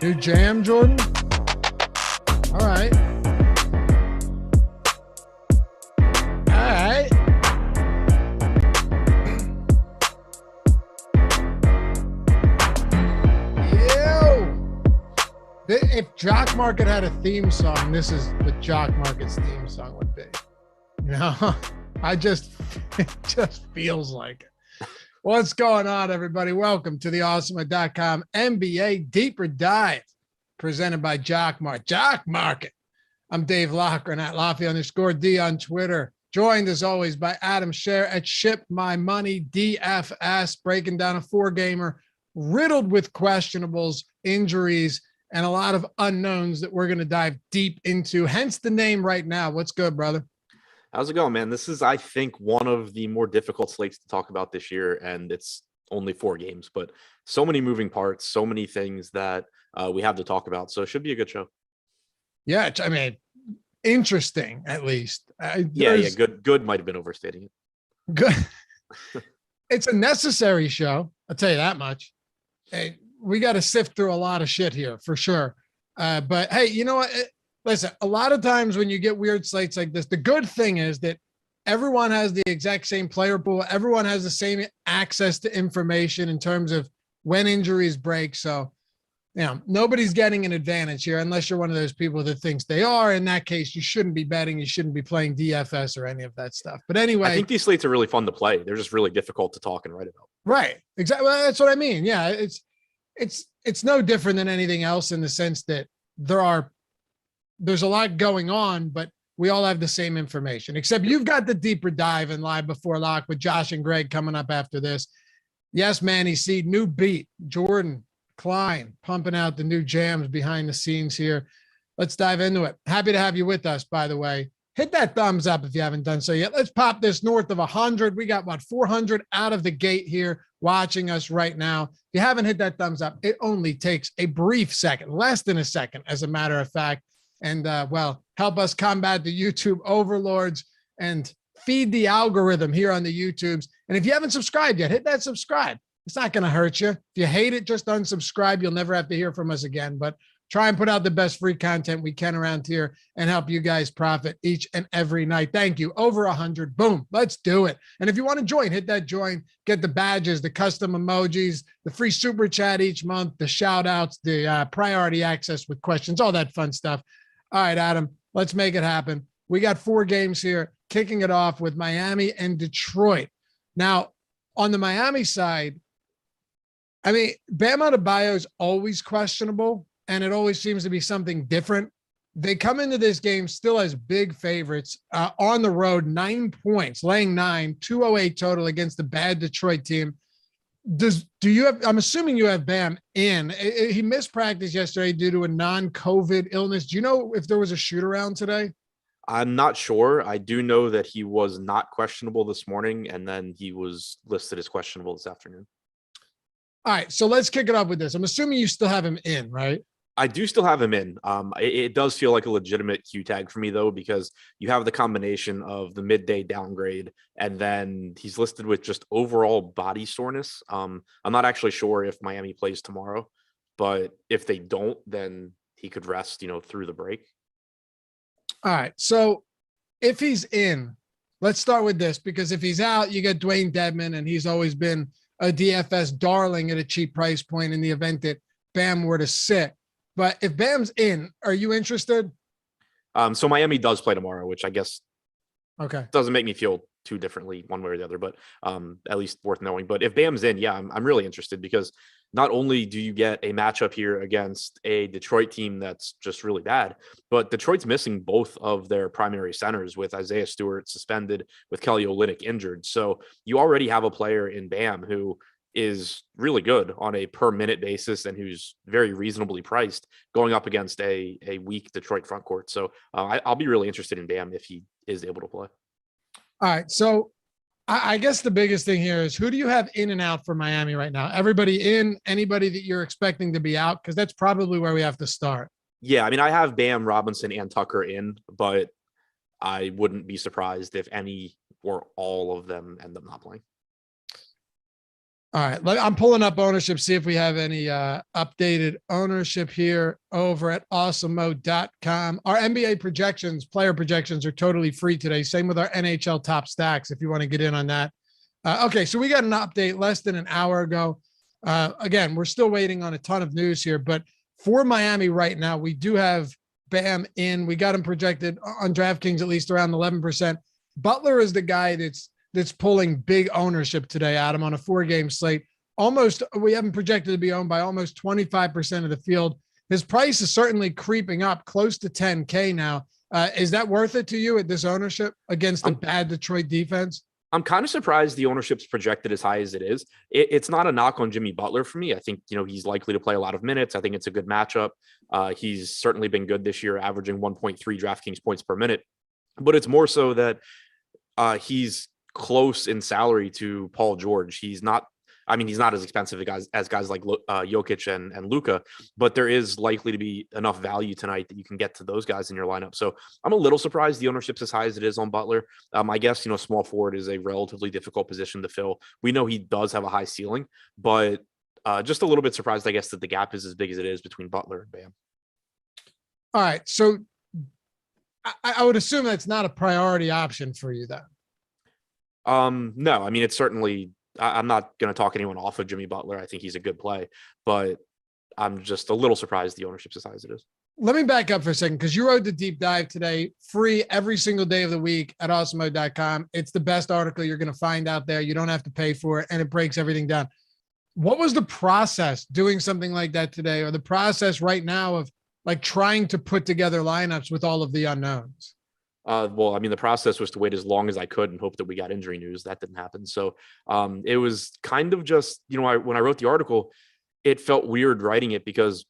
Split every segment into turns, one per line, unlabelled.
New jam, Jordan? All right. All right. Yo. If Jock Market had a theme song, this is what Jock Market's theme song would be. You know, it just feels like it. What's going on, everybody? Welcome to the Awesemo.com NBA Deeper Dive, presented by Jock Market. I'm Dave Lochran at Lafayette_D on Twitter. Joined as always by Adam Scher at Ship My Money DFS, breaking down a four-gamer riddled with questionables, injuries, and a lot of unknowns that we're going to dive deep into. Hence the name right now. What's good, brother?
How's it going, man? This is, I think, one of the more difficult slates to talk about this year, and it's only 4 games, but so many moving parts, so many things that we have to talk about. So it should be a good show.
Yeah, I mean, interesting at least.
Yeah. Good might have been overstating it.
Good. It's a necessary show. I'll tell you that much. Hey, we got to sift through a lot of shit here for sure. But hey, you know what? Listen, a lot of times when you get weird slates like this, the good thing is that everyone has the exact same player pool. Everyone has the same access to information in terms of when injuries break. So, you know, nobody's getting an advantage here unless you're one of those people that thinks they are. In that case, you shouldn't be betting. You shouldn't be playing DFS or any of that stuff. But anyway,
I think these slates are really fun to play. They're just really difficult to talk and write about.
Right. Exactly. Well, that's what I mean. Yeah. It's no different than anything else in the sense that there's a lot going on, but we all have the same information, except you've got the deeper dive and live before lock with Josh and Greg coming up after this. Yes, Manny C, new beat, Jordan Klein pumping out the new jams behind the scenes here. Let's dive into it. Happy to have you with us, by the way. Hit that thumbs up if you haven't done so yet. Let's pop this north of 100. We got 400 out of the gate here watching us right now. If you haven't hit that thumbs up, it only takes a brief second, less than a second, as a matter of fact. And help us combat the YouTube overlords and feed the algorithm here on the YouTubes. And if you haven't subscribed yet, hit that subscribe. It's not going to hurt you. If you hate it, just unsubscribe. You'll never have to hear from us again. But try and put out the best free content we can around here and help you guys profit each and every night. Thank you. Over 100. Boom. Let's do it. And if you want to join, hit that join, get the badges, the custom emojis, the free super chat each month, the shout outs, the priority access with questions, all that fun stuff. All right, Adam, let's make it happen. We got 4 games here, kicking it off with Miami and Detroit. Now, on the Miami side, I mean, Bam Adebayo is always questionable, and it always seems to be something different. They come into this game still as big favorites on the road, 9 points, laying 9, 208 total against the bad Detroit team. I'm assuming you have Bam in. He missed practice yesterday due to a non-COVID illness. Do you know if there was a shoot around today?
I'm not sure. I do know that he was not questionable this morning, and then he was listed as questionable this afternoon.
All right, so let's kick it off with this. I'm assuming you still have him in, right?
I do still have him in. It does feel like a legitimate Q tag for me, though, because you have the combination of the midday downgrade, and then he's listed with just overall body soreness. I'm not actually sure if Miami plays tomorrow, but if they don't, then he could rest, through the break.
All right. So if he's in, let's start with this, because if he's out, you get Dwayne Dedmon, and he's always been a DFS darling at a cheap price point in the event that Bam were to sit. But if Bam's in, are you interested?
So Miami does play tomorrow, which I guess doesn't make me feel too differently one way or the other, but at least worth knowing. But if Bam's in, yeah, I'm really interested, because not only do you get a matchup here against a Detroit team that's just really bad, but Detroit's missing both of their primary centers, with Isaiah Stewart suspended, with Kelly Olynyk injured. So you already have a player in Bam who is really good on a per minute basis and who's very reasonably priced going up against a weak Detroit front court. So I'll be really interested in Bam if he is able to play.
All right. So I guess the biggest thing here is, who do you have in and out for Miami right now? Everybody in? Anybody that you're expecting to be out? Because that's probably where we have to start.
Yeah. I mean, I have Bam, Robinson, and Tucker in, but I wouldn't be surprised if any or all of them end up not playing.
All right. I'm pulling up ownership, see if we have any updated ownership here over at awesemo.com. Our NBA projections, player projections are totally free today. Same with our NHL top stacks if you want to get in on that. Okay. So we got an update less than an hour ago. Again, we're still waiting on a ton of news here, but for Miami right now, we do have Bam in. We got him projected on DraftKings at least around 11%. Butler is the guy that's pulling big ownership today, Adam, on a 4-game slate. We haven't projected to be owned by almost 25% of the field. His price is certainly creeping up close to 10K now. Is that worth it to you at this ownership against a bad Detroit defense?
I'm kind of surprised the ownership's projected as high as it is. It's not a knock on Jimmy Butler for me. I think, he's likely to play a lot of minutes. I think it's a good matchup. He's certainly been good this year, averaging 1.3 DraftKings points per minute. But it's more so that he's close in salary to Paul George. He's not as expensive as guys like Jokic and Luka, but there is likely to be enough value tonight that you can get to those guys in your lineup. So I'm a little surprised the ownership's as high as it is on Butler. I guess, small forward is a relatively difficult position to fill. We know he does have a high ceiling, but just a little bit surprised, I guess, that the gap is as big as it is between Butler and Bam.
All right. So I would assume that's not a priority option for you then.
No, it's certainly, I'm not going to talk anyone off of Jimmy Butler. I think he's a good play, but I'm just a little surprised the ownership's as high as it is.
Let me back up for a second because you wrote the deep dive today, free every single day of the week at awesemo.com. It's the best article you're going to find out there. You don't have to pay for it, and it breaks everything down. What was the process doing something like that today, or the process right now of like trying to put together lineups with all of the unknowns?
The process was to wait as long as I could and hope that we got injury news. That didn't happen. So it was kind of just, when I wrote the article, it felt weird writing it because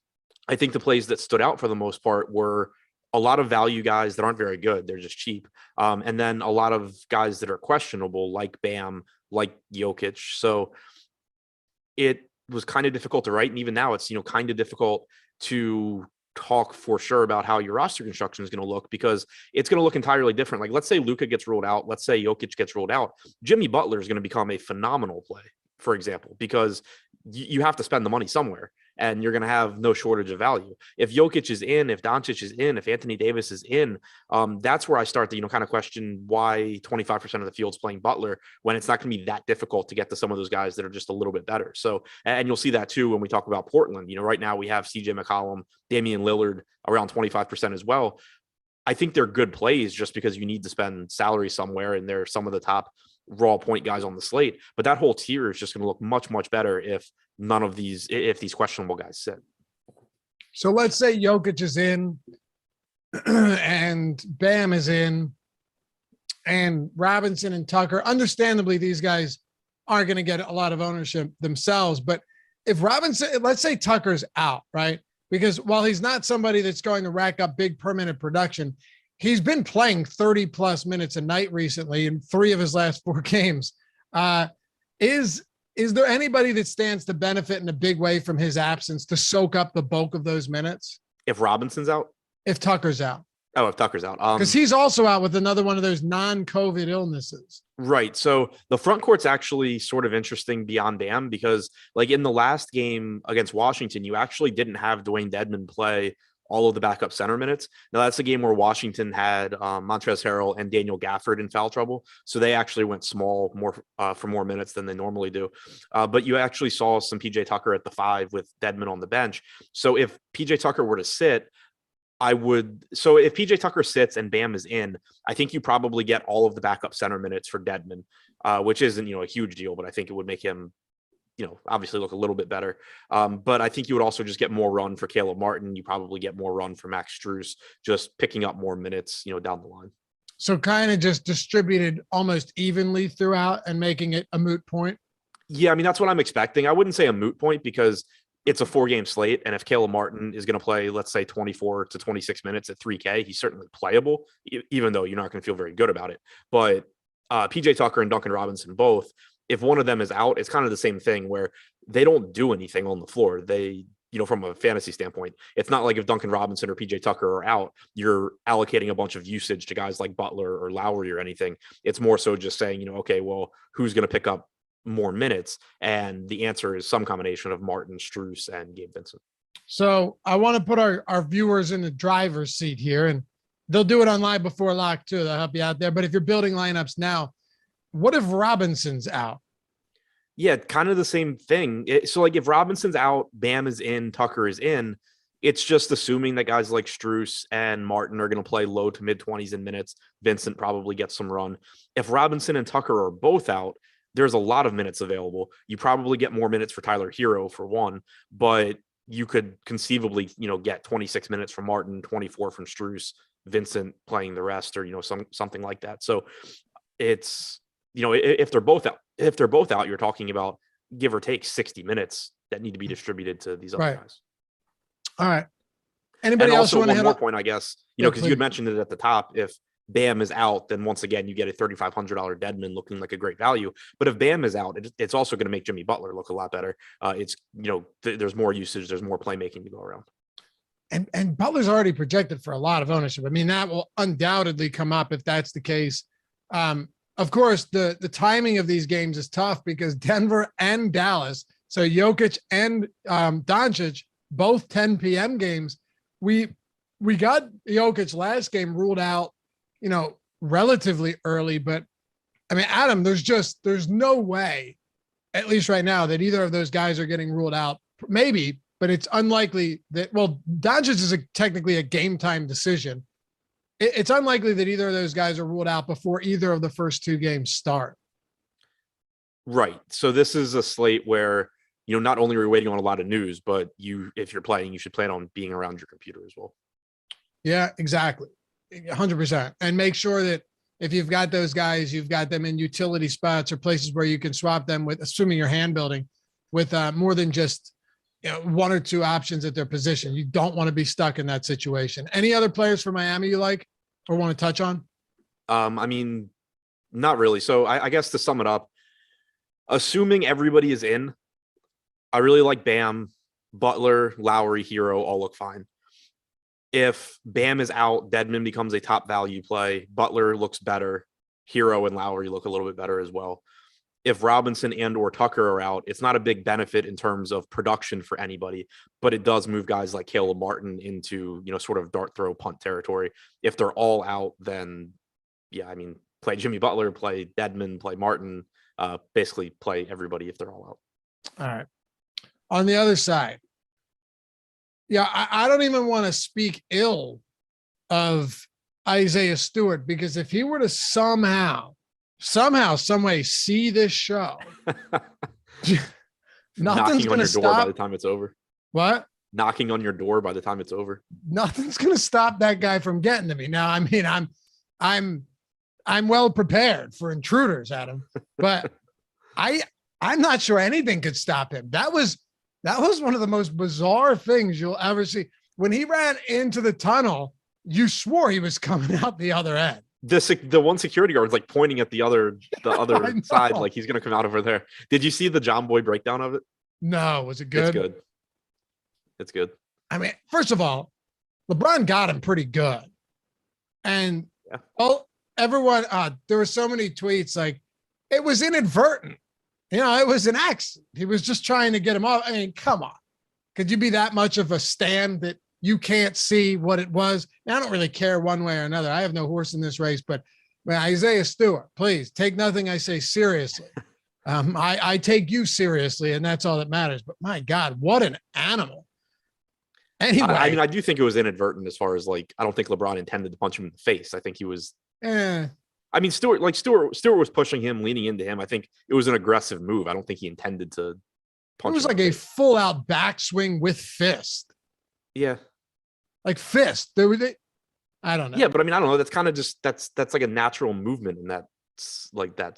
I think the plays that stood out for the most part were a lot of value guys that aren't very good. They're just cheap. And then a lot of guys that are questionable, like Bam, like Jokic. So it was kind of difficult to write. And even now it's, kind of difficult to talk for sure about how your roster construction is going to look because it's going to look entirely different. Like, let's say Luka gets ruled out. Let's say Jokic gets ruled out. Jimmy Butler is going to become a phenomenal play, for example, because you have to spend the money somewhere and you're going to have no shortage of value. If Jokic is in, if Doncic is in, if Anthony Davis is in, that's where I start to, kind of question why 25% of the field's playing Butler when it's not going to be that difficult to get to some of those guys that are just a little bit better. So, and you'll see that too when we talk about Portland. Right now we have CJ McCollum, Damian Lillard around 25% as well. I think they're good plays just because you need to spend salary somewhere and they're some of the top raw point guys on the slate, but that whole tier is just going to look much, much better if these questionable guys sit.
So let's say Jokic is in and Bam is in and Robinson and Tucker. Understandably, these guys aren't going to get a lot of ownership themselves, but if Robinson, let's say Tucker's out, right? Because while he's not somebody that's going to rack up big per minute production, he's been playing 30 plus minutes a night recently in 3 of his last 4 games. Is there anybody that stands to benefit in a big way from his absence to soak up the bulk of those minutes?
If Robinson's out?
If Tucker's out.
Oh, if Tucker's out.
Because he's also out with another one of those non-COVID illnesses.
Right. So the front court's actually sort of interesting beyond Bam because like in the last game against Washington, you actually didn't have Dwayne Dedmon play all of the backup center minutes. Now that's a game where Washington had Montrezl Harrell and Daniel Gafford in foul trouble. So they actually went small for more minutes than they normally do. But you actually saw some PJ Tucker at the 5 with Dedmon on the bench. So if PJ Tucker were to sit, if PJ Tucker sits and Bam is in, I think you probably get all of the backup center minutes for Dedmon, which isn't, a huge deal, but I think it would make him, obviously look a little bit better. But I think you would also just get more run for Caleb Martin. You probably get more run for Max Strus, just picking up more minutes, down the line.
So kind of just distributed almost evenly throughout and making it a moot point.
Yeah. That's what I'm expecting. I wouldn't say a moot point because it's a 4-game slate. And if Caleb Martin is going to play, let's say 24 to 26 minutes at 3K, he's certainly playable, even though you're not going to feel very good about it. But PJ Tucker and Duncan Robinson both, if one of them is out, it's kind of the same thing where they don't do anything on the floor. They, from a fantasy standpoint, it's not like if Duncan Robinson or PJ Tucker are out, you're allocating a bunch of usage to guys like Butler or Lowry or anything. It's more so just saying, okay, well, who's going to pick up more minutes? And the answer is some combination of Martin, Strus, and Gabe Vincent.
So I want to put our viewers in the driver's seat here, and they'll do it on Live Before Lock too. They'll help you out there. But if you're building lineups now, what if Robinson's out?
Yeah, kind of the same thing. So like if Robinson's out, Bam is in, Tucker is in, it's just assuming that guys like Strus and Martin are going to play low to mid 20s in minutes. Vincent probably gets some run. If Robinson and Tucker are both out, there's a lot of minutes available. You probably get more minutes for Tyler Hero for one, but you could conceivably, get 26 minutes from Martin, 24 from Strus, Vincent playing the rest, or, something like that. So it's, if they're both out, you're talking about give or take 60 minutes that need to be distributed to these other guys.
All right. Anybody else want to hit
one more point, I guess, because you had mentioned it at the top. If Bam is out, then once again, you get a $3,500 Deadman looking like a great value. But if Bam is out, it's also going to make Jimmy Butler look a lot better. It's, there's more usage, there's more playmaking to go around.
And Butler's already projected for a lot of ownership. I mean, that will undoubtedly come up if that's the case. Of course, the timing of these games is tough because Denver and Dallas, so Jokic and Doncic, both 10 p.m. games. We got Jokic last game ruled out, relatively early, but I mean, Adam, there's no way, at least right now, that either of those guys are getting ruled out. Maybe, but it's unlikely that, Doncic is technically a game time decision. It's unlikely that either of those guys are ruled out before either of the first two games start.
Right. So this is a slate where, not only are you waiting on a lot of news, but if you're playing, you should plan on being around your computer as well.
Yeah, exactly. 100%. And make sure that if you've got those guys, you've got them in utility spots or places where you can swap them with, assuming you're hand building, with more than just one or two options at their position. You don't want to be stuck in that situation. Any other players for Miami you like or want to touch on?
I mean, not really. So I guess to sum it up, assuming everybody is in, I really like Bam, Butler, Lowry, Hero all look fine. If Bam is out, Dedmon becomes a top value play. Butler looks better. Hero and Lowry look a little bit better as well. If Robinson and or Tucker are out, it's not a big benefit in terms of production for anybody, but it does move guys like Caleb Martin into, sort of dart throw punt territory. If they're all out, then play Jimmy Butler, play Dedmon, play Martin, basically play everybody if they're all out.
All right. On the other side, I don't even want to speak ill of Isaiah Stewart, because if he were to somehow, some way see this show, nothing's going to stop
by the time it's over.
What?
Knocking on your door by the time it's over.
Nothing's going to stop that guy from getting to me. Now, I mean, I'm well prepared for intruders, Adam, but I'm not sure anything could stop him. That was one of the most bizarre things you'll ever see. When he ran into the tunnel, you swore he was coming out the other end.
The one security guard was like pointing at the other side, like he's going to come out over there. Did you see the John Boy breakdown of it?
No. Was it good?
It's good.
I mean, first of all, LeBron got him pretty good. And everyone, there were so many tweets like it was inadvertent. It was an accident. He was just trying to get him off. I mean, come on. Could you be that much of a stand that you can't see what it was? And I don't really care one way or another. I have no horse in this race, but Isaiah Stewart, please take nothing I say seriously. I take you seriously, and that's all that matters. But my God, what an animal. Anyway.
I do think it was inadvertent as far as I don't think LeBron intended to punch him in the face. I think he was. Stewart was pushing him, leaning into him. I think it was an aggressive move. I don't think he intended to punch him. It was
like a full out backswing with fist.
Yeah.
Like fist. I don't know.
Yeah, but I don't know. That's kind of just that's like a natural movement in that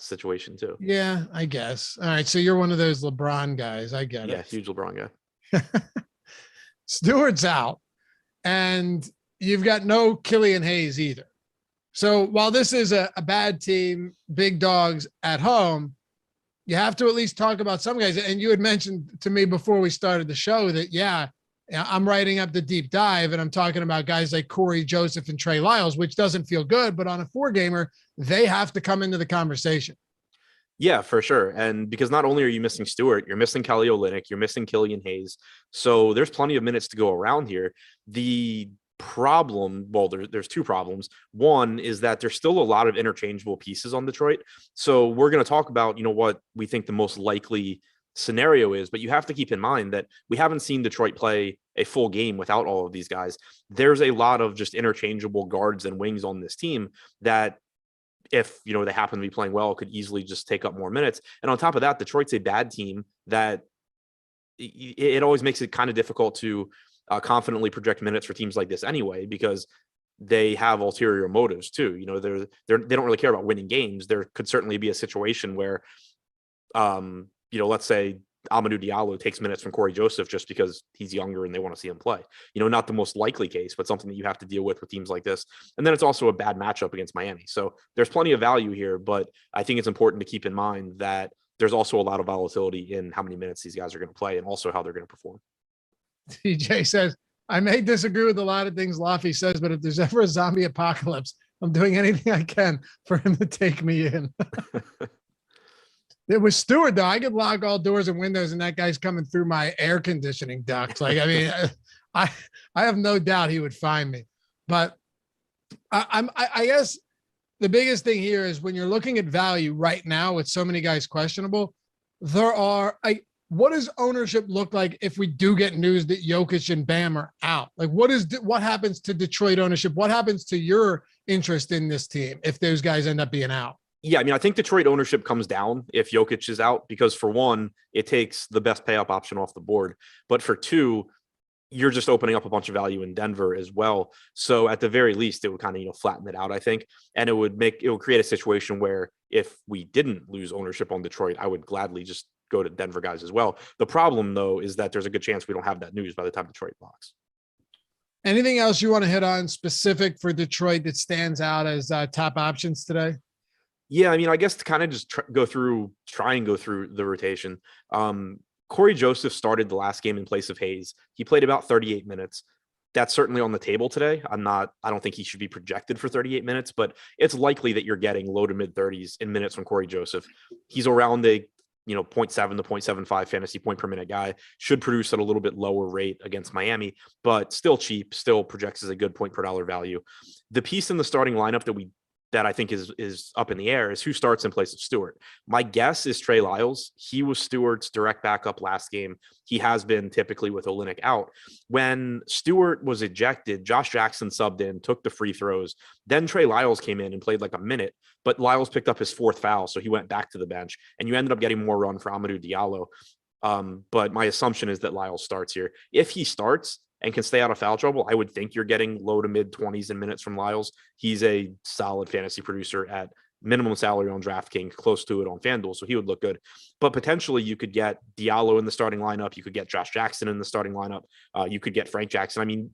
situation too.
Yeah, I guess. All right. So you're one of those LeBron guys. I get it.
Yeah, huge LeBron guy.
Stewart's out, and you've got no Killian Hayes either. So while this is a bad team, big dogs at home, you have to at least talk about some guys. And you had mentioned to me before we started the show that, I'm writing up the deep dive and I'm talking about guys like Corey Joseph and Trey Lyles, which doesn't feel good, but on a 4-gamer, they have to come into the conversation.
Yeah, for sure. And because not only are you missing Stewart, you're missing Kelly Olynyk, you're missing Killian Hayes. So there's plenty of minutes to go around here. The problem, well, there's two problems. One is that there's still a lot of interchangeable pieces on Detroit. So we're going to talk about, what we think the most likely scenario is, but you have to keep in mind that we haven't seen Detroit play a full game without all of these guys. There's a lot of just interchangeable guards and wings on this team that, if they happen to be playing well, could easily just take up more minutes. And on top of that, Detroit's a bad team that it always makes it kind of difficult to confidently project minutes for teams like this anyway, because they have ulterior motives too. They don't really care about winning games. There could certainly be a situation where, let's say Amadou Diallo takes minutes from Corey Joseph just because he's younger and they want to see him play. Not the most likely case, but something that you have to deal with teams like this. And then it's also a bad matchup against Miami. So there's plenty of value here, but I think it's important to keep in mind that there's also a lot of volatility in how many minutes these guys are going to play and also how they're going to perform.
TJ says, I may disagree with a lot of things Laffy says, but if there's ever a zombie apocalypse, I'm doing anything I can for him to take me in. It was Stewart, though. I could lock all doors and windows, and that guy's coming through my air conditioning ducts. I have no doubt he would find me. But I guess the biggest thing here is when you're looking at value right now with so many guys questionable, what does ownership look like if we do get news that Jokic and Bam are out? Like, what happens to Detroit ownership? What happens to your interest in this team if those guys end up being out?
Yeah, I think Detroit ownership comes down if Jokic is out, because for one, it takes the best pay up option off the board. But for two, you're just opening up a bunch of value in Denver as well. So at the very least, it would kind of, flatten it out, I think. And it would create a situation where if we didn't lose ownership on Detroit, I would gladly just go to Denver guys as well. The problem, though, is that there's a good chance we don't have that news by the time Detroit locks.
Anything else you want to hit on specific for Detroit that stands out as top options today?
Yeah, I guess to kind of just try and go through the rotation. Corey Joseph started the last game in place of Hayes. He played about 38 minutes. That's certainly on the table today. I don't think he should be projected for 38 minutes, but it's likely that you're getting low to mid 30s in minutes from Corey Joseph. He's around a 0.7 to 0.75 fantasy point per minute guy, should produce at a little bit lower rate against Miami, but still cheap, still projects as a good point per dollar value. The piece in the starting lineup that I think is up in the air is who starts in place of Stewart. My guess is Trey Lyles. He was Stewart's direct backup last game. He has been typically with Olynyk out. When Stewart was ejected, Josh Jackson subbed in, took the free throws. Then Trey Lyles came in and played like a minute, but Lyles picked up his fourth foul, so he went back to the bench, and you ended up getting more run for Amadou Diallo. But my assumption is that Lyles starts here. If he starts and can stay out of foul trouble, I would think you're getting low to mid 20s in minutes from Lyles. He's a solid fantasy producer at minimum salary on DraftKings, close to it on FanDuel, so he would look good. But potentially you could get Diallo in the starting lineup. You could get Josh Jackson in the starting lineup. You could get Frank Jackson.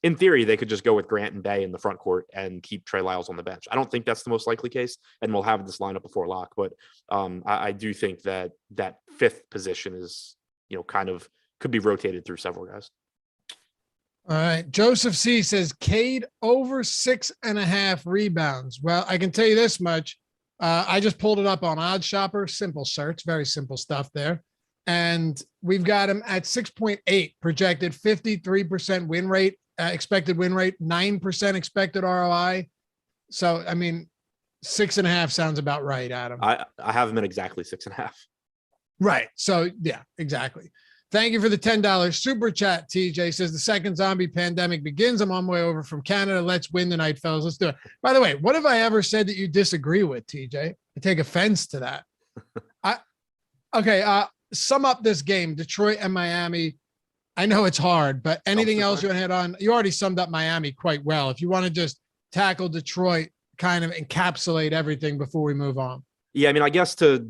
In theory, they could just go with Grant and Bay in the front court and keep Trey Lyles on the bench. I don't think that's the most likely case, and we'll have this lineup before lock. But I do think that fifth position is, kind of could be rotated through several guys.
All right. Joseph C says Kade over 6.5 rebounds. Well, I can tell you this much. I just pulled it up on Odd Shopper. Simple search, very simple stuff there. And we've got him at 6.8 projected, 53% win rate, expected win rate, 9% expected ROI. So, 6.5 sounds about right, Adam.
I have him at exactly 6.5.
Right. So yeah, exactly. Thank you for the $10 super chat. TJ says the second zombie pandemic begins. I'm on my way over from Canada. Let's win tonight, fellas. Let's do it. By the way, what have I ever said that you disagree with, TJ? I take offense to that. Sum up this game, Detroit and Miami. I know it's hard, but anything else you want to hit on? You already summed up Miami quite well. If you want to just tackle Detroit, kind of encapsulate everything before we move on.
Yeah, I guess to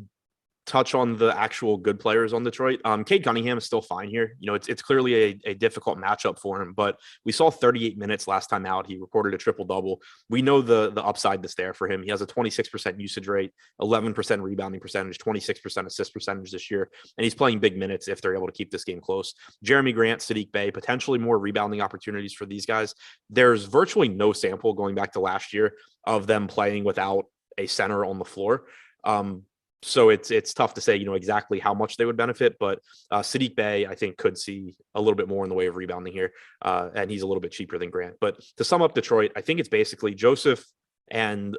touch on the actual good players on Detroit. Kade Cunningham is still fine here. It's clearly a difficult matchup for him, but we saw 38 minutes last time out. He recorded a triple double. We know the upside that's there for him. He has a 26% usage rate, 11% rebounding percentage, 26% assist percentage this year, and he's playing big minutes if they're able to keep this game close. Jeremy Grant, Sadiq Bey, potentially more rebounding opportunities for these guys. There's virtually no sample going back to last year of them playing without a center on the floor. So it's tough to say, exactly how much they would benefit, but Sadiq Bey, I think, could see a little bit more in the way of rebounding here. And he's a little bit cheaper than Grant. But to sum up Detroit, I think it's basically Joseph and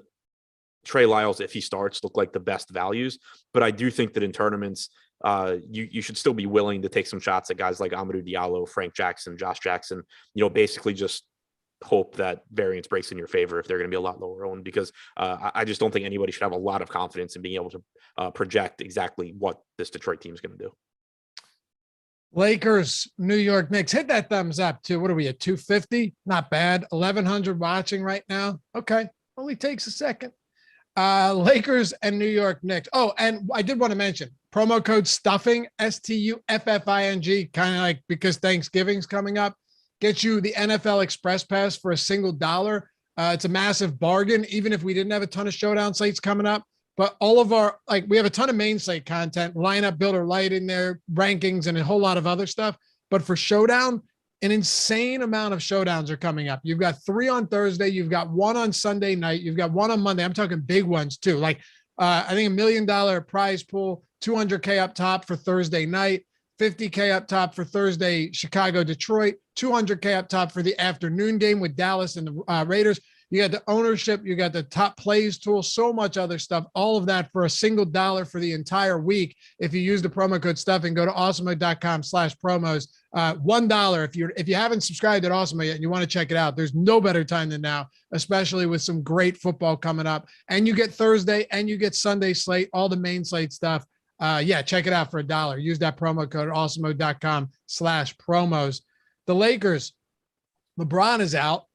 Trey Lyles, if he starts, look like the best values. But I do think that in tournaments, you should still be willing to take some shots at guys like Amadou Diallo, Frank Jackson, Josh Jackson, basically just hope that variance breaks in your favor if they're going to be a lot lower owned, because I just don't think anybody should have a lot of confidence in being able to project exactly what this Detroit team is going to do.
Lakers, New York Knicks, hit that thumbs up too. What are we at, 250? Not bad. 1,100 watching right now. Okay. Only takes a second. Lakers and New York Knicks. Oh, and I did want to mention promo code stuffing, STUFFING, kind of like because Thanksgiving's coming up. Get you the NFL Express Pass for a single $1. It's a massive bargain, even if we didn't have a ton of showdown slates coming up. But all of our, we have a ton of main slate content, lineup builder light in there, rankings, and a whole lot of other stuff. But for showdown, an insane amount of showdowns are coming up. You've got 3 on Thursday. You've got 1 on Sunday night. You've got 1 on Monday. I'm talking big ones too. I think $1 million prize pool, 200K up top for Thursday night. 50K up top for Thursday, Chicago, Detroit, 200K up top for the afternoon game with Dallas and the Raiders. You got the ownership, you got the top plays tool, so much other stuff, all of that for a single $1 for the entire week. If you use the promo code stuffing, go to awesemo.com/promos. $1. If you haven't subscribed at Awesemo yet and you want to check it out, there's no better time than now, especially with some great football coming up. And you get Thursday and you get Sunday slate, all the main slate stuff. Check it out for $1. Use that promo code at awesemo.com/promos. The Lakers, LeBron is out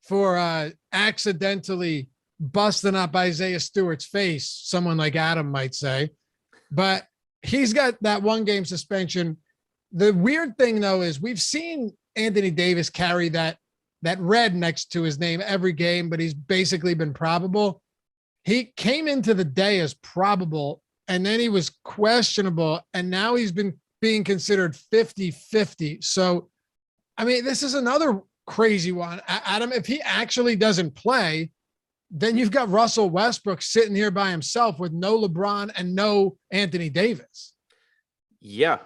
for accidentally busting up Isaiah Stewart's face, someone like Adam might say. But he's got that 1-game suspension. The weird thing, though, is we've seen Anthony Davis carry that red next to his name every game, but he's basically been probable. He came into the day as probable, and then he was questionable, and now he's been being considered 50-50. So, this is another crazy one. Adam, if he actually doesn't play, then you've got Russell Westbrook sitting here by himself with no LeBron and no Anthony Davis.
Yeah,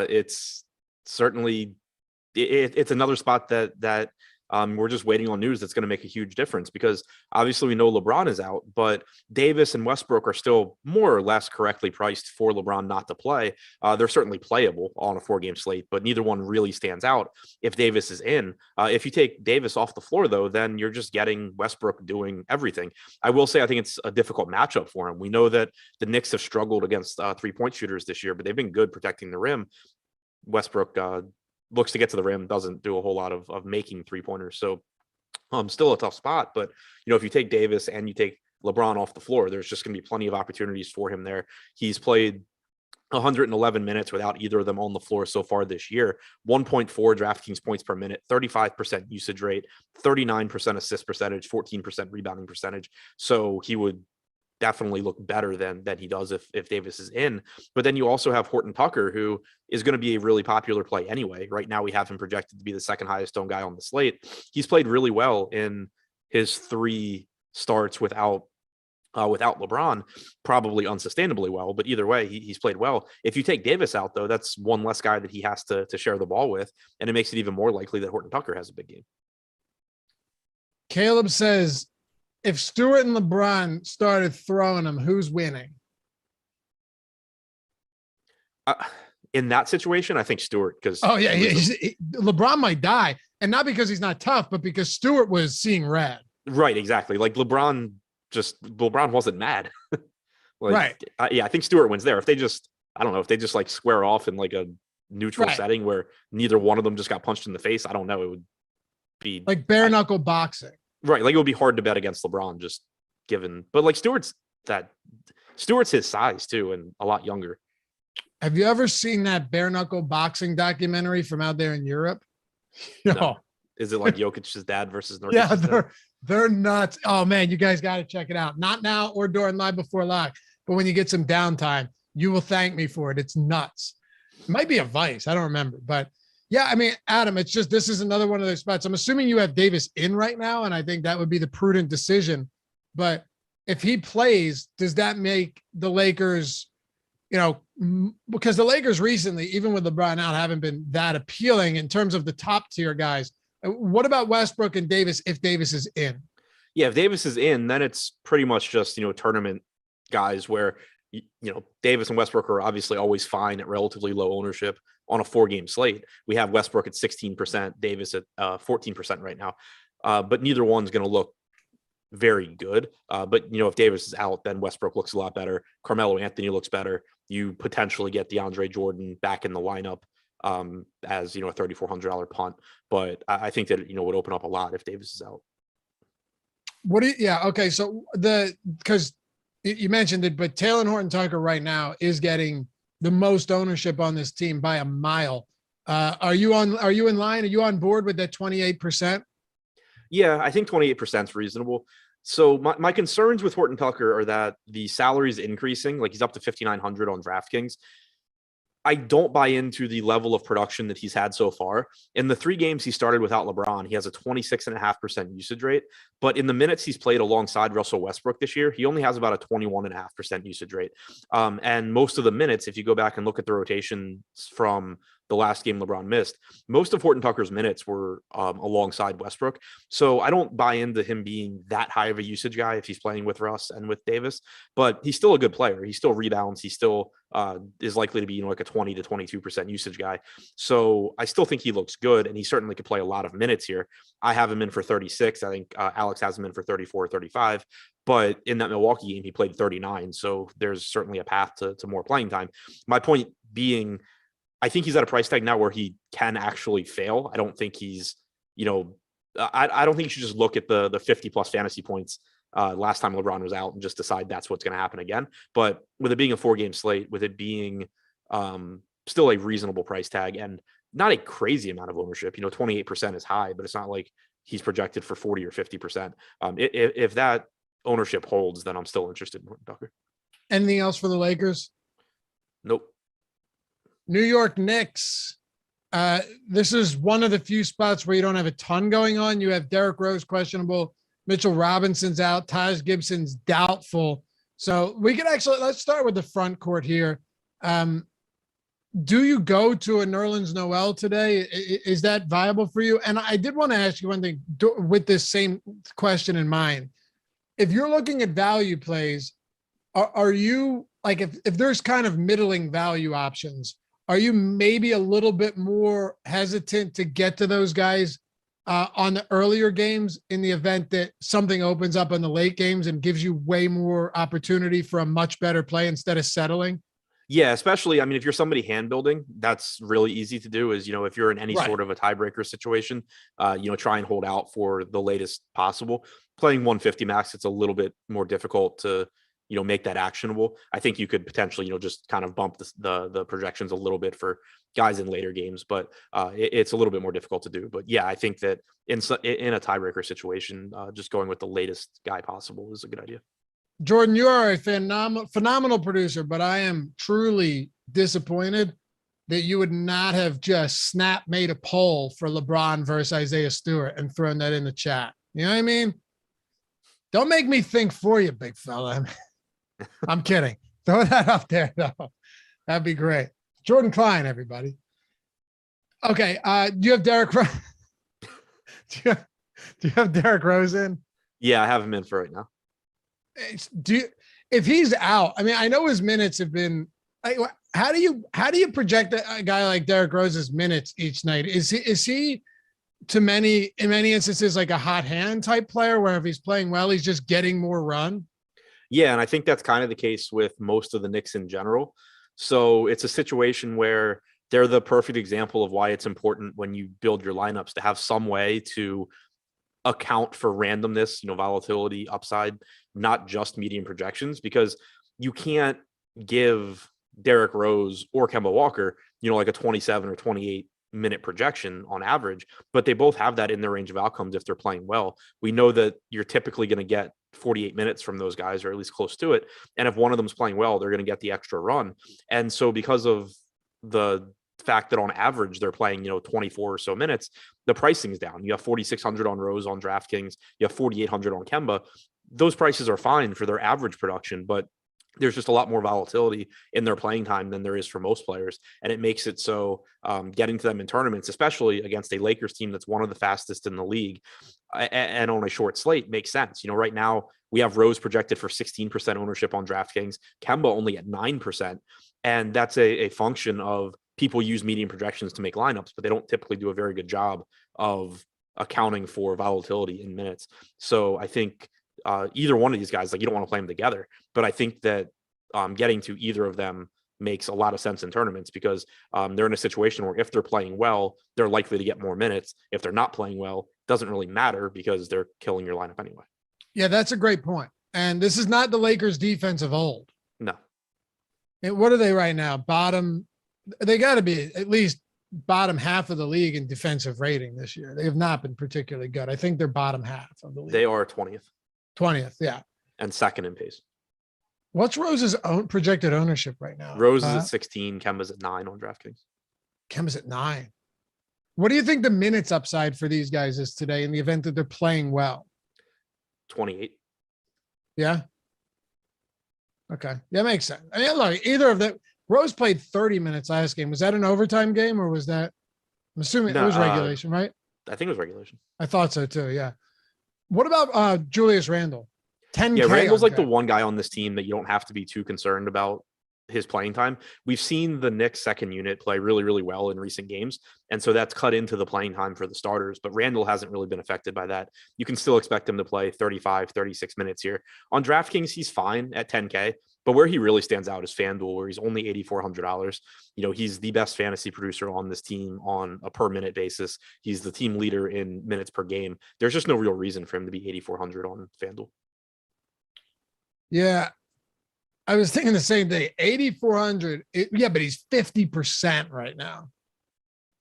it's certainly it's another spot that we're just waiting on news that's going to make a huge difference, because obviously we know LeBron is out, but Davis and Westbrook are still more or less correctly priced for LeBron not to play. They're certainly playable on a 4-game slate, but neither one really stands out if Davis is in. If you take Davis off the floor, though, then you're just getting Westbrook doing everything. I will say I think it's a difficult matchup for him. We know that the Knicks have struggled against 3-point shooters this year, but they've been good protecting the rim. Westbrook looks to get to the rim, doesn't do a whole lot of making 3-pointers. So still a tough spot. But, if you take Davis and you take LeBron off the floor, there's just going to be plenty of opportunities for him there. He's played 111 minutes without either of them on the floor so far this year. 1.4 DraftKings points per minute, 35% usage rate, 39% assist percentage, 14% rebounding percentage. So he would definitely look better than he does if Davis is in. But then you also have Horton Tucker, who is going to be a really popular play anyway. Right now we have him projected to be the second highest owned guy on the slate. He's played really well in his 3 starts without LeBron, probably unsustainably well, but either way, he's played well. If you take Davis out, though, that's one less guy that he has to share the ball with, and it makes it even more likely that Horton Tucker has a big game.
Caleb says, if Stewart and LeBron started throwing them, who's winning?
In that situation, I think Stewart, because
LeBron might die, and not because he's not tough, but because Stewart was seeing red.
Right, exactly. Like LeBron wasn't mad.
Right.
I think Stewart wins there. If they just like square off in like a neutral setting where neither one of them just got punched in the face, I don't know. It would be
like bare knuckle boxing.
Right. Like it would be hard to bet against LeBron just given, but like Stewart's his size too, and a lot younger.
Have you ever seen that bare knuckle boxing documentary from out there in Europe?
No. Is it like Jokic's dad versus Nurkic's
Yeah,
dad?
they're nuts. Oh man, you guys got to check it out. Not now or during Live Before Lock, but when you get some downtime, you will thank me for it. It's nuts. It might be a Vice. I don't remember, but yeah, Adam, it's just, this is another one of those spots. I'm assuming you have Davis in right now, and I think that would be the prudent decision. But if he plays, does that make the Lakers because the Lakers recently, even with LeBron out, haven't been that appealing in terms of the top tier guys. What about Westbrook and Davis if Davis is in?
Yeah, if Davis is in, then it's pretty much just, tournament guys where, Davis and Westbrook are obviously always fine at relatively low ownership on a 4-game slate. We have Westbrook at 16%, Davis at 14% right now. But neither one's going to look very good. But if Davis is out, then Westbrook looks a lot better. Carmelo Anthony looks better. You potentially get DeAndre Jordan back in the lineup as a $3,400 punt. But I think that would open up a lot if Davis is out.
Okay. So because you mentioned it, but Taylor Horton Tucker right now is getting the most ownership on this team by a mile. Are you in line? Are you on board with that 28%?
Yeah, I think 28% is reasonable. So my concerns with Horton Tucker are that the salary is increasing. Like, he's up to $5,900 on DraftKings. I don't buy into the level of production that he's had so far. In the 3 games he started without LeBron, he has a 26.5% usage rate. But in the minutes he's played alongside Russell Westbrook this year, he only has about a 21.5% usage rate. And most of the minutes, if you go back and look at the rotations from the last game LeBron missed, most of Horton Tucker's minutes were alongside Westbrook. So I don't buy into him being that high of a usage guy if he's playing with Russ and with Davis, but he's still a good player. He still rebounds. He still is likely to be like a 20 to 22% usage guy. So I still think he looks good, and he certainly could play a lot of minutes here. I have him in for 36. I think Alex has him in for 34 or 35. But in that Milwaukee game, he played 39. So there's certainly a path to more playing time. My point being, I think he's at a price tag now where he can actually fail. I don't think he's, I don't think you should just look at the 50 plus fantasy points last time LeBron was out and just decide that's what's going to happen again. But with it being a 4-game slate, with it being still a reasonable price tag and not a crazy amount of ownership, 28% is high, but it's not like he's projected for 40 or 50%. If that ownership holds, then I'm still interested in Horton Tucker.
Anything else for the Lakers?
Nope.
New York Knicks. This is one of the few spots where you don't have a ton going on. You have Derrick Rose questionable, Mitchell Robinson's out, Taj Gibson's doubtful. So we could let's start with the front court here. Do you go to a Nerlens Noel today? Is that viable for you? And I did want to ask you one thing with this same question in mind. If you're looking at value plays, are you like, if there's kind of middling value options, are you maybe a little bit more hesitant to get to those guys on the earlier games in the event that something opens up in the late games and gives you way more opportunity for a much better play instead of settling?
Yeah, especially, if you're somebody hand building, that's really easy to do is, if you're in any sort of a tiebreaker situation, try and hold out for the latest possible. Playing 150 max, it's a little bit more difficult to, make that actionable. I think you could potentially, just kind of bump the projections a little bit for guys in later games, but it's a little bit more difficult to do. But yeah, I think that in a tiebreaker situation, just going with the latest guy possible is a good idea.
Jordan, you are a phenomenal producer, but I am truly disappointed that you would not have just made a poll for LeBron versus Isaiah Stewart and thrown that in the chat. You know what I mean? Don't make me think for you, big fella. I'm kidding. Throw that up there, though. That'd be great. Jordan Klein, everybody. Okay. Do you have Derrick Rose? do you have Derrick Rose in?
Yeah, I have him in for right now.
If he's out, I know his minutes have been like, how do you project a guy like Derrick Rose's minutes each night? Is he in many instances like a hot hand type player where if he's playing well, he's just getting more run?
Yeah, and I think that's kind of the case with most of the Knicks in general. So it's a situation where they're the perfect example of why it's important when you build your lineups to have some way to account for randomness, volatility, upside, not just median projections, because you can't give Derrick Rose or Kemba Walker, like a 27 or 28 minute projection on average, but they both have that in their range of outcomes if they're playing well. We know that you're typically going to get 48 minutes from those guys, or at least close to it. And if one of them's playing well, they're going to get the extra run. And so because of the fact that on average they're playing 24 or so minutes, the pricing is down. You have 4,600 on Rose on DraftKings, you have 4,800 on Kemba. Those prices are fine for their average production, but there's just a lot more volatility in their playing time than there is for most players. And it makes it so getting to them in tournaments, especially against a Lakers team that's one of the fastest in the league and on a short slate, makes sense. You know, right now we have Rose projected for 16% ownership on DraftKings, Kemba only at 9%. And that's a function of people use median projections to make lineups, but they don't typically do a very good job of accounting for volatility in minutes. So I think either one of these guys, like, you don't want to play them together, but I think that getting to either of them makes a lot of sense in tournaments because they're in a situation where if they're playing well, they're likely to get more minutes. If they're not playing well, it doesn't really matter because they're killing your lineup anyway.
Yeah, that's a great point. And this is not the Lakers defense of old.
No.
And what are they right now? Bottom, they got to be at least bottom half of the league in defensive rating this year. They have not been particularly good. I think they're bottom half of the league.
They are 20th.
20th, yeah.
And second in pace.
What's Rose's own projected ownership right now?
Rose is at 16, Kemba's at 9 on DraftKings.
Kemba's at 9. What do you think the minutes upside for these guys is today in the event that they're playing well?
28.
Yeah. Okay. That makes sense. I mean, look, either of them. Rose played 30 minutes last game. Was that an overtime game or was that? I'm assuming it was regulation, right?
I think it was regulation.
I thought so too. Yeah. What about Julius Randle? 10K.
Yeah, Randle's like the one guy on this team that you don't have to be too concerned about his playing time. We've seen the Knicks second unit play really, really well in recent games. And so that's cut into the playing time for the starters, but Randle hasn't really been affected by that. You can still expect him to play 35, 36 minutes here. On DraftKings, he's fine at 10K, but where he really stands out is FanDuel, where he's only $8,400. You know, he's the best fantasy producer on this team on a per minute basis. He's the team leader in minutes per game. There's just no real reason for him to be 8,400 on FanDuel.
Yeah. I was thinking the same thing. 8,400. Yeah, but he's 50% right now.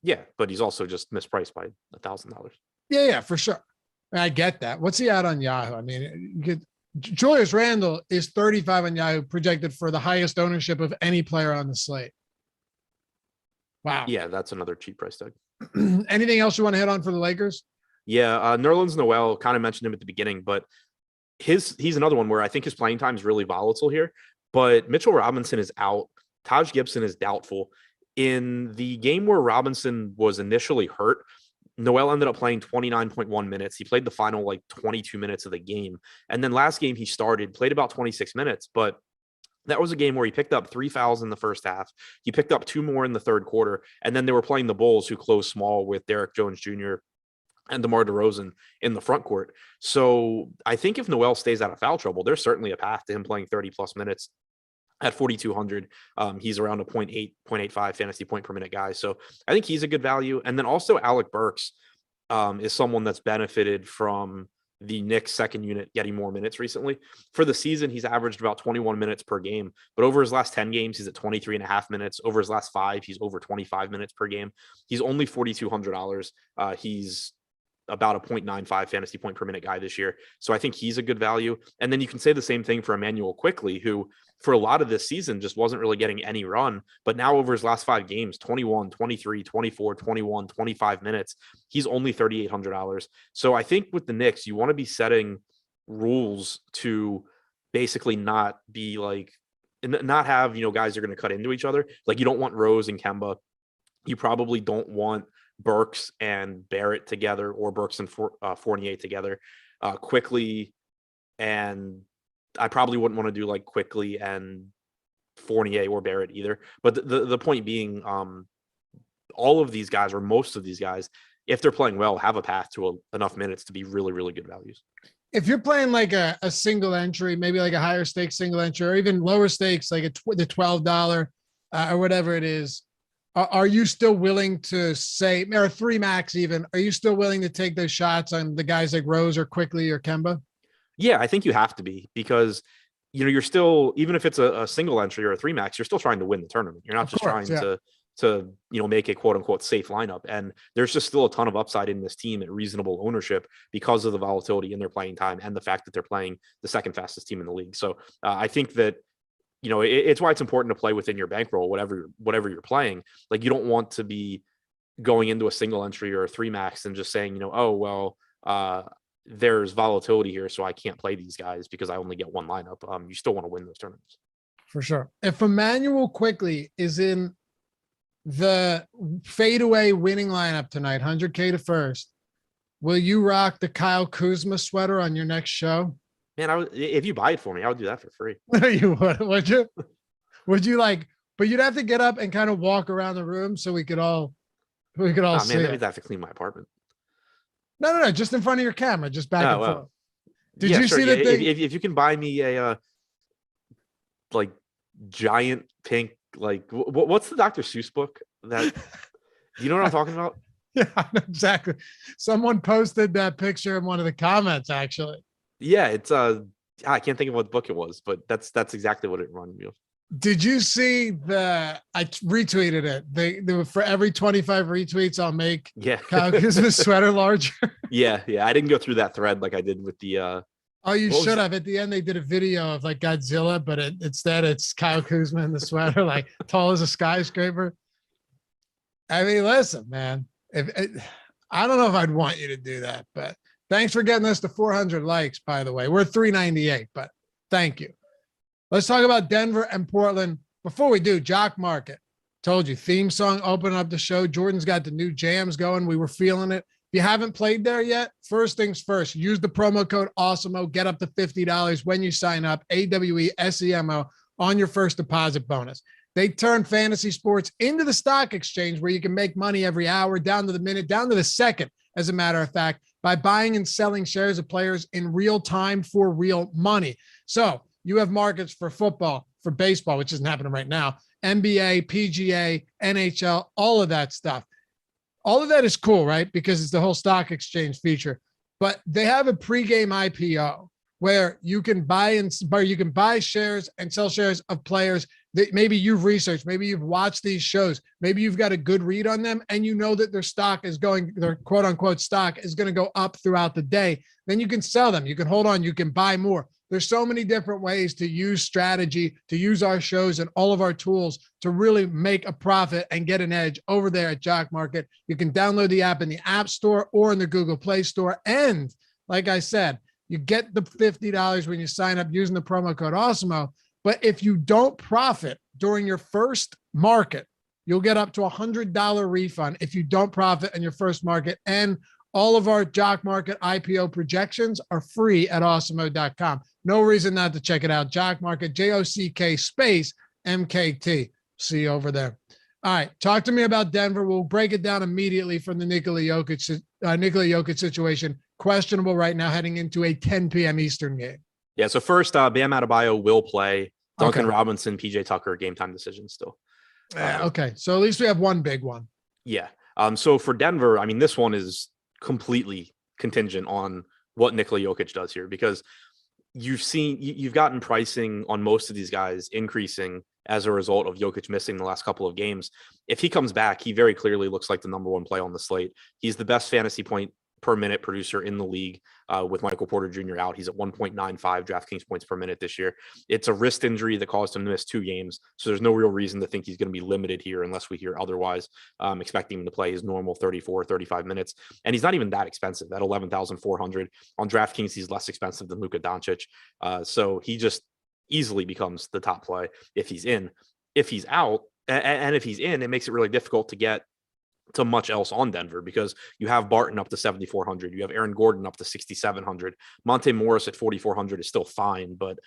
Yeah, but he's also just mispriced by $1,000.
Yeah, for sure. I get that. What's he at on Yahoo? I mean, Julius Randle is 35 on Yahoo, projected for the highest ownership of any player on the slate. Wow.
Yeah, that's another cheap price tag.
Anything else you want to hit on for the Lakers?
Yeah, Nerlens Noel, kind of mentioned him at the beginning, but he's another one where I think his playing time is really volatile here. But Mitchell Robinson is out. Taj Gibson is doubtful. In the game where Robinson was initially hurt, Noel ended up playing 29.1 minutes. He played the final 22 minutes of the game. And then last game he started, played about 26 minutes, but that was a game where he picked up 3 fouls in the first half. He picked up 2 more in the third quarter. And then they were playing the Bulls, who closed small with Derek Jones Jr. and DeMar DeRozan in the front court. So I think if Noel stays out of foul trouble, there's certainly a path to him playing 30 plus minutes at 4,200. He's around a 0.85 fantasy point per minute guy. So I think he's a good value. And then also Alec Burks is someone that's benefited from the Knicks second unit getting more minutes recently. For the season, he's averaged about 21 minutes per game, but over his last 10 games, he's at 23.5 minutes. Over his last 5, he's over 25 minutes per game. He's only $4,200. He's about a 0.95 fantasy point per minute guy this year. So I think he's a good value. And then you can say the same thing for Emmanuel Quickly, who for a lot of this season just wasn't really getting any run, but now over his last 5 games, 21, 23, 24, 21, 25 minutes, he's only $3,800. So I think with the Knicks, you want to be setting rules to basically not be not have, guys are going to cut into each other. Like, you don't want Rose and Kemba. You probably don't want Burks and Barrett together, or Burks and Fournier together. Quickly, and I probably wouldn't want to do Quickly and Fournier or Barrett either. But the point being, all of these guys, or most of these guys, if they're playing well, have a path to enough minutes to be really, really good values.
If you're playing a single entry, maybe a higher stakes single entry, or even lower stakes, the $12 or whatever it is, are you still willing to say, or 3 max even, are you still willing to take those shots on the guys like Rose or Quickly or Kemba?
Yeah, I think you have to be, because you're still, even if it's a single entry or a 3 max, you're still trying to win the tournament. You're not just trying to make a quote unquote safe lineup. And there's just still a ton of upside in this team at reasonable ownership because of the volatility in their playing time and the fact that they're playing the second fastest team in the league. So I think that it's why it's important to play within your bankroll, whatever you're playing. You don't want to be going into a single entry or a 3 max and just saying, there's volatility here, so I can't play these guys because I only get one lineup. You still want to win those tournaments.
For sure. If Emmanuel Quickly is in the fadeaway winning lineup tonight, 100K to first, will you rock the Kyle Kuzma sweater on your next show?
Man, if you buy it for me, I would do that for free.
You would you? Would you like? But you'd have to get up and kind of walk around the room so we could all see.
Man,
it.
I'd have to clean my apartment.
No, just in front of your camera, just back and forth.
Did you see the thing? If you can buy me a like giant pink, like what's the Dr. Seuss book that you know what I'm talking about?
Yeah, exactly. Someone posted that picture in one of the comments, actually.
Yeah, it's I can't think of what book it was, but that's exactly what it reminded me of.
Did you see I retweeted it. They were, for every 25 retweets, I'll make Kyle Kuzma's sweater larger.
Yeah. I didn't go through that thread like I did with the
Oh, you should have. At the end, they did a video of like Godzilla, but instead it's Kyle Kuzma in the sweater, like tall as a skyscraper. I mean, listen, man, I don't know if I'd want you to do that, but thanks for getting us to 400 likes, by the way. We're 398, but thank you. Let's talk about Denver and Portland. Before we do, Jock Market. Told you, theme song opening up the show. Jordan's got the new jams going. We were feeling it. If you haven't played there yet, first things first, use the promo code Awesemo. Get up to $50 when you sign up, AWESEMO, on your first deposit bonus. They turn fantasy sports into the stock exchange where you can make money every hour, down to the minute, down to the second, as a matter of fact, by buying and selling shares of players in real time for real money. So you have markets for football, for baseball, which isn't happening right now, NBA, PGA, NHL, all of that stuff. All of that is cool, right? Because it's the whole stock exchange feature. But they have a pregame IPO where you can buy shares and sell shares of players that maybe you've researched, maybe you've watched these shows, maybe you've got a good read on them, and you know that their quote unquote stock is going to go up throughout the day. Then you can sell them. You can hold on. You can buy more. There's so many different ways to use strategy, to use our shows and all of our tools to really make a profit and get an edge over there at Jock Market. You can download the app in the App Store or in the Google Play Store. And like I said, you get the $50 when you sign up using the promo code Awesemo. But if you don't profit during your first market, you'll get up to $100 refund if you don't profit in your first market. And all of our Jock Market IPO projections are free at awesemo.com. No reason not to check it out. Jock Market, JOCK space MKT. See you over there. All right. Talk to me about Denver. We'll break it down immediately from the Nikola Jokic situation. Questionable right now heading into a 10 p.m. Eastern game.
Yeah. So first, Bam Adebayo will play. Duncan Robinson, PJ Tucker, game time decision still.
Okay. So at least we have one big one.
Yeah. So for Denver, I mean, this one is completely contingent on what Nikola Jokic does here, because you've gotten pricing on most of these guys increasing as a result of Jokic missing the last couple of games. If he comes back, he very clearly looks like the number one play on the slate. He's the best fantasy point per minute producer in the league with Michael Porter Jr. out. He's at 1.95 DraftKings points per minute this year. It's a wrist injury that caused him to miss 2 games. So there's no real reason to think he's going to be limited here unless we hear otherwise. Expecting him to play his normal 34, 35 minutes. And he's not even that expensive at 11,400 on DraftKings. He's less expensive than Luka Doncic. So he just easily becomes the top play if he's in. If he's out, and if he's in, it makes it really difficult to get to much else on Denver, because you have Barton up to 7,400. You have Aaron Gordon up to 6,700. Monte Morris at 4,400 is still fine, but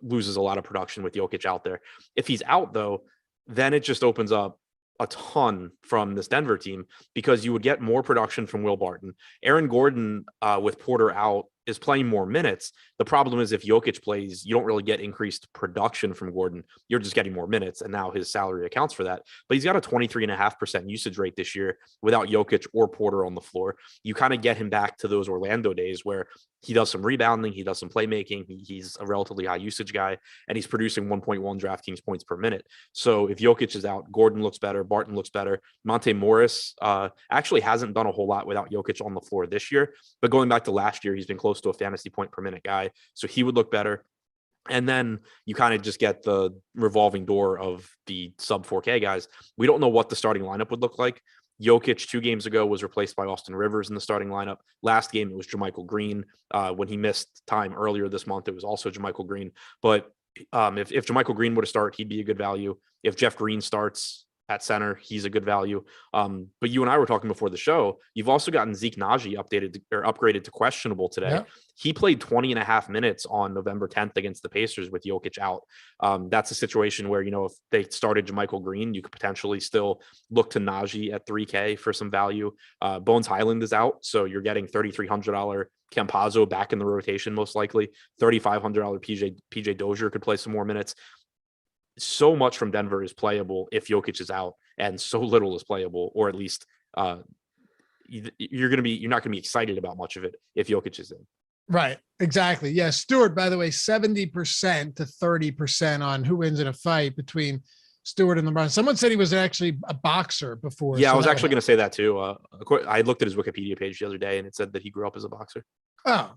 loses a lot of production with Jokic out there. If he's out though, then it just opens up a ton from this Denver team, because you would get more production from Will Barton. Aaron Gordon with Porter out is playing more minutes. The problem is if Jokic plays, you don't really get increased production from Gordon. You're just getting more minutes, and now his salary accounts for that. But he's got a 23.5% usage rate this year without Jokic or Porter on the floor. You kind of get him back to those Orlando days where he does some rebounding, he does some playmaking, he's a relatively high usage guy, and he's producing 1.1 DraftKings points per minute. So if Jokic is out, Gordon looks better, Barton looks better. Monte Morris actually hasn't done a whole lot without Jokic on the floor this year, but going back to last year, he's been close to a fantasy point per minute guy. So he would look better. And then you kind of just get the revolving door of the sub 4K guys. We don't know what the starting lineup would look like. Jokic 2 games ago was replaced by Austin Rivers in the starting lineup. Last game, it was JaMychal Green. When he missed time earlier this month, it was also JaMychal Green. But If JaMychal Green were to start, he'd be a good value. If Jeff Green starts at center, he's a good value. But you and I were talking before the show. You've also gotten Zeke Naji upgraded to questionable today.
Yeah.
He played 20 and a half minutes on November 10th against the Pacers with Jokic out. That's a situation where, if they started JaMychal Green, you could potentially still look to Naji at 3K for some value. Bones Highland is out, so you're getting $3,300 Campazzo back in the rotation, most likely. $3,500 PJ Dozier could play some more minutes. So much from Denver is playable if Jokic is out, and so little is playable, or at least you're not going to be excited about much of it if Jokic is in.
Right. Exactly. Yeah. Stewart, by the way, 70% to 30% on who wins in a fight between Stewart and LeBron. Someone said he was actually a boxer before.
Yeah, so I was actually going to say that too. I looked at his Wikipedia page the other day, and it said that he grew up as a boxer.
Oh,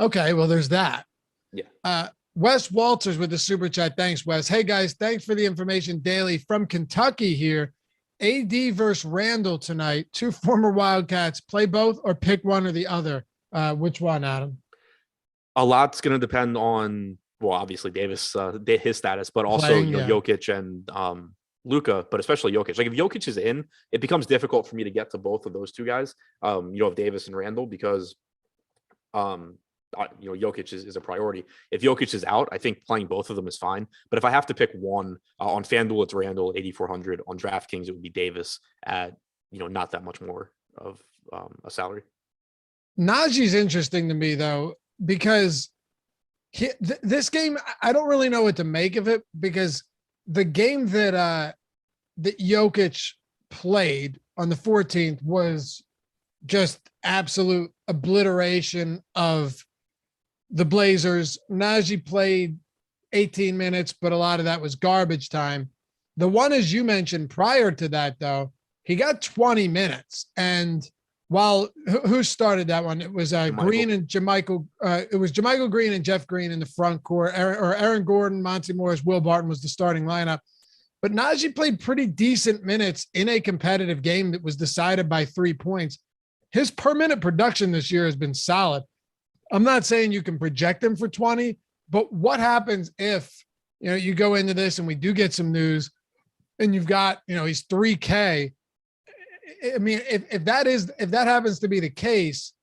okay. Well, there's that.
Yeah.
Wes Walters with the super chat. Thanks, Wes. Hey guys, thanks for the information daily from Kentucky here. AD versus Randle tonight. Two former Wildcats. Play both or pick one or the other. Which one, Adam?
A lot's going to depend on, well, obviously Davis, his status, but also Jokic and Luka, but especially Jokic. Like if Jokic is in, it becomes difficult for me to get to both of those two guys. Of Davis and Randle, because Jokic is a priority. If Jokic is out, I think playing both of them is fine. But if I have to pick one, on FanDuel, it's Randle, 8,400. On DraftKings, it would be Davis at, not that much more of a salary.
Najee's interesting to me, though, because this game, I don't really know what to make of it, because the game that Jokic played on the 14th was just absolute obliteration of the Blazers. Najee played 18 minutes, but a lot of that was garbage time. The one, as you mentioned prior to that, though, he got 20 minutes. And while who started that one? It was Green and JaMychal. It was JaMychal Green and Jeff Green in the front court. Aaron Gordon, Monty Morris, Will Barton was the starting lineup. But Najee played pretty decent minutes in a competitive game that was decided by 3 points. His per minute production this year has been solid. I'm not saying you can project him for 20, but what happens if, you go into this and we do get some news and you've got, he's 3K. I mean, if that happens to be the case,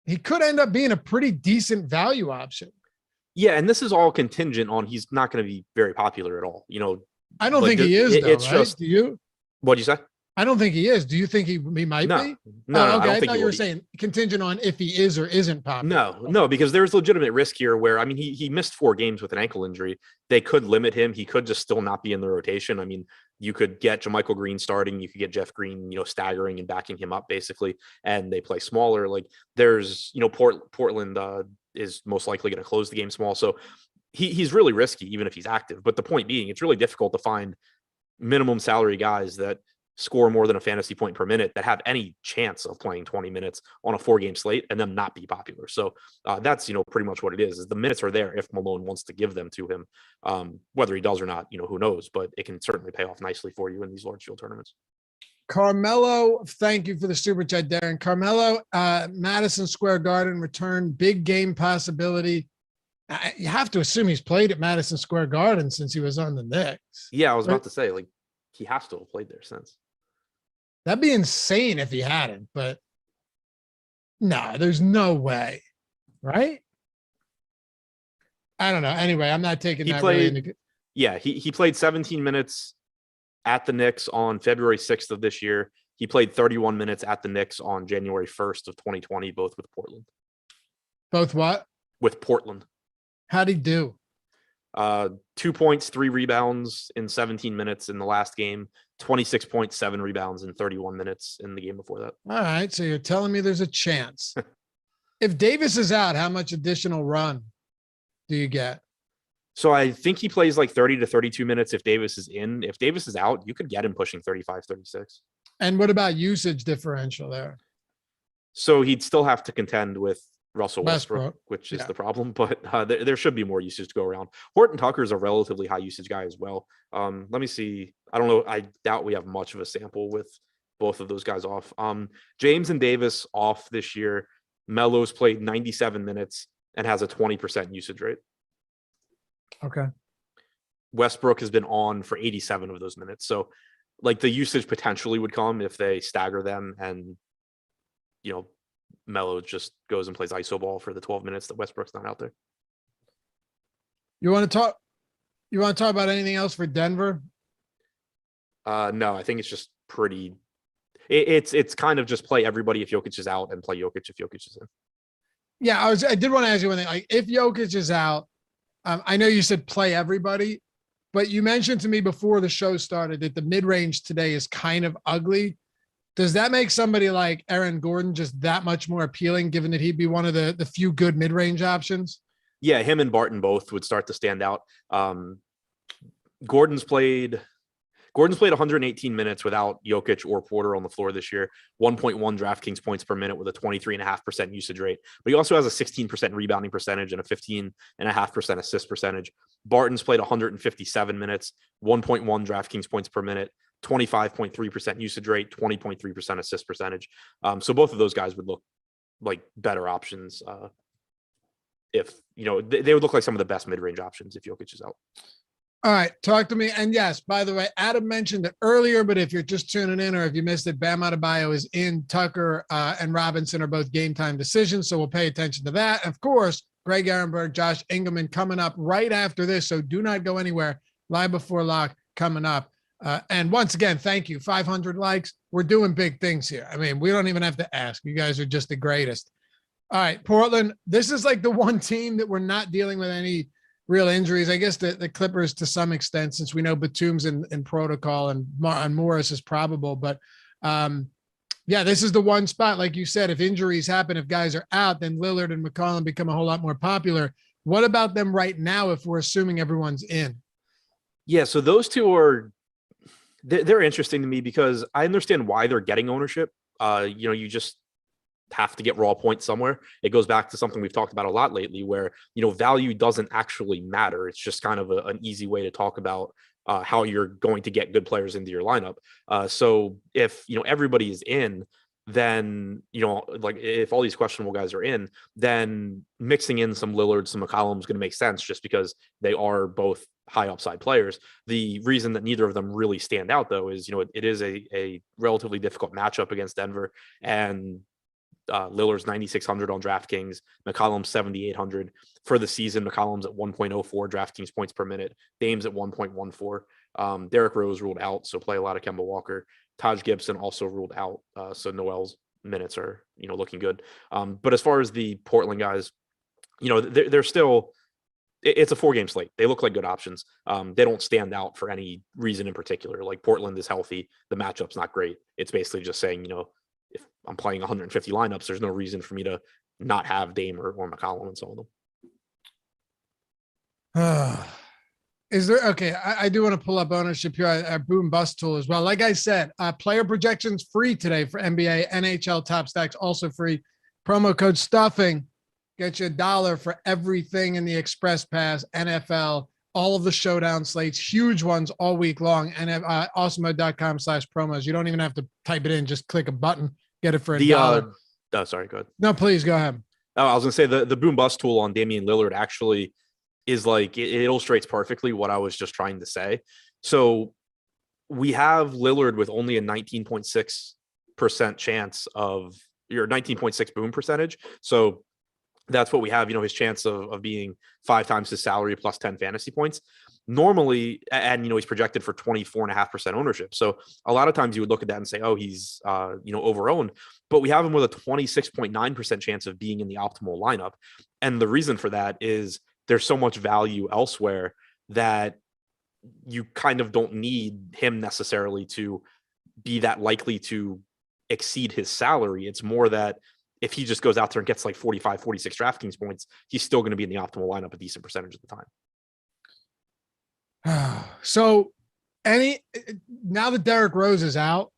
he could end up being a pretty decent value option.
Yeah. And this is all contingent on, he's not going to be very popular at all.
I don't think he is, though, it's right? Just, do you?
What'd you say?
I don't think he is. Do you think he might be?
No,
okay.
I
thought you were saying contingent on if he is or isn't popular.
No, because there's legitimate risk here where, I mean, he missed 4 games with an ankle injury. They could limit him. He could just still not be in the rotation. I mean, you could get JaMychal Green starting. You could get Jeff Green, staggering and backing him up basically, and they play smaller. Like there's, Portland is most likely going to close the game small. So he's really risky, even if he's active. But the point being, it's really difficult to find minimum salary guys that score more than a fantasy point per minute that have any chance of playing 20 minutes on a 4-game slate and them not be popular. So that's, pretty much what it is the minutes are there if Malone wants to give them to him. Whether he does or not, who knows, but it can certainly pay off nicely for you in these large field tournaments.
Carmelo, thank you for the super chat, Darren. Carmelo, Madison Square Garden return, big game possibility. You have to assume he's played at Madison Square Garden since he was on the Knicks.
Yeah, I was about to say, he has to have played there since.
That'd be insane if he hadn't, but no, there's no way, right? I don't know. Anyway, I'm not taking that.
He played 17 minutes at the Knicks on February 6th of this year. He played 31 minutes at the Knicks on January 1st of 2020, both with Portland.
Both what?
With Portland.
How'd he do?
2 points, 3 rebounds in 17 minutes in the last game, 26 points, 7 rebounds in 31 minutes in the game before that.
All right. So you're telling me there's a chance. If Davis is out, how much additional run do you get?
So I think he plays 30 to 32 minutes if Davis is in. If Davis is out, you could get him pushing 35, 36.
And what about usage differential there?
So he'd still have to contend with Russell Westbrook, which is the problem, but there should be more usage to go around. Horton Tucker is a relatively high usage guy as well. Let me see. I don't know. I doubt we have much of a sample with both of those guys off. James and Davis off this year. Melo's played 97 minutes and has a 20% usage rate.
Okay.
Westbrook has been on for 87 of those minutes. So like the usage potentially would come if they stagger them and, Melo just goes and plays iso ball for the 12 minutes that Westbrook's not out there.
You want to talk about anything else for Denver?
No, I think it's just pretty. It's kind of just play everybody if Jokic is out and play Jokic if Jokic is in.
Yeah, I did want to ask you one thing. Like, if Jokic is out, I know you said play everybody, but you mentioned to me before the show started that the mid-range today is kind of ugly. Does that make somebody like Aaron Gordon just that much more appealing, given that he'd be one of the few good mid-range options?
Yeah, him and Barton both would start to stand out. Gordon's played 118 minutes without Jokic or Porter on the floor this year, 1.1 DraftKings points per minute with a 23.5% usage rate. But he also has a 16% rebounding percentage and a 15.5% assist percentage. Barton's played 157 minutes, 1.1 DraftKings points per minute, 25.3% usage rate, 20.3% assist percentage. So both of those guys would look like better options if, they would look like some of the best mid-range options if Jokic is out.
All right, talk to me. And yes, by the way, Adam mentioned it earlier, but if you're just tuning in or if you missed it, Bam Adebayo is in. Tucker and Robinson are both game time decisions, so we'll pay attention to that. Of course, Greg Ehrenberg, Josh Engelman coming up right after this, so do not go anywhere. Live Before Lock coming up. And once again, thank you. 500 likes. We're doing big things here. I mean, we don't even have to ask. You guys are just the greatest. All right, Portland, this is like the one team that we're not dealing with any real injuries. I guess the Clippers to some extent, since we know Batum's in protocol and Morris is probable. But yeah, this is the one spot. Like you said, if injuries happen, if guys are out, then Lillard and McCollum become a whole lot more popular. What about them right now if we're assuming everyone's in?
Yeah, so those two they're interesting to me because I understand why they're getting ownership. You just have to get raw points somewhere. It goes back to something we've talked about a lot lately where, value doesn't actually matter. It's just kind of an easy way to talk about how you're going to get good players into your lineup. So if, everybody is in, then, like if all these questionable guys are in, then mixing in some Lillard, some McCollum is going to make sense just because they are both high upside players. The reason that neither of them really stand out though is, it is a relatively difficult matchup against Denver, and Lillard's 9,600 on DraftKings, McCollum's 7,800 for the season. McCollum's at 1.04 DraftKings points per minute. Dame's at 1.14. Derrick Rose ruled out, so play a lot of Kemba Walker. Taj Gibson also ruled out, so Noel's minutes are looking good. But as far as the Portland guys, they're still. It's a 4-game slate. They look like good options. They don't stand out for any reason in particular. Like Portland is healthy. The matchup's not great. It's basically just saying, if I'm playing 150 lineups, there's no reason for me to not have Dame or McCollum and some of
them. Is there, okay, I do want to pull up ownership here at Boom Bust Tool as well. Like I said, player projections free today for NBA, NHL Top Stacks, also free. Promo code STUFFING. Get you $1 for everything in the Express Pass, NFL, all of the showdown slates, huge ones all week long, and awesemo.com/promos. You don't even have to type it in. Just click a button, get it for $1.
Oh, sorry, go ahead.
No, please go ahead.
Oh, I was going to say the Boom Bust tool on Damian Lillard actually is like, it illustrates perfectly what I was just trying to say. So we have Lillard with only a 19.6% chance of your 19.6 boom percentage. So that's what we have, his chance of being 5 times his salary plus 10 fantasy points normally. And, he's projected for 24.5% ownership. So a lot of times you would look at that and say, oh, he's, overowned, but we have him with a 26.9% chance of being in the optimal lineup. And the reason for that is there's so much value elsewhere that you kind of don't need him necessarily to be that likely to exceed his salary. It's more that if he just goes out there and gets like 45, 46 DraftKings points, he's still going to be in the optimal lineup a decent percentage of the
time. So now that Derrick Rose is out,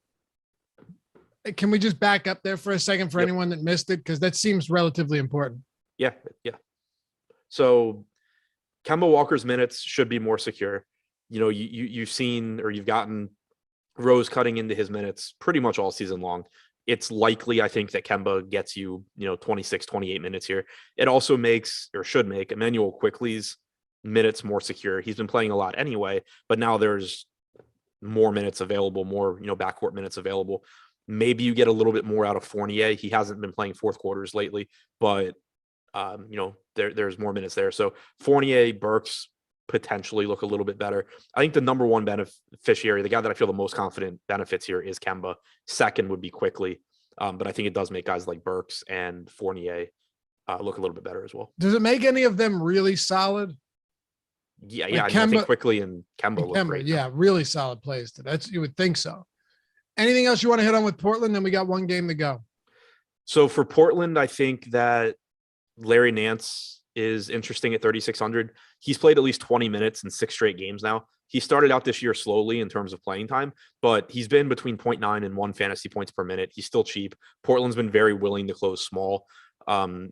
can we just back up there for a second for anyone that missed it? Because that seems relatively important.
Yeah. So Kemba Walker's minutes should be more secure. You've seen, or you've gotten Rose cutting into his minutes pretty much all season long. It's likely, I think, that Kemba gets you, 26, 28 minutes here. It also makes, or should make, Emmanuel Quickley's minutes more secure. He's been playing a lot anyway, but now there's more minutes available, more, backcourt minutes available. Maybe you get a little bit more out of Fournier. He hasn't been playing fourth quarters lately, but there's more minutes there. So Fournier, Burks potentially look a little bit better. I think the number one beneficiary, the guy that I feel the most confident benefits here, is Kemba. Second would be Quickly. But I think it does make guys like Burks and Fournier look a little bit better as well.
Does it make any of them really solid?
Yeah, like Kemba, I think Quickly and Kemba look great.
Yeah, really solid plays. You would think so. Anything else you want to hit on with Portland? Then we got one game to go.
So for Portland, I think that Larry Nance is interesting at 3,600. He's played at least 20 minutes in 6 straight games now. He started out this year slowly in terms of playing time, but he's been between 0.9 and 1 fantasy points per minute. He's still cheap. Portland's been very willing to close small, and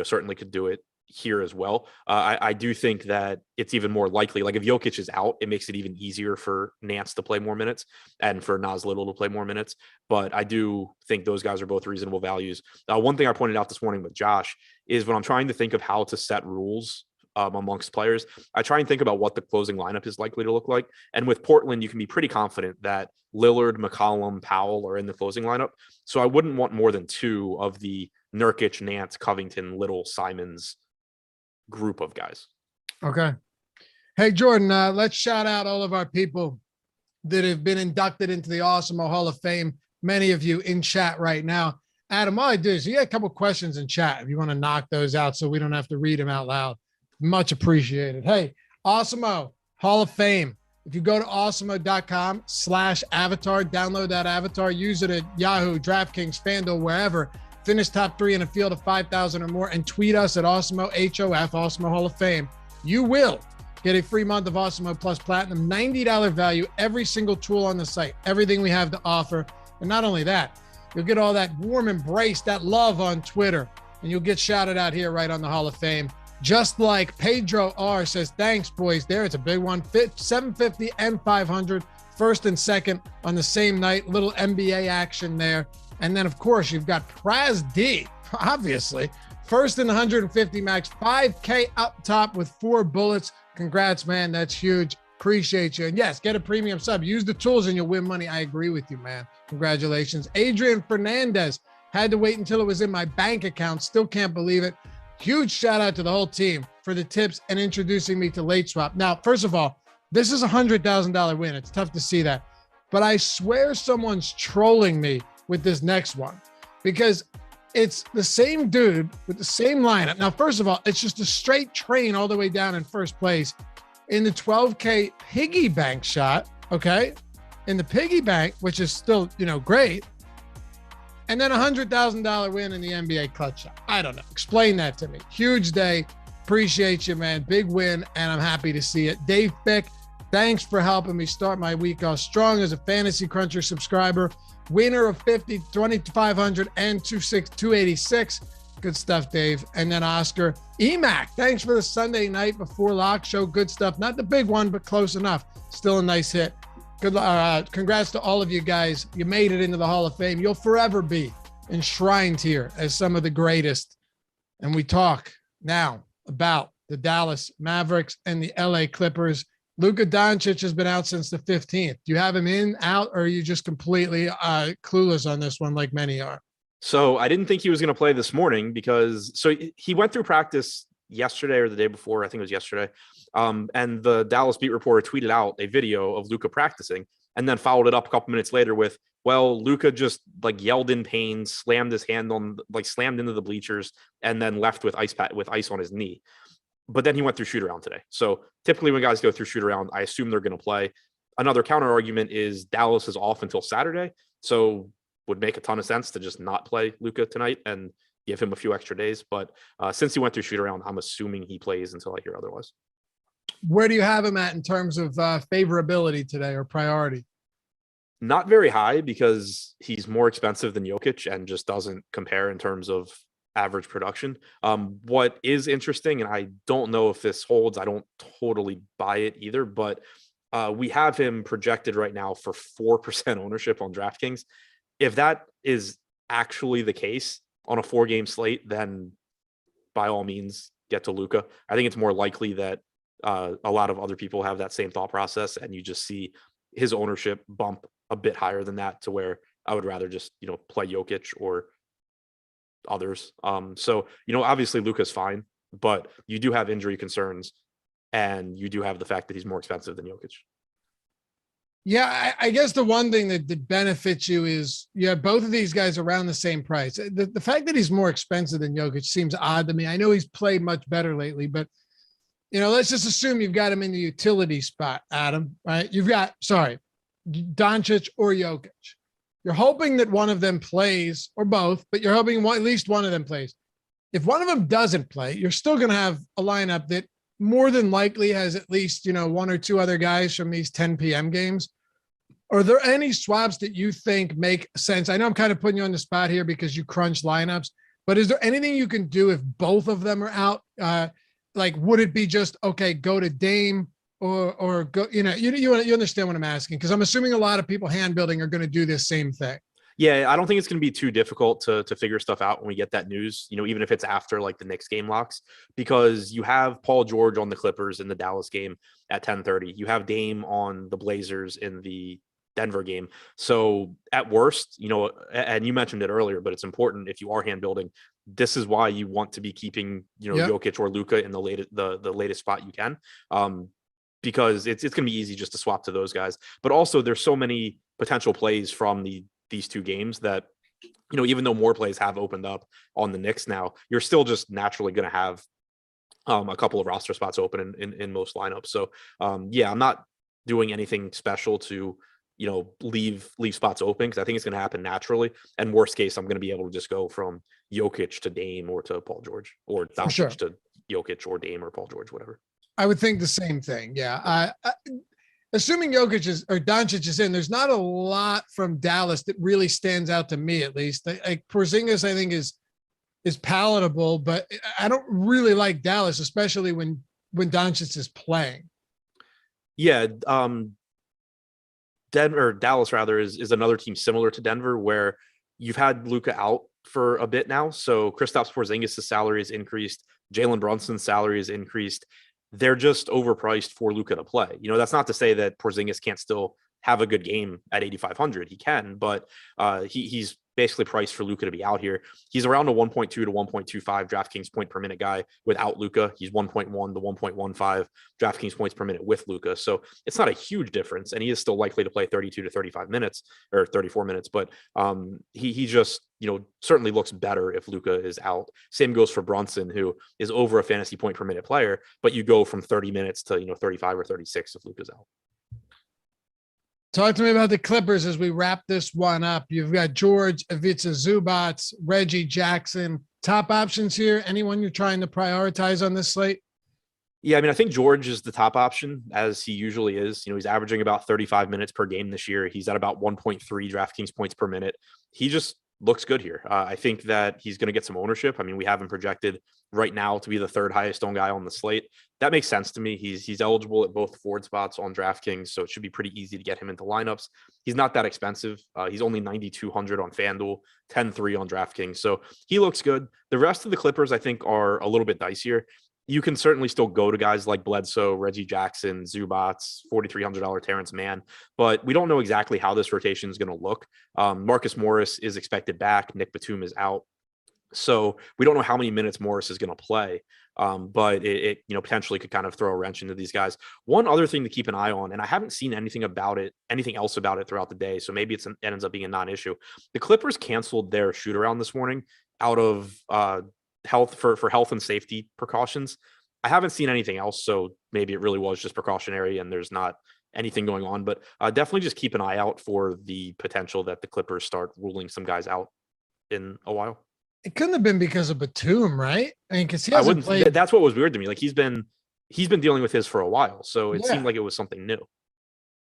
certainly could do it here as well. I do think that it's even more likely, like if Jokic is out, it makes it even easier for Nance to play more minutes and for Nas Little to play more minutes. But I do think those guys are both reasonable values. One thing I pointed out this morning with Josh is when I'm trying to think of how to set rules amongst players, I try and think about what the closing lineup is likely to look like. And with Portland, you can be pretty confident that Lillard, McCollum, Powell are in the closing lineup. So I wouldn't want more than 2 of the Nurkic, Nance, Covington, Little, Simons group of guys.
Okay. Hey, Jordan, let's shout out all of our people that have been inducted into the Awesemo Hall of Fame. Many of you in chat right now. Adam, all I do is you got a couple questions in chat. If you want to knock those out so we don't have to read them out loud, much appreciated. Hey, Awesemo Hall of Fame. If you go to awesemo.com/avatar, download that avatar, use it at Yahoo, DraftKings, FanDuel, wherever. Finish top 3 in a field of 5,000 or more, and tweet us at Awesemo, HOF, Awesemo Hall of Fame. You will get a free month of Awesemo Plus Platinum, $90 value, every single tool on the site, everything we have to offer. And not only that, you'll get all that warm embrace, that love on Twitter, and you'll get shouted out here right on the Hall of Fame. Just like Pedro R says, thanks, boys. There, it's a big one. 750 and 500, first and second on the same night. Little NBA action there. And then, of course, you've got Praz D, obviously. First in the 150 max, 5K up top with 4 bullets. Congrats, man. That's huge. Appreciate you. And yes, get a premium sub. Use the tools and you'll win money. I agree with you, man. Congratulations. Adrian Fernandez. Had to wait until it was in my bank account. Still can't believe it. Huge shout out to the whole team for the tips and introducing me to Late Swap. Now, first of all, this is a $100,000 win. It's tough to see that. But I swear someone's trolling me with this next one because it's the same dude with the same lineup. Now, first of all, it's just a straight train all the way down in first place in the 12K piggy bank shot. Okay. In the piggy bank, which is still, great. And then $100,000 win in the NBA clutch shot. I don't know. Explain that to me. Huge day. Appreciate you, man. Big win. And I'm happy to see it. Dave Fick, thanks for helping me start my week off strong as a Fantasy Cruncher subscriber. Winner of 50, 2,500 and 286. Good stuff, Dave. And then Oscar Emac, thanks for the Sunday night before lock show. Good stuff. Not the big one, but close enough. Still a nice hit. Good. Congrats to all of you guys. You made it into the Hall of Fame. You'll forever be enshrined here as some of the greatest. And we talk now about the Dallas Mavericks and the LA Clippers. Luka Doncic has been out since the 15th. Do you have him in, out, or are you just completely clueless on this one like many are?
So I didn't think he was going to play this morning because he went through practice yesterday or the day before. I think it was yesterday. And the Dallas beat reporter tweeted out a video of Luka practicing and then followed it up a couple minutes later with, well, Luka just yelled in pain, slammed his hand slammed into the bleachers and then left with ice on his knee. But then he went through shoot around today. So typically when guys go through shoot around, I assume they're going to play. Another counter argument is Dallas is off until Saturday. So would make a ton of sense to just not play Luka tonight and give him a few extra days. But since he went through shoot around, I'm assuming he plays until I hear otherwise.
Where do you have him at in terms of favorability today or priority?
Not very high because he's more expensive than Jokic and just doesn't compare in terms of average production. What is interesting, and I don't know if this holds, I don't totally buy it either, but we have him projected right now for 4% ownership on DraftKings. If that is actually the case on a 4-game slate, then by all means get to Luka. I think it's more likely that a lot of other people have that same thought process, and you just see his ownership bump a bit higher than that to where I would rather just, play Jokic or others. So, obviously Luka's fine, but you do have injury concerns, and you do have the fact that he's more expensive than Jokic.
Yeah, I guess the one thing that benefits you is you have both of these guys around the same price. The fact that he's more expensive than Jokic seems odd to me. I know he's played much better lately, but let's just assume you've got him in the utility spot, Adam, right? You've got, Doncic or Jokic. You're hoping that one of them plays, or both, but you're hoping at least one of them plays. If one of them doesn't play, you're still going to have a lineup that more than likely has at least, one or two other guys from these 10 p.m. games. Are there any swaps that you think make sense? I know I'm kind of putting you on the spot here because you crunch lineups, but is there anything you can do if both of them are out? Would it be just, okay, go to Dame or go, you understand what I'm asking? Because I'm assuming a lot of people hand building are going to do this same thing.
Yeah, I don't think it's going to be too difficult to figure stuff out when we get that news, even if it's after like the Knicks game locks, because you have Paul George on the Clippers in the Dallas game at 10:30. You have Dame on the Blazers in the Denver game. So at worst, and you mentioned it earlier, but it's important if you are hand building, this is why you want to be keeping, Jokic or Luka in the latest spot you can, because it's going to be easy just to swap to those guys. But also there's so many potential plays from these two games that, even though more plays have opened up on the Knicks now, you're still just naturally going to have a couple of roster spots open in most lineups. So I'm not doing anything special to leave spots open, because I think it's going to happen naturally. And worst case, I'm going to be able to just go from Jokic to Dame or to Paul George, or Doncic to Jokic or Dame or Paul George, whatever.
I would think the same thing. Yeah. Assuming Doncic is in, there's not a lot from Dallas that really stands out to me, at least. Like Porzingis, I think is palatable, but I don't really like Dallas, especially when Doncic is playing.
Yeah. Dallas rather is another team similar to Denver, where you've had Luka out for a bit now. So Kristaps Porzingis' salary is increased. Jalen Brunson's salary is increased. They're just overpriced for Luka to play. That's not to say that Porzingis can't still have a good game at 8,500. He can, but he's basically priced for Luka to be out here. He's around a 1.2 to 1.25 DraftKings point per minute guy without Luka. He's 1.1 to 1.15 DraftKings points per minute with Luka. So it's not a huge difference, and he is still likely to play 32 to 35 minutes or 34 minutes. But he just certainly looks better if Luka is out. Same goes for Brunson, who is over a fantasy point per minute player, but you go from 30 minutes to 35 or 36 if Luka's out.
Talk to me about the Clippers as we wrap this one up. You've got George, Ivica Zubac, Reggie Jackson. Top options here. Anyone you're trying to prioritize on this slate?
Yeah, I think George is the top option, as he usually is. He's averaging about 35 minutes per game this year. He's at about 1.3 DraftKings points per minute. He just looks good here. I think that he's going to get some ownership. We have him projected right now to be the third highest owned guy on the slate. That makes sense to me. He's eligible at both forward spots on DraftKings, so it should be pretty easy to get him into lineups. He's not that expensive. He's only 9,200 on FanDuel, 10-3 on DraftKings, so he looks good. The rest of the Clippers, I think, are a little bit dicier. You can certainly still go to guys like Bledsoe, Reggie Jackson, Zubac, $4,300 Terrence Mann, but we don't know exactly how this rotation is going to look. Marcus Morris is expected back. Nick Batum is out. So we don't know how many minutes Morris is going to play, but it potentially could kind of throw a wrench into these guys. One other thing to keep an eye on, and I haven't seen anything else about it throughout the day, so maybe it ends up being a non-issue. The Clippers canceled their shoot around this morning out of health and safety precautions. I haven't seen anything else, so maybe it really was just precautionary and there's not anything going on. But definitely just keep an eye out for the potential that the Clippers start ruling some guys out in a while.
It couldn't have been because of Batum, right? Because he hasn't played.
That's what was weird to me. Like he's been dealing with his for a while, so it seemed like it was something new.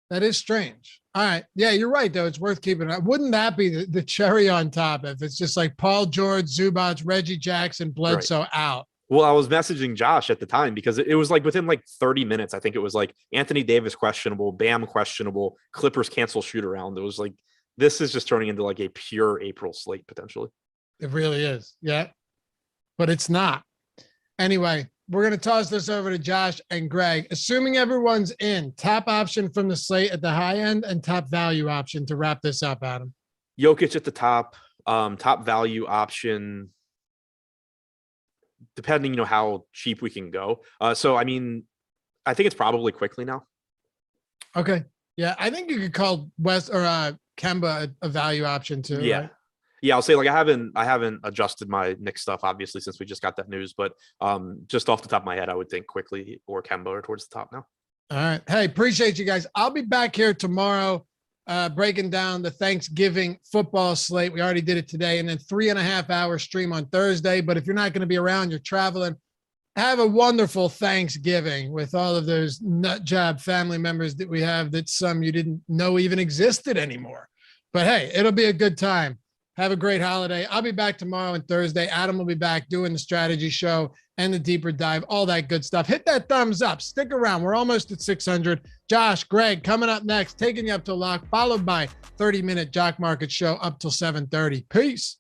That is strange. All right, yeah, you're right though. It's worth keeping. Wouldn't that be the cherry on top if it's just like Paul George, Zubac, Reggie Jackson, Bledsoe out?
Well, I was messaging Josh at the time because it was like within like 30 minutes. I think it was like Anthony Davis questionable, Bam questionable, Clippers cancel shoot around. It was like this is just turning into like a pure April slate potentially.
It really is. Yeah. But it's not. Anyway, we're going to toss this over to Josh and Greg. Assuming everyone's in, top option from the slate at the high end and top value option to wrap this up, Adam.
Jokic at the top, top value option, depending, how cheap we can go. So, I mean, I think it's probably quickly now.
Okay. Yeah. I think you could call West or Kemba a value option too.
Yeah.
Right?
Yeah. I'll say I haven't adjusted my Knicks stuff, obviously, since we just got that news, but just off the top of my head, I would think quickly or Kemba are towards the top now.
All right. Hey, appreciate you guys. I'll be back here tomorrow breaking down the Thanksgiving football slate. We already did it today, and then 3.5 hour stream on Thursday. But if you're not going to be around, you're traveling, have a wonderful Thanksgiving with all of those nut job family members that we have that some you didn't know even existed anymore. But hey, it'll be a good time. Have a great holiday. I'll be back tomorrow and Thursday. Adam will be back doing the strategy show and the deeper dive, all that good stuff. Hit that thumbs up. Stick around. We're almost at 600. Josh, Greg, coming up next, taking you up to lock, followed by 30-minute Jock Market show up till 7:30. Peace.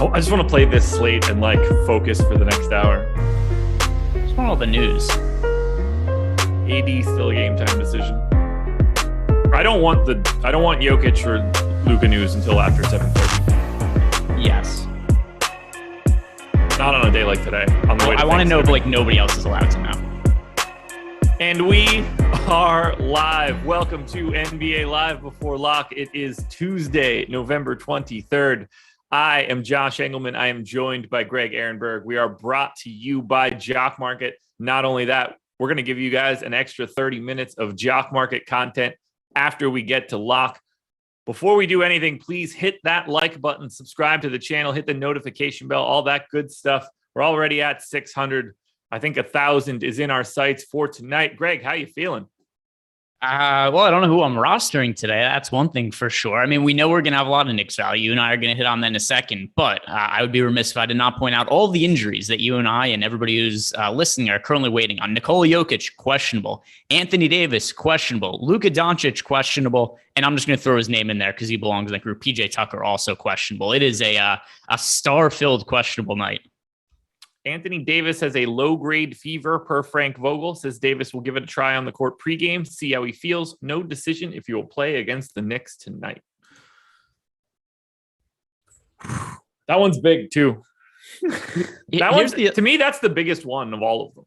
I just want to play this slate and focus for the next hour.
Just want all the news.
AD still a game time decision. I don't want Jokic or Luka news until after 7:30.
Yes.
Not on a day like today. On the way to
I want to know if nobody else is allowed to know.
And we are live. Welcome to NBA Live Before Lock. It is Tuesday, November 23rd. I am Josh Engelman. I am joined by Greg Ehrenberg. We are brought to you by Jock Market. Not only that, we're going to give you guys an extra 30 minutes of Jock Market content after we get to lock. Before we do anything, please hit that like button, subscribe to the channel, hit the notification bell, all that good stuff. We're already at 600. I think 1,000 is in our sights for tonight. Greg, how you feeling?
Well, I don't know who I'm rostering today. That's one thing for sure. I mean, we know we're going to have a lot of Knicks value. You and I are going to hit on that in a second, but I would be remiss if I did not point out all the injuries that you and I and everybody who's listening are currently waiting on. Nikola Jokic, questionable. Anthony Davis, questionable. Luka Doncic, questionable. And I'm just going to throw his name in there because he belongs in that group. PJ Tucker, also questionable. It is a star-filled questionable night.
Anthony Davis has a low-grade fever per Frank Vogel. Says Davis will give it a try on the court pregame, see how he feels. No decision if he will play against the Knicks tonight. That one's big, too. To me, that's the biggest one of all of them.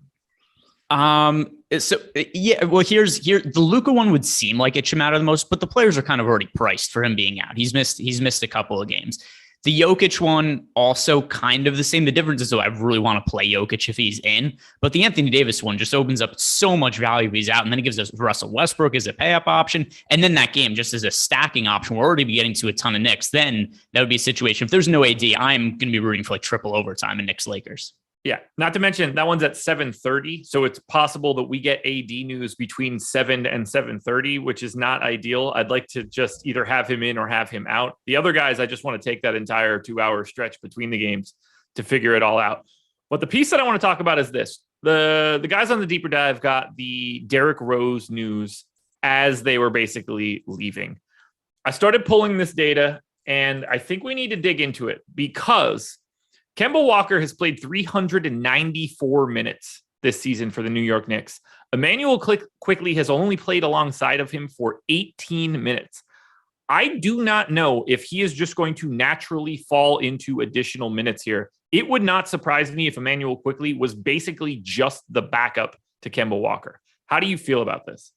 The Luka one would seem like it should matter the most, but the players are kind of already priced for him being out. He's missed a couple of games. The Jokic one, also kind of the same. The difference is, though, I really want to play Jokic if he's in. But the Anthony Davis one just opens up so much value if he's out. And then it gives us Russell Westbrook as a pay-up option. And then that game just as a stacking option. We're already getting to a ton of Knicks. Then that would be a situation. If there's no AD, I'm going to be rooting for like triple overtime in Knicks-Lakers.
Yeah, not to mention that one's at 7:30, so it's possible that we get AD news between 7 and 7:30, which is not ideal. I'd like to just either have him in or have him out. The other guys, I just want to take that entire 2-hour stretch between the games to figure it all out. But the piece that I want to talk about is this. The guys on the deeper dive got the Derrick Rose news as they were basically leaving. I started pulling this data, and I think we need to dig into it because Kemba Walker has played 394 minutes this season for the New York Knicks. Emmanuel Quickley has only played alongside of him for 18 minutes. I do not know if he is just going to naturally fall into additional minutes here. It would not surprise me if Emmanuel Quickley was basically just the backup to Kemba Walker. How do you feel about this?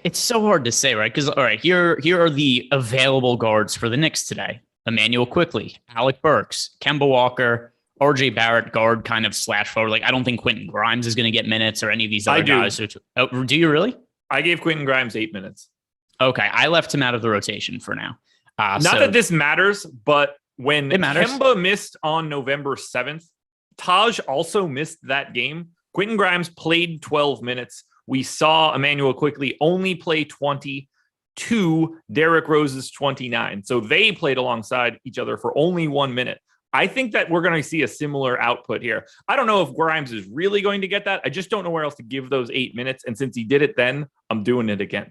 It's so hard to say, right? Because, all right, here are the available guards for the Knicks today. Emmanuel Quickley, Alec Burks, Kemba Walker, RJ Barrett, guard kind of slash forward. Like, I don't think Quentin Grimes is going to get minutes or any of these other guys. Oh, do you really?
I gave Quentin Grimes 8 minutes.
Okay. I left him out of the rotation for now.
Not that this matters, but when
Kemba
missed on November 7th, Taj also missed that game. Quentin Grimes played 12 minutes. We saw Emmanuel Quickley only play 20 to Derrick Rose's 29. So they played alongside each other for only 1 minute. I think that we're going to see a similar output here. I don't know if Grimes is really going to get that. I just don't know where else to give those 8 minutes. And since he did it then, I'm doing it again.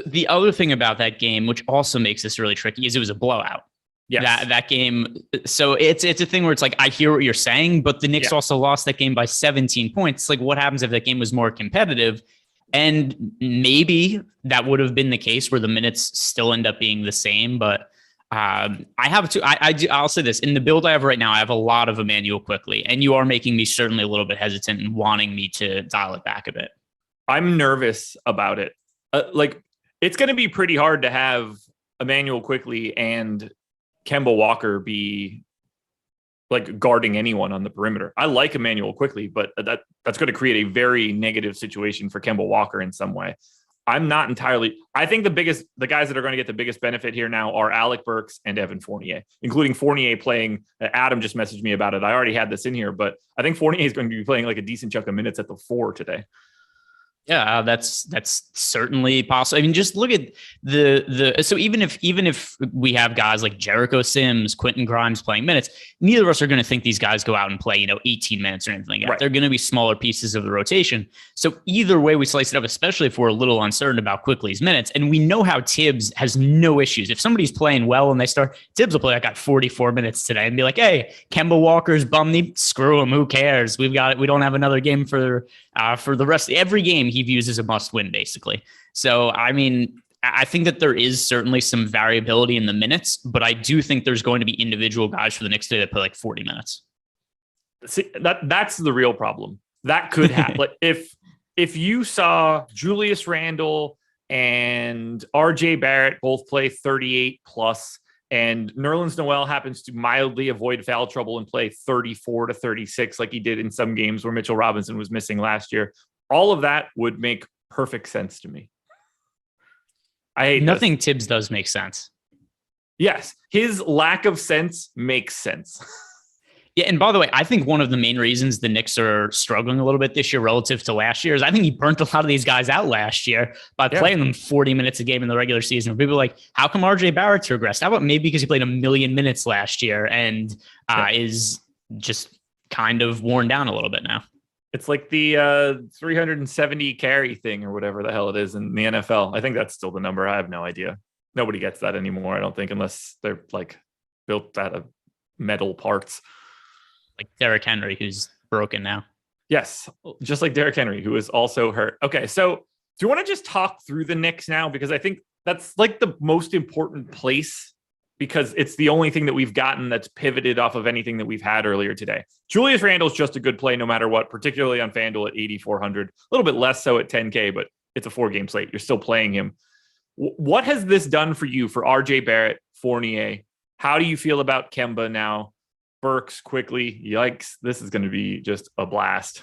The other thing about that game, which also makes this really tricky, is it was a blowout.
Yes.
That game. So it's a thing where it's like, I hear what you're saying, but the Knicks also lost that game by 17 points. Like, what happens if that game was more competitive? And maybe that would have been the case where the minutes still end up being the same. But I'll say this. In the build I have right now, I have a lot of Emmanuel Quickley, and you are making me certainly a little bit hesitant and wanting me to dial it back a bit.
I'm nervous about it. It's going to be pretty hard to have Emmanuel Quickley and Kemba Walker be like guarding anyone on the perimeter. I like Emmanuel Quickley, but that's going to create a very negative situation for Kemba Walker in some way. I'm not entirely. I think the guys that are going to get the biggest benefit here now are Alec Burks and Evan Fournier, including Fournier playing. Adam just messaged me about it. I already had this in here, but I think Fournier is going to be playing like a decent chunk of minutes at the 4 today.
Yeah, that's certainly possible. I mean, just look at so even if we have guys like Jericho Sims, Quentin Grimes playing minutes, neither of us are going to think these guys go out and play, 18 minutes or anything like that. Right. They're going to be smaller pieces of the rotation. So either way we slice it up, especially if we're a little uncertain about Quickley's minutes, and we know how Tibbs has no issues. If somebody's playing well and they start, Tibbs will play, I got 44 minutes today and be like, hey, Kemba Walker's bummed. Screw him. Who cares? We don't have another game for the rest of every game he views as a must win, basically. So, I mean, I think that there is certainly some variability in the minutes, but I do think there's going to be individual guys for the Knicks today that play like 40 minutes.
See, that's the real problem. That could happen. Like if you saw Julius Randle and RJ Barrett both play 38 plus, and Nerlens Noel happens to mildly avoid foul trouble and play 34 to 36 like he did in some games where Mitchell Robinson was missing last year, all of that would make perfect sense to me. I hate
nothing this. Tibbs does make sense.
Yes, his lack of sense makes sense.
Yeah, and by the way, I think one of the main reasons the Knicks are struggling a little bit this year relative to last year is I think he burnt a lot of these guys out last year by playing them 40 minutes a game in the regular season. Where people are like, how come RJ Barrett's regressed? How about maybe because he played 1 million minutes last year and is just kind of worn down a little bit now?
It's like the 370 carry thing or whatever the hell it is in the NFL. I think that's still the number. I have no idea. Nobody gets that anymore, I don't think, unless they're like built out of metal parts.
Like Derrick Henry, who's broken now.
Yes, just like Derrick Henry, who is also hurt. Okay, so do you want to just talk through the Knicks now? Because I think that's like the most important place, because it's the only thing that we've gotten that's pivoted off of anything that we've had earlier today. Julius Randle is just a good play no matter what, particularly on FanDuel at 8,400. A little bit less so at 10K, but it's a 4-game slate. You're still playing him. What has this done for you for RJ Barrett, Fournier? How do you feel about Kemba now? Burks quickly. Yikes. This is going to be just a blast.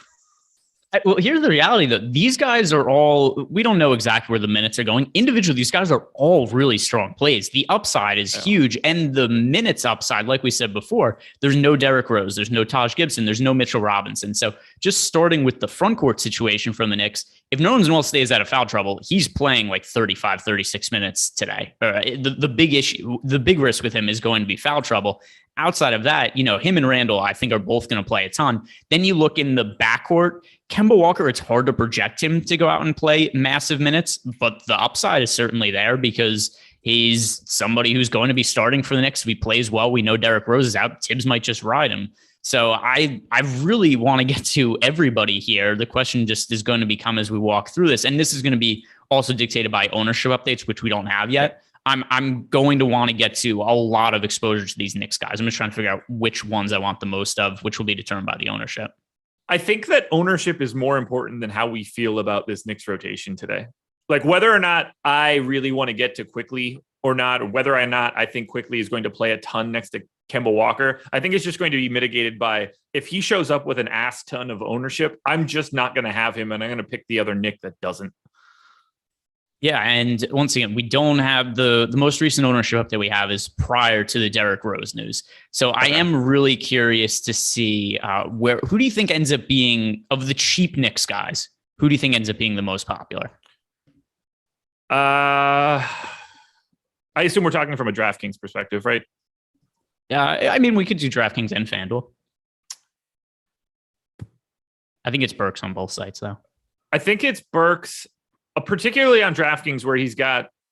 Well, here's the reality though. These guys are all, we don't know exactly where the minutes are going. Individually, these guys are all really strong plays. The upside is huge. And the minutes upside, like we said before, there's no Derrick Rose, there's no Taj Gibson, there's no Mitchell Robinson. So just starting with the front court situation from the Knicks, if Nerlens Noel stays out of foul trouble, he's playing like 35, 36 minutes today. The big issue, the big risk with him is going to be foul trouble. Outside of that, him and Randle, I think, are both going to play a ton. Then you look in the backcourt, Kemba Walker, it's hard to project him to go out and play massive minutes, but the upside is certainly there because he's somebody who's going to be starting for the Knicks. If he plays well, we know Derrick Rose is out. Tibbs might just ride him. So I really want to get to everybody here. The question just is going to become as we walk through this, and this is going to be also dictated by ownership updates, which we don't have yet. I'm going to want to get to a lot of exposure to these Knicks guys. I'm just trying to figure out which ones I want the most of, which will be determined by the ownership.
I think that ownership is more important than how we feel about this Knicks rotation today. Like whether or not I really want to get to Quickly or not, or whether or not I think Quickly is going to play a ton next to Kemba Walker, I think it's just going to be mitigated by if he shows up with an ass ton of ownership, I'm just not going to have him and I'm going to pick the other Knick that doesn't.
Yeah, and once again, we don't have the most recent ownership update we have is prior to the Derrick Rose news. So I am really curious to see who do you think ends up being, of the cheap Knicks guys, who do you think ends up being the most popular?
I assume we're talking from a DraftKings perspective, right?
I mean, we could do DraftKings and FanDuel. I think it's Burks on both sites, though.
I think it's Burks. Particularly on DraftKings where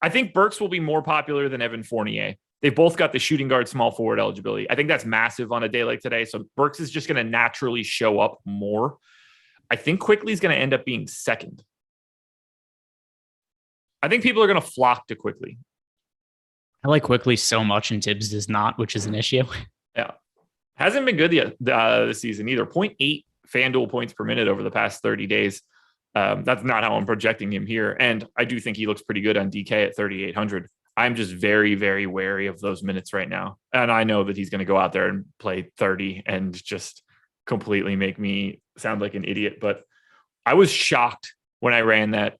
I think Burks will be more popular than Evan Fournier. They've both got the shooting guard, small forward eligibility. I think that's massive on a day like today. So Burks is just going to naturally show up more. I think Quickly is going to end up being second. I think people are going to flock to Quickly.
I like Quickly so much and Tibbs does not, which is an issue.
Yeah. Hasn't been good yet this season either. 0.8 FanDuel points per minute over the past 30 days. That's not how I'm projecting him here. And I do think he looks pretty good on DK at 3,800. I'm just very, very wary of those minutes right now. And I know that he's going to go out there and play 30 and just completely make me sound like an idiot. But I was shocked when I ran that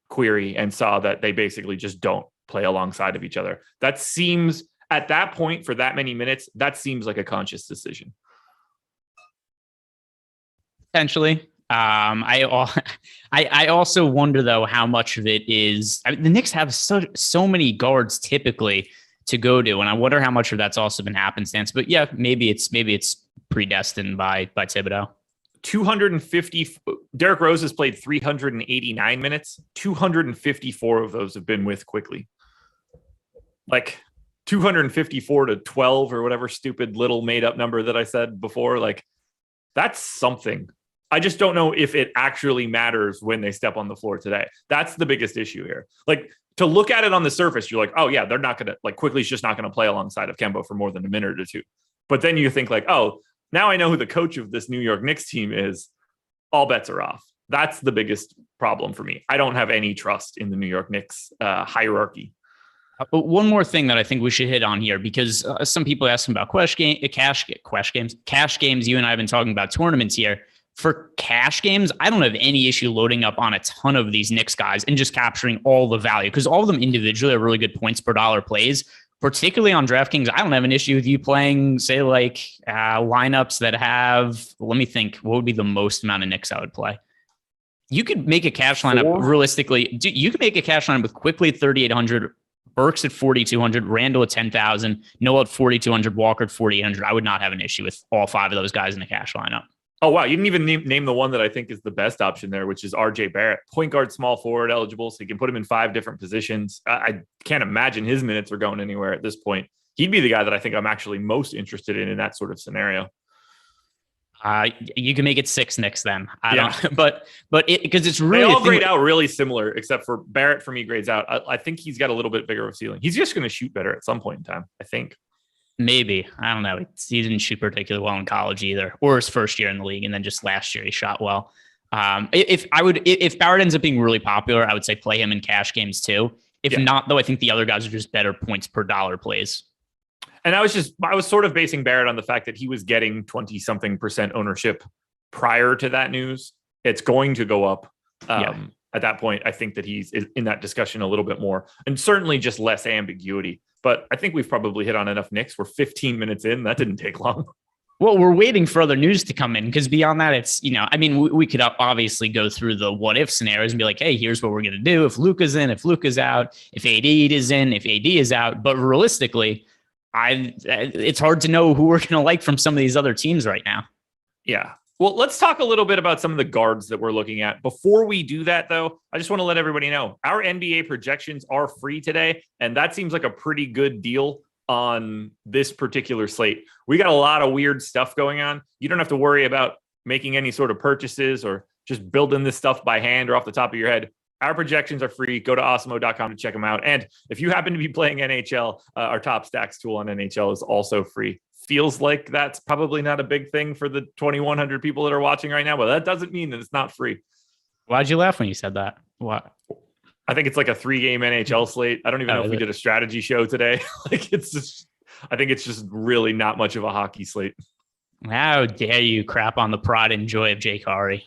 query and saw that they basically just don't play alongside of each other. That seems, at that point, for that many minutes, that seems like a conscious decision.
Potentially. I also wonder though how much of it is. I mean, the Knicks have so many guards typically to go to, and I wonder how much of that's also been happenstance. But yeah, maybe it's predestined by Thibodeau.
250. Derrick Rose has played 389 minutes. 254 of those have been with Quickly. Like 254 to 12 or whatever stupid little made up number that I said before. Like that's something. I just don't know if it actually matters when they step on the floor today. That's the biggest issue here. Like to look at it on the surface, you're like, oh yeah, they're not going to like Quickly's just not going to play alongside of Kemba for more than a minute or two. But then you think like, oh, now I know who the coach of this New York Knicks team is. All bets are off. That's the biggest problem for me. I don't have any trust in the New York Knicks hierarchy.
But one more thing that I think we should hit on here, because some people ask about cash games. You and I have been talking about tournaments here. For cash games, I don't have any issue loading up on a ton of these Knicks guys and just capturing all the value because all of them individually are really good points per dollar plays. Particularly on DraftKings, I don't have an issue with you playing, say, like lineups that have, let me think, what would be the most amount of Knicks I would play? You could make a cash lineup realistically. You could make a cash lineup with Quickly at 3,800, Burks at 4,200, Randle at 10,000, Noel at 4,200, Walker at 4,800. I would not have an issue with all five of those guys in a cash lineup.
Oh, wow. You didn't even name the one that I think is the best option there, which is RJ Barrett. Point guard, small forward eligible, so you can put him in 5 different positions. I can't imagine his minutes are going anywhere at this point. He'd be the guy that I think I'm actually most interested in that sort of scenario.
You can make it 6 Knicks then. I don't, but because it's really
they all grade out really similar, except for Barrett for me grades out. I think he's got a little bit bigger of a ceiling. He's just going to shoot better at some point in time, I think.
Maybe. I don't know. He didn't shoot particularly well in college either, or his first year in the league. And then just last year he shot well. If Barrett ends up being really popular, I would say play him in cash games too. If not, though, I think the other guys are just better points per dollar plays.
And I was sort of basing Barrett on the fact that he was getting 20-something% ownership prior to that news. It's going to go up. At that point, I think that he's in that discussion a little bit more, and certainly just less ambiguity. But I think we've probably hit on enough Knicks. We're 15 minutes in. That didn't take long.
Well, we're waiting for other news to come in, because beyond that, it's, we could obviously go through the what if scenarios and be like, hey, here's what we're going to do if Luka's in, if Luka's out, if AD is in, if AD is out. But realistically, it's hard to know who we're going to like from some of these other teams right now.
Yeah. Well, let's talk a little bit about some of the guards that we're looking at. Before we do that, though, I just want to let everybody know our NBA projections are free today, and that seems like a pretty good deal on this particular slate. We got a lot of weird stuff going on. You don't have to worry about making any sort of purchases or just building this stuff by hand or off the top of your head. Our projections are free. Go to awesemo.com to check them out. And if you happen to be playing NHL, our top stacks tool on NHL is also free. Feels like that's probably not a big thing for the 2,100 people that are watching right now, but that doesn't mean that it's not free.
Why'd you laugh when you said that? What?
I think it's like a 3-game NHL slate. I don't even know if we did a strategy show today. I think it's just really not much of a hockey slate.
How dare you crap on the pride and joy of Jake Hari?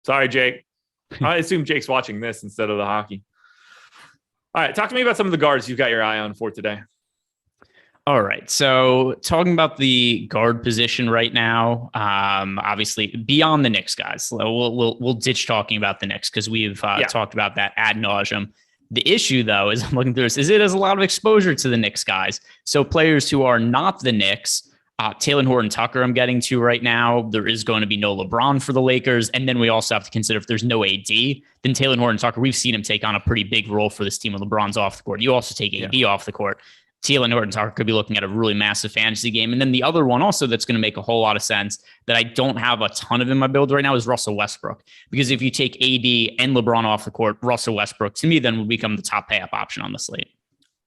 Sorry, Jake. I assume Jake's watching this instead of the hockey. All right. Talk to me about some of the guards you've got your eye on for today.
All right. So talking about the guard position right now, obviously beyond the Knicks guys, we'll ditch talking about the Knicks because we've talked about that ad nauseum. The issue, though, is I'm looking through this, is it has a lot of exposure to the Knicks guys. So players who are not the Knicks, Taylor Horton Tucker, I'm getting to right now. There is going to be no LeBron for the Lakers. And then we also have to consider if there's no AD, then Taylor Horton Tucker, we've seen him take on a pretty big role for this team when LeBron's off the court. You also take AD off the court. Taylor Horton Tucker could be looking at a really massive fantasy game. And then the other one also that's going to make a whole lot of sense that I don't have a ton of in my build right now is Russell Westbrook. Because if you take AD and LeBron off the court, Russell Westbrook, to me, then will become the top pay-up option on the slate.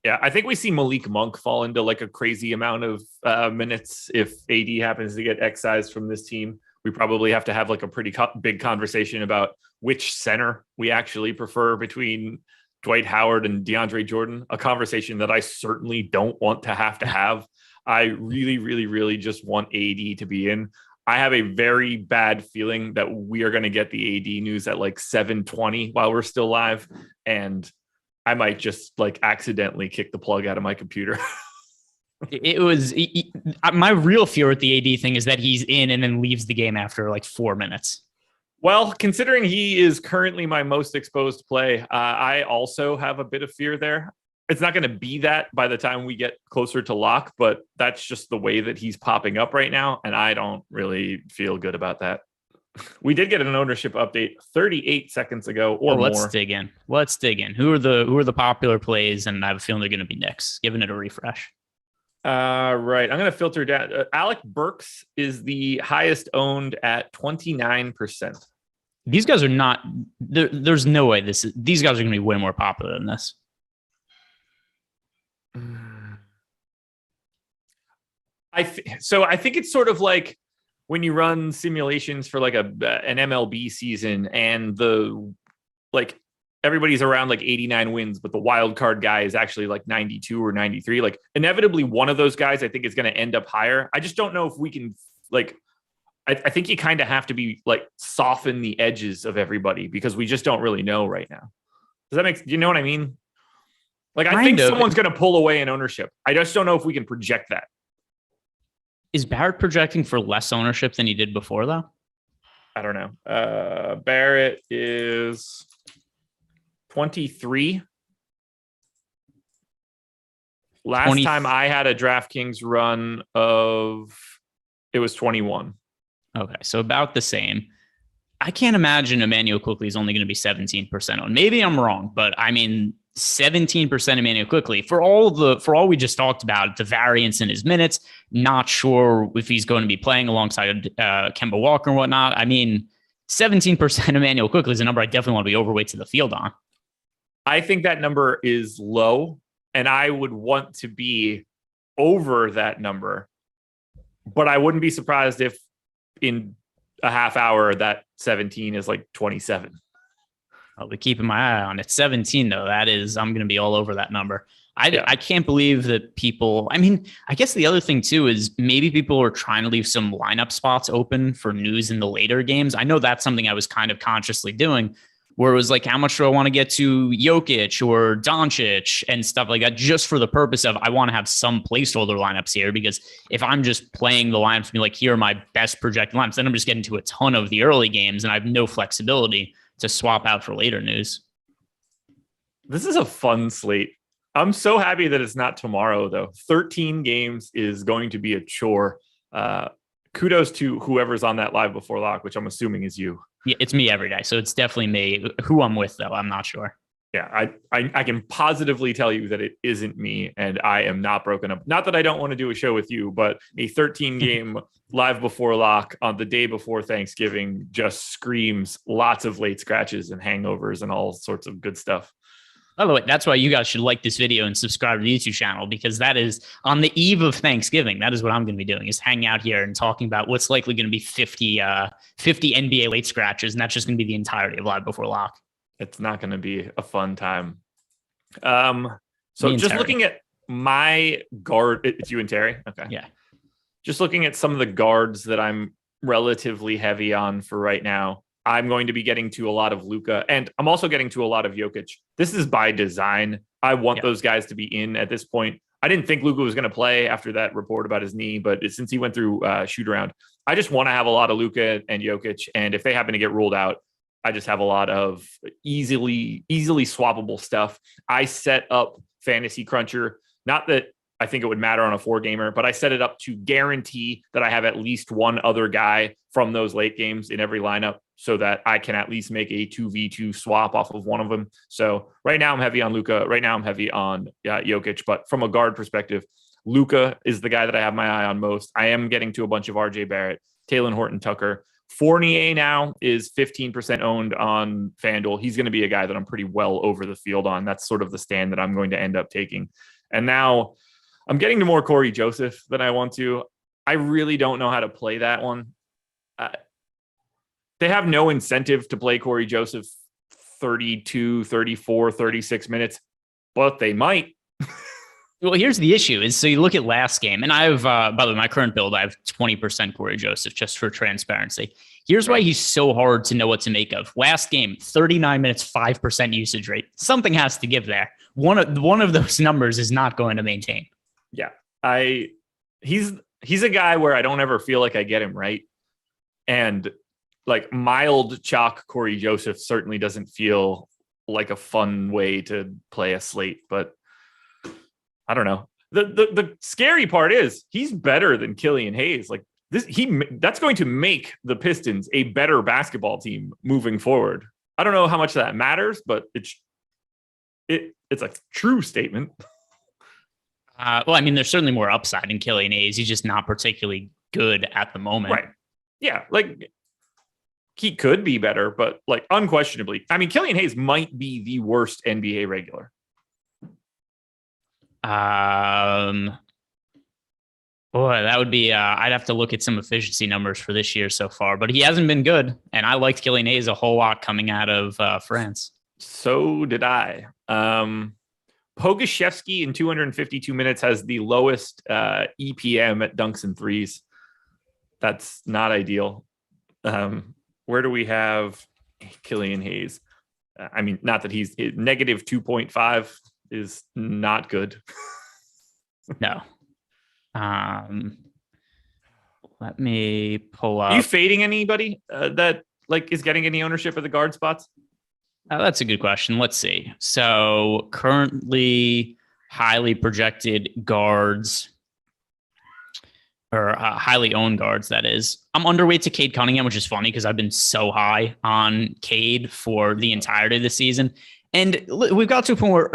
Yeah, I think we see Malik Monk fall into like a crazy amount of minutes if AD happens to get excised from this team. We probably have to have like a pretty big conversation about which center we actually prefer between Dwight Howard and DeAndre Jordan, a conversation that I certainly don't want to have. I really, really, really just want AD to be in. I have a very bad feeling that we are going to get the AD news at like 7:20 while we're still live. And I might just like accidentally kick the plug out of my computer.
My real fear with the AD thing is that he's in and then leaves the game after like 4 minutes.
Well, considering he is currently my most exposed play, I also have a bit of fear there. It's not going to be that by the time we get closer to lock, but that's just the way that he's popping up right now. And I don't really feel good about that. We did get an ownership update 38 seconds ago or more.
Let's dig in. Who are the popular plays? And I have a feeling they're going to be Knicks, giving it a refresh.
Right. I'm going to filter down. Alec Burks is the highest owned at 29%.
These guys are not, there's no way these guys are going to be way more popular than this.
I think it's sort of like when you run simulations for like an MLB season and everybody's around like 89 wins, but the wild card guy is actually like 92 or 93. Like inevitably one of those guys I think is going to end up higher. I just don't know if we can like, I think you kind of have to be like soften the edges of everybody because we just don't really know right now. Does that make, you know what I mean? Like, I think someone's going to pull away in ownership. I just don't know if we can project that.
Is Barrett projecting for less ownership than he did before though?
I don't know. Barrett is 23. Last time I had a DraftKings run it was 21.
Okay, so about the same. I can't imagine Emmanuel Quickley is only going to be 17% owned. Maybe I'm wrong, but I mean 17% Emmanuel Quickley for all we just talked about, the variance in his minutes. Not sure if he's going to be playing alongside Kemba Walker and whatnot. I mean, 17% Emmanuel Quickley is a number I definitely want to be overweight to the field on.
I think that number is low, and I would want to be over that number. But I wouldn't be surprised if in a half hour, that 17 is like 27.
I'll be keeping my eye on it. 17, though, I'm going to be all over that number. I can't believe that people, I mean, I guess the other thing too is maybe people are trying to leave some lineup spots open for news in the later games. I know that's something I was kind of consciously doing, where it was like, how much do I want to get to Jokic or Doncic and stuff like that, just for the purpose of I want to have some placeholder lineups here, because if I'm just playing the lineups and be like, here are my best projected lineups, then I'm just getting to a ton of the early games and I have no flexibility to swap out for later news.
This is a fun slate. I'm so happy that it's not tomorrow, though. 13 games is going to be a chore. Kudos to whoever's on that live before lock, which I'm assuming is you.
Yeah, it's me every day. So it's definitely me. Who I'm with, though, I'm not sure.
Yeah, I can positively tell you that it isn't me, and I am not broken up. Not that I don't want to do a show with you, but a 13-game live before lock on the day before Thanksgiving just screams lots of late scratches and hangovers and all sorts of good stuff.
By the way, that's why you guys should like this video and subscribe to the YouTube channel, because that is on the eve of Thanksgiving. That is what I'm going to be doing, is hanging out here and talking about what's likely going to be 50 NBA late scratches. And that's just going to be the entirety of live before lock.
It's not going to be a fun time. So just looking at my guard, it's you and Terry. Okay.
Yeah.
Just looking at some of the guards that I'm relatively heavy on for right now. I'm going to be getting to a lot of Luka, and I'm also getting to a lot of Jokic. This is by design. I want those guys to be in at this point. I didn't think Luka was going to play after that report about his knee, but since he went through shoot around, I just want to have a lot of Luka and Jokic. And if they happen to get ruled out, I just have a lot of easily swappable stuff. I set up Fantasy Cruncher, not that I think it would matter on a 4-gamer, but I set it up to guarantee that I have at least one other guy from those late games in every lineup, so that I can at least make a 2v2 swap off of one of them. So right now I'm heavy on Luka. Right now I'm heavy on Jokic. But from a guard perspective, Luka is the guy that I have my eye on most. I am getting to a bunch of RJ Barrett, Taylor Horton Tucker. Fournier now is 15% owned on FanDuel. He's going to be a guy that I'm pretty well over the field on. That's sort of the stand that I'm going to end up taking. And now I'm getting to more Corey Joseph than I want to. I really don't know how to play that one. They have no incentive to play Corey Joseph 32, 34, 36 minutes, but they might.
Well, here's the issue is, so you look at last game, and I have, by the way, my current build, I have 20% Corey Joseph, just for transparency. Here's why he's so hard to know what to make of. Last game, 39 minutes, 5% usage rate. Something has to give there. One of those numbers is not going to maintain.
Yeah. He's a guy where I don't ever feel like I get him right. And like mild chalk Corey Joseph certainly doesn't feel like a fun way to play a slate, but I don't know. The scary part is he's better than Killian Hayes. Like this, that's going to make the Pistons a better basketball team moving forward. I don't know how much that matters, but it's a true statement.
Well, I mean, there's certainly more upside in Killian Hayes. He's just not particularly good at the moment.
Right. Yeah. Like he could be better, but like unquestionably, I mean, Killian Hayes might be the worst NBA regular.
Boy, that would be, I'd have to look at some efficiency numbers for this year so far, but he hasn't been good. And I liked Killian Hayes a whole lot coming out of France.
So did I. Pogaszewski in 252 minutes has the lowest EPM at dunks and threes. That's not ideal. Where do we have Killian Hayes? I mean, not that he's negative 2.5 is not good.
No. Let me pull up.
Are you fading anybody that like is getting any ownership of the guard spots?
That's a good question. Let's see. So currently highly projected guards, or highly owned guards, that is. I'm underweight to Kade Cunningham, which is funny because I've been so high on Kade for the entirety of the season. And we've got to a point where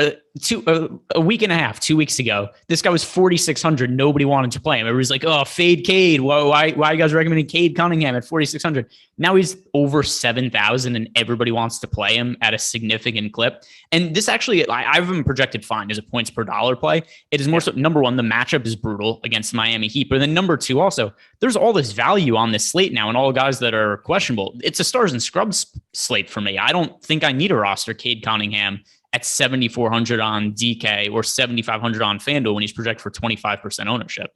a week and a half, 2 weeks ago, this guy was 4,600. Nobody wanted to play him. Everybody's like, "Oh, fade Kade. Why are you guys recommending Kade Cunningham at 4,600?" Now he's over 7,000, and everybody wants to play him at a significant clip. And this actually, I have him projected fine as a points per dollar play. It is more so, number one, the matchup is brutal against the Miami Heat. But then number two, also, there's all this value on this slate now and all the guys that are questionable. It's a stars and scrubs slate for me. I don't think I need to roster Kade Cunningham at 7,400 on DK or 7,500 on FanDuel when he's projected for 25% ownership.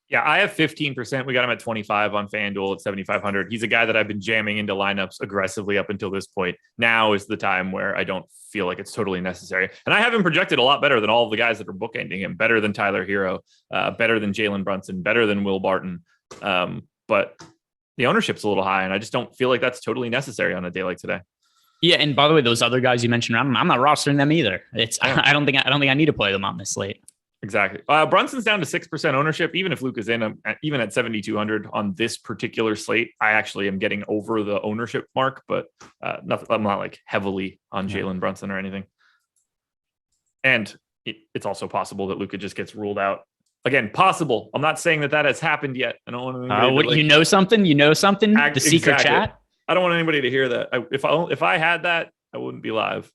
Yeah, I have 15%. We got him at 25 on FanDuel at 7,500. He's a guy that I've been jamming into lineups aggressively up until this point. Now is the time where I don't feel like it's totally necessary. And I have him projected a lot better than all of the guys that are bookending him, better than Tyler Hero, better than Jalen Brunson, better than Will Barton. But the ownership's a little high, and I just don't feel like that's totally necessary on a day like today.
Yeah, and by the way, those other guys you mentioned around him, I'm not rostering them either. I don't think I need to play them on this slate.
Exactly. Brunson's down to 6% ownership. Even if Luke is in, even at 7,200 on this particular slate, I actually am getting over the ownership mark, but nothing. I'm not like heavily on Jalen Brunson or anything. And it's also possible that Luka just gets ruled out. Again, possible. I'm not saying that has happened yet. I don't want to.
You know something? The secret chat.
I don't want anybody to hear that. If I had that, I wouldn't be live.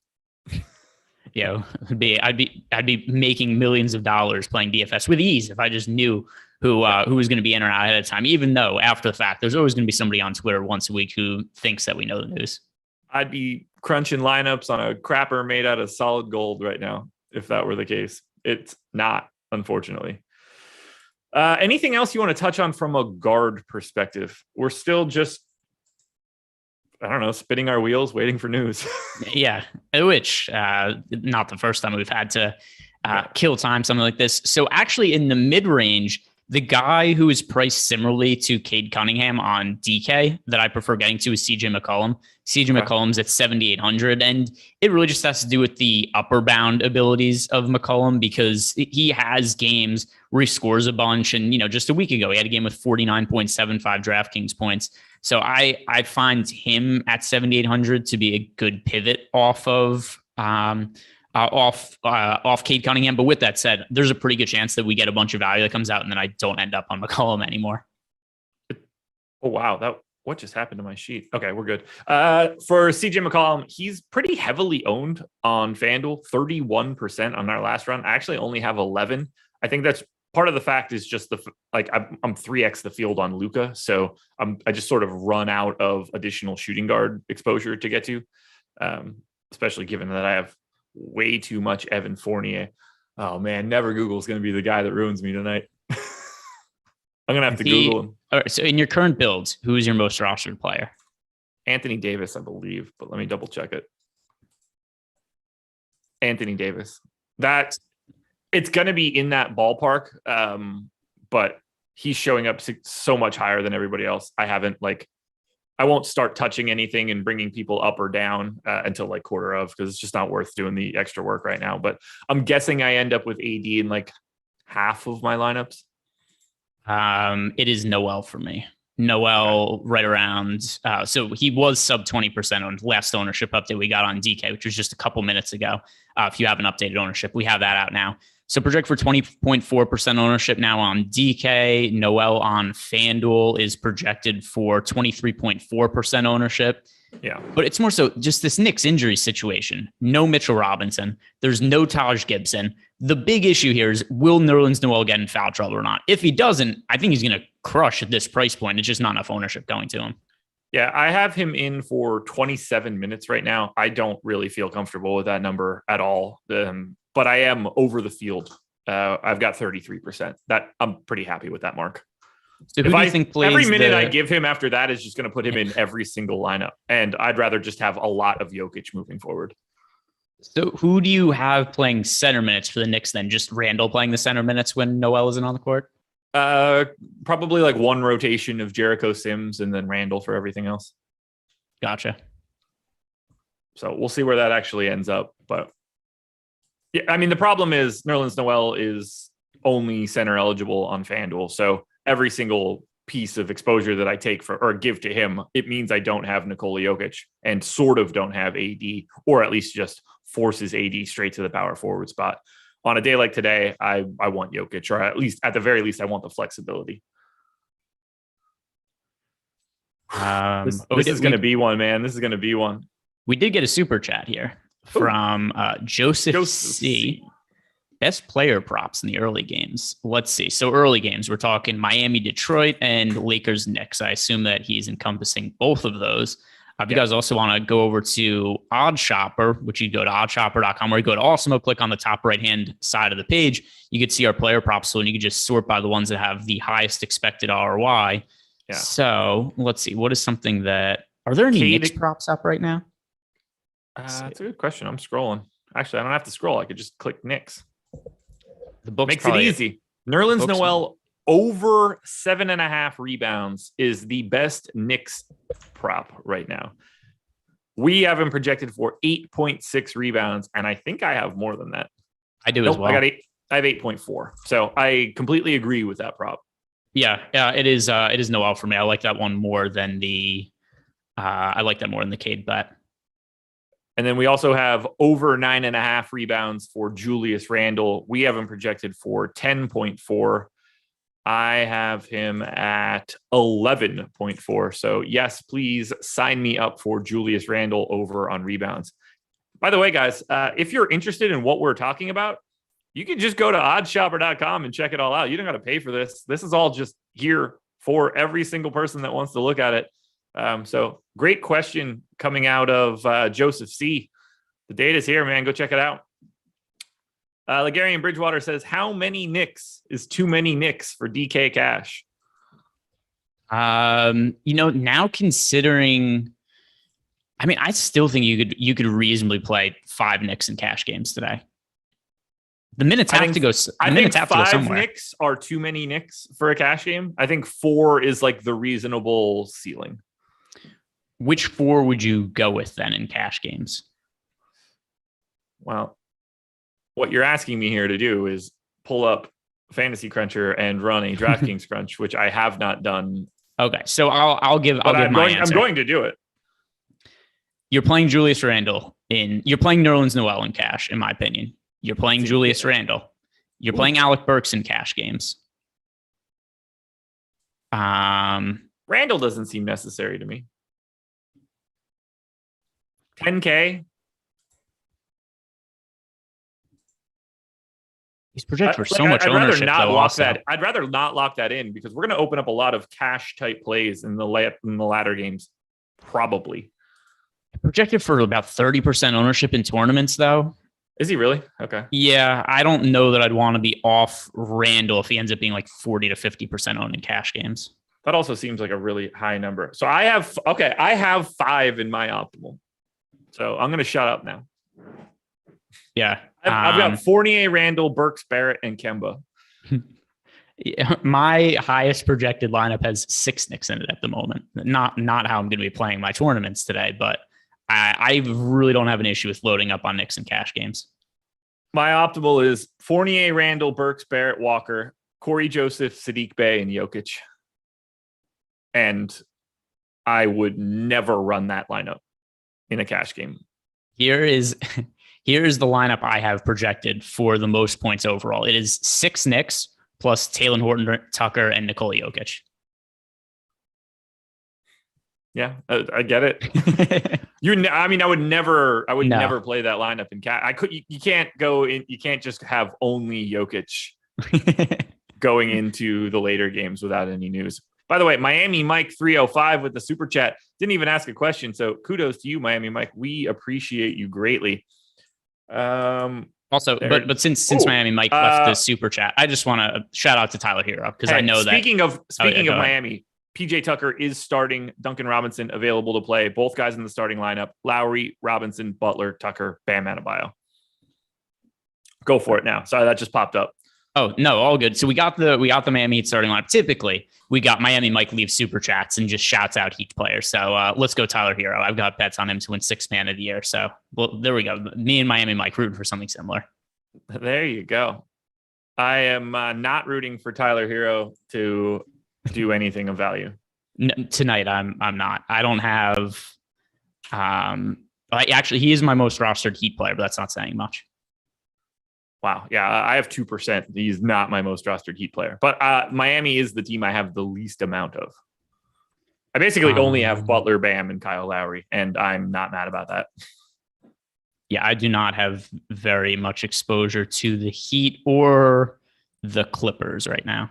Yeah, I'd be making millions of dollars playing DFS with ease if I just knew who was going to be in or out ahead of time. Even though after the fact, there's always going to be somebody on Twitter once a week who thinks that we know the news.
I'd be crunching lineups on a crapper made out of solid gold right now if that were the case. It's not, unfortunately. Anything else you want to touch on from a guard perspective? We're still just, I don't know, spinning our wheels, waiting for news.
Yeah, which not the first time we've had to kill time, something like this. So actually in the mid-range, the guy who is priced similarly to Kade Cunningham on DK that I prefer getting to is CJ McCollum. McCollum's at 7,800, and it really just has to do with the upper bound abilities of McCollum because he has games where he scores a bunch. And, just a week ago, he had a game with 49.75 DraftKings points. So I find him at 7,800 to be a good pivot off Kade Cunningham. But with that said, there's a pretty good chance that we get a bunch of value that comes out and then I don't end up on McCollum anymore.
Oh, wow. What just happened to my sheet? Okay, we're good. For CJ McCollum, he's pretty heavily owned on FanDuel, 31% on our last run. I actually only have 11. I think that's part of the fact is just I'm 3x the field on Luka. So I just sort of run out of additional shooting guard exposure to get to, especially given that I have way too much Evan Fournier. Oh man, never Google's going to be the guy that ruins me tonight. I'm going to have to Google him.
All right, so in your current builds, who is your most rostered player?
Anthony Davis, I believe, but let me double check it. Anthony Davis. It's going to be in that ballpark, but he's showing up so much higher than everybody else. I won't start touching anything and bringing people up or down until quarter of, because it's just not worth doing the extra work right now. But I'm guessing I end up with AD in half of my lineups.
It is Noel for me. Noel right around. So he was sub 20% on last ownership update we got on DK, which was just a couple minutes ago. If you haven't updated ownership, we have that out now. So project for 20.4% ownership now on DK. Noel on FanDuel is projected for 23.4% ownership.
Yeah.
But it's more so just this Knicks injury situation. No Mitchell Robinson. There's no Taj Gibson. The big issue here is, will Nerlens Noel get in foul trouble or not? If he doesn't, I think he's going to crush at this price point. It's just not enough ownership going to him.
Yeah, I have him in for 27 minutes right now. I don't really feel comfortable with that number at all. But I am over the field. I've got 33%. That I'm pretty happy with that mark.
So who do you think plays
every minute I give him after that is just going to put him in every single lineup. And I'd rather just have a lot of Jokic moving forward.
So who do you have playing center minutes for the Knicks then? Just Randle playing the center minutes when Noel isn't on the court?
Probably one rotation of Jericho Sims and then Randle for everything else.
Gotcha.
So we'll see where that actually ends up. But yeah, I mean, the problem is Nerlens Noel is only center eligible on FanDuel. So every single piece of exposure that I take for or give to him, it means I don't have Nikola Jokic and sort of don't have AD, or at least just forces AD straight to the power forward spot. On a day like today, I want Jokic, or at the very least, I want the flexibility. This is going to be one, man. This is going to be one.
We did get a super chat here from Joseph C. Best player props in the early games. Let's see. So early games, we're talking Miami, Detroit, and Lakers, Knicks. I assume that he's encompassing both of those. If you guys also want to go over to Odd Shopper, which you go to oddshopper.com, or you go to Awesemo, click on the top right-hand side of the page, you could see our player props. So you can just sort by the ones that have the highest expected ROI. Yeah. So let's see. What is something that, are there any Knicks props up right now?
That's a good question. I'm scrolling. Actually, I don't have to scroll. I could just click Knicks.
The book
makes it easy. Nerlens Noel over 7.5 rebounds is the best Knicks prop right now. We have him projected for 8.6 rebounds, and I think I have more than that.
I do as well.
I have 8.4. So I completely agree with that prop.
Yeah, it is Noel for me. I like that one more than the Kade bet.
And then we also have over 9.5 rebounds for Julius Randle. We have him projected for 10.4. I have him at 11.4. So yes, please sign me up for Julius Randle over on rebounds. By the way, guys, if you're interested in what we're talking about, you can just go to oddshopper.com and check it all out. You don't got to pay for this. This is all just here for every single person that wants to look at it. So great question coming out of Joseph C. The data's here, man. Go check it out. Ligarian Bridgewater says, how many Knicks is too many Knicks for DK Cash?
Now considering, I mean, I still think you could reasonably play 5 Knicks in cash games today. The minutes have to go. I think 5 Knicks
are too many Knicks for a cash game. I think 4 is like the reasonable ceiling.
Which 4 would you go with then in cash games?
Well, what you're asking me here to do is pull up Fantasy Cruncher and run a DraftKings Crunch, which I have not done.
Okay, so I'll give my answer.
I'm going to do it.
You're playing Julius Randle you're playing Nerlens Noel in cash, in my opinion. You're playing Julius Randle. You're playing Alec Burks in cash games.
Randle doesn't seem necessary to me. 10K.
He's projected for so much ownership.
I'd rather not lock that in because we're going to open up a lot of cash type plays in the latter games. Probably.
Projected for about 30% ownership in tournaments, though.
Is he really? Okay.
Yeah, I don't know that I'd want to be off Randle if he ends up being like 40 to 50% owned in cash games.
That also seems like a really high number. So I have 5 in my optimal. So I'm going to shut up now.
Yeah.
I've got Fournier, Randle, Burks, Barrett, and Kemba.
Yeah, my highest projected lineup has 6 Knicks in it at the moment. Not how I'm going to be playing my tournaments today, but I really don't have an issue with loading up on Knicks in cash games.
My optimal is Fournier, Randle, Burks, Barrett, Walker, Corey Joseph, Sadiq Bey, and Jokic. And I would never run that lineup in a cash game.
Here's the lineup I have projected for the most points overall. It is 6 Knicks plus Taylor Horton, Tucker, and Nikola Jokic.
Yeah, I get it. I would never play that lineup in cash. You can't go in. You can't just have only Jokic going into the later games without any news. By the way, Miami Mike 305 with the super chat didn't even ask a question. So kudos to you, Miami Mike. We appreciate you greatly.
Also, but since Miami Mike left the super chat, I just want to shout out to Tyler Hero because I know
speaking of Miami, PJ Tucker is starting. Duncan Robinson available to play. Both guys in the starting lineup: Lowry, Robinson, Butler, Tucker, Bam Adebayo. Go for it now. Sorry, that just popped up.
Oh no, all good. So we got the Miami Heat starting lineup. Typically, we got Miami Mike leave super chats and just shouts out Heat players. So let's go Tyler Hero. I've got bets on him to win 6th man of the year. So there we go. Me and Miami Mike rooting for something similar.
There you go. I am not rooting for Tyler Hero to do anything of value?
Tonight, I'm not. I don't have. Actually, he is my most rostered Heat player, but that's not saying much.
Wow. Yeah, I have 2%. He's not my most rostered Heat player, but Miami is the team I have the least amount of. I basically only have Butler, Bam, and Kyle Lowry, and I'm not mad about that.
Yeah, I do not have very much exposure to the Heat or the Clippers right now.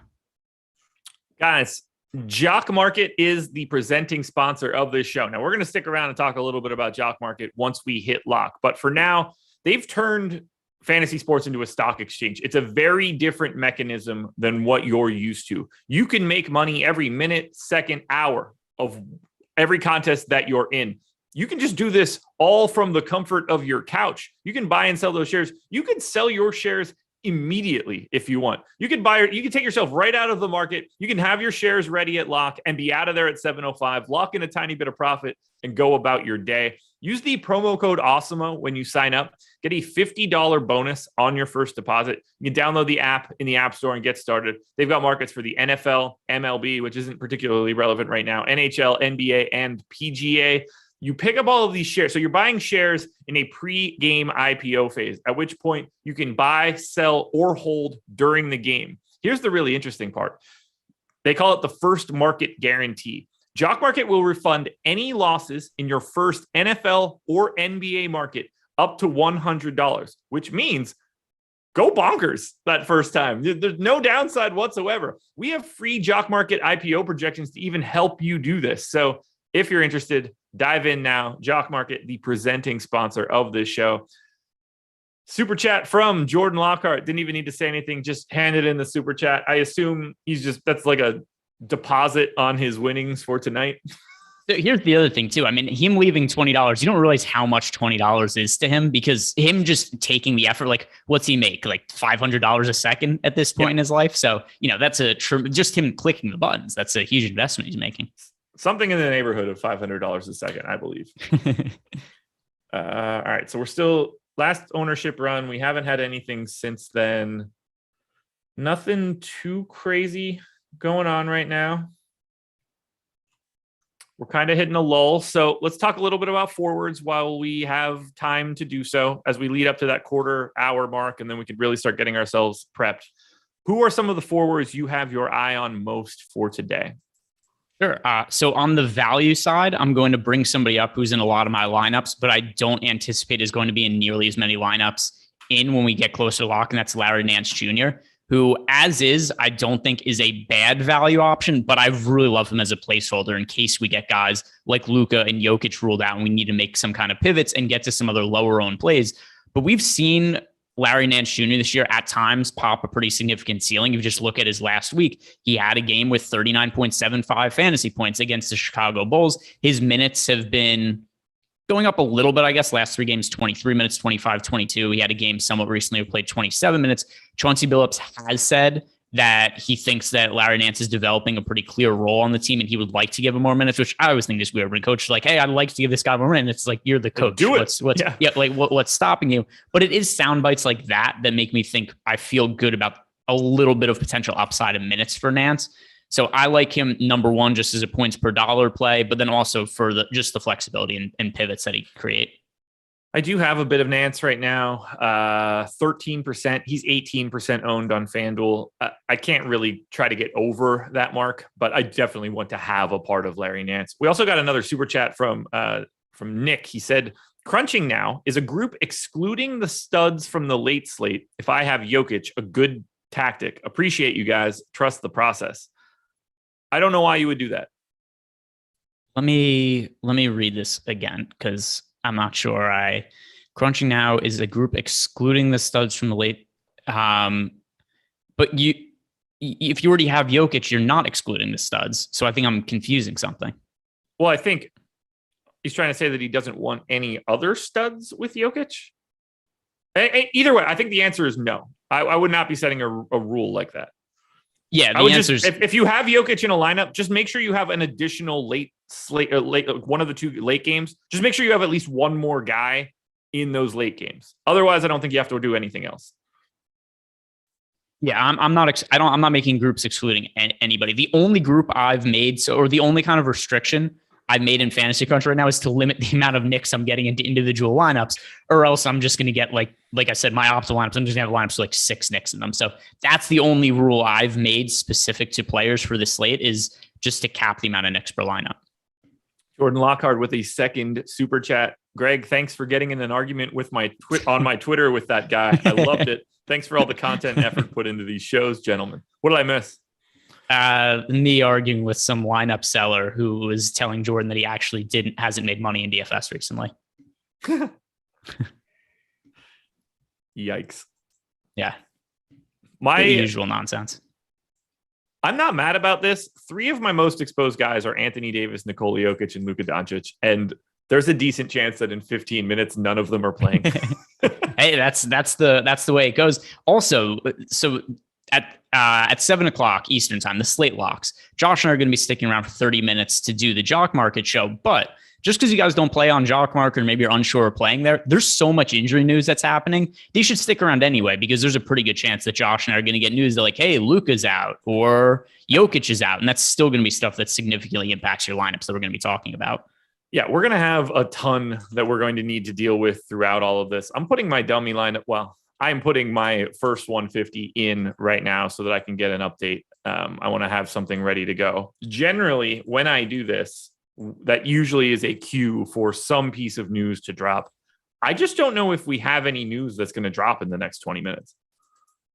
Guys, Jock Market is the presenting sponsor of this show. Now, we're going to stick around and talk a little bit about Jock Market once we hit lock. But for now, they've turned fantasy sports into a stock exchange. It's a very different mechanism than what you're used to. You can make money every minute, second, hour of every contest that you're in. You can just do this all from the comfort of your couch. You can buy and sell those shares. You can sell your shares immediately if you want. You can take yourself right out of the market. You can have your shares ready at lock and be out of there at 7:05, lock in a tiny bit of profit and go about your day. Use the promo code Awesemo when you sign up. Get a $50 bonus on your first deposit. You can download the app in the App Store and get started. They've got markets for the NFL, MLB, which isn't particularly relevant right now, NHL, NBA, and PGA. You pick up all of these shares. So you're buying shares in a pre-game IPO phase, at which point you can buy, sell, or hold during the game. Here's the really interesting part. They call it the first market guarantee. Jock Market will refund any losses in your first NFL or NBA market up to $100, which means go bonkers that first time. There's no downside whatsoever. We have free Jock Market IPO projections to even help you do this. So if you're interested, dive in now. Jock Market, the presenting sponsor of this show. Super chat from Jordan Lockhart. Didn't even need to say anything. Just handed in the super chat. I assume that's like a deposit on his winnings for tonight.
So here's the other thing too. I mean, him leaving $20, you don't realize how much $20 is to him, because him just taking the effort, like what's he make? Like $500 a second at this point in his life. So, that's just him clicking the buttons. That's a huge investment he's making.
Something in the neighborhood of $500 a second, I believe. All right. So we're still last ownership run. We haven't had anything since then. Nothing too crazy going on right now. We're kind of hitting a lull. So let's talk a little bit about forwards while we have time to do so as we lead up to that quarter hour mark. And then we can really start getting ourselves prepped. Who are some of the forwards you have your eye on most for today?
Sure. So on the value side, I'm going to bring somebody up who's in a lot of my lineups, but I don't anticipate is going to be in nearly as many lineups when we get closer to lock, and that's Larry Nance Jr., who, as is, I don't think is a bad value option, but I really love him as a placeholder in case we get guys like Luka and Jokic ruled out and we need to make some kind of pivots and get to some other lower owned plays. But we've seen Larry Nance Jr. this year at times pop a pretty significant ceiling. If you just look at his last week, he had a game with 39.75 fantasy points against the Chicago Bulls. His minutes have been going up a little bit, I guess. Last 3 games, 23 minutes, 25, 22. He had a game somewhat recently where he played 27 minutes. Chauncey Billups has said that he thinks that Larry Nance is developing a pretty clear role on the team and he would like to give him more minutes, which I always think is weird when a coach is like, hey, I'd like to give this guy more minutes. It's like, you're the coach.
Do it.
What's stopping you? But it is sound bites like that make me think I feel good about a little bit of potential upside in minutes for Nance. So I like him number one, just as a points per dollar play, but then also for the flexibility and pivots that he can create.
I do have a bit of Nance right now, 13%. He's 18% owned on FanDuel. I can't really try to get over that mark, but I definitely want to have a part of Larry Nance. We also got another super chat from Nick. He said, crunching now is a group excluding the studs from the late slate. If I have Jokic, a good tactic. Appreciate you guys. Trust the process. I don't know why you would do that.
Let me read this again, because I'm not sure. Crunching now is a group excluding the studs from the late. But if you already have Jokic, you're not excluding the studs. So I think I'm confusing something.
Well, I think he's trying to say that he doesn't want any other studs with Jokic. Either way, I think the answer is no. I would not be setting a rule like that.
Yeah, the answer is
if you have Jokic in a lineup, just make sure you have an additional late slate, one of the 2 late games. Just make sure you have at least one more guy in those late games. Otherwise, I don't think you have to do anything else.
Yeah, I'm not. I'm not making groups excluding anybody. The only group I've made, or the only kind of restriction I've made in Fantasy Crunch right now is to limit the amount of Knicks I'm getting into individual lineups, or else I'm just going to get like I said, my optimal lineups. I'm just going to have lineups with like 6 Knicks in them. So that's the only rule I've made specific to players for the slate, is just to cap the amount of Knicks per lineup.
Jordan Lockhart with a second super chat. Greg, thanks for getting in an argument with on my Twitter with that guy. I loved it. Thanks for all the content and effort put into these shows, gentlemen. What did I miss?
Me arguing with some lineup seller who was telling Jordan that he actually hasn't made money in DFS recently.
Yikes.
Yeah.
My
usual nonsense.
I'm not mad about this. 3 of my most exposed guys are Anthony Davis, Nikola Jokic, and Luka Doncic. And there's a decent chance that in 15 minutes, none of them are playing.
Hey, that's the way it goes. Also, so at 7:00 Eastern time, the slate locks. Josh and I are going to be sticking around for 30 minutes to do the Jock Market show. But just because you guys don't play on Jock Market, or maybe you're unsure of playing there's so much injury news that's happening. They should stick around anyway, because there's a pretty good chance that Josh and I are going to get news that like, hey, Luka's out or Jokic is out. And that's still going to be stuff that significantly impacts your lineups that we're going to be talking about.
Yeah, we're going to have a ton that we're going to need to deal with throughout all of this. I'm putting my dummy lineup. Well, I'm putting my first 150 in right now so that I can get an update. I want to have something ready to go. Generally, when I do this, that usually is a cue for some piece of news to drop. I just don't know if we have any news that's going to drop in the next 20 minutes.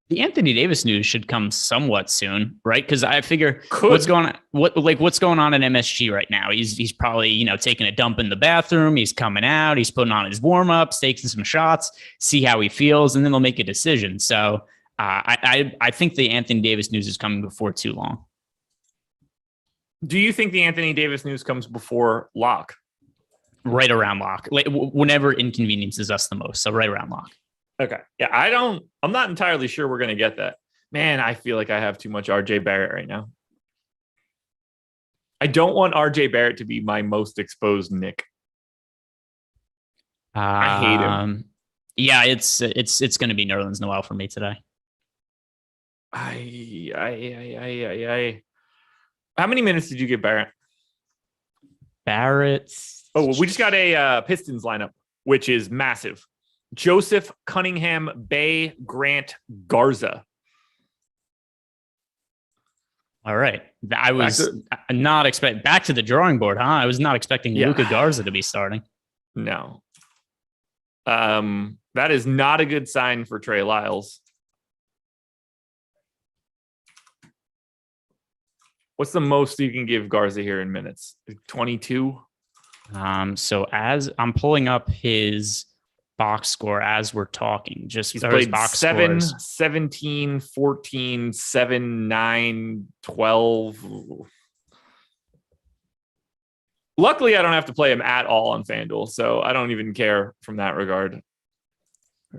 The Anthony Davis news should come somewhat soon, right? Because I figure what's going on in MSG right now. He's probably taking a dump in the bathroom. He's coming out. He's putting on his warm ups, taking some shots, see how he feels, and then they'll make a decision. So I think the Anthony Davis news is coming before too long.
Do you think the Anthony Davis news comes before lock?
Right around lock, like whenever inconveniences us the most. So right around lock.
Okay. Yeah, I'm not entirely sure we're going to get that. Man, I feel like I have too much RJ Barrett right now. I don't want RJ Barrett to be my most exposed Nick. I hate him.
Yeah, it's going to be Nerlens Noel for me today.
How many minutes did you give Barrett? Oh, well, we just got a Pistons lineup, which is massive. Joseph, Cunningham, Bay, Grant, Garza.
All right. I was not expecting back to the drawing board, huh? I was not expecting Luka Garza to be starting.
No. That is not a good sign for Trey Lyles. What's the most you can give Garza here in minutes? 22?
So as I'm pulling up his box score as we're talking,
he's played 7, 17, 14, 7, 9, 12. Luckily, I don't have to play him at all on FanDuel, so I don't even care from that regard.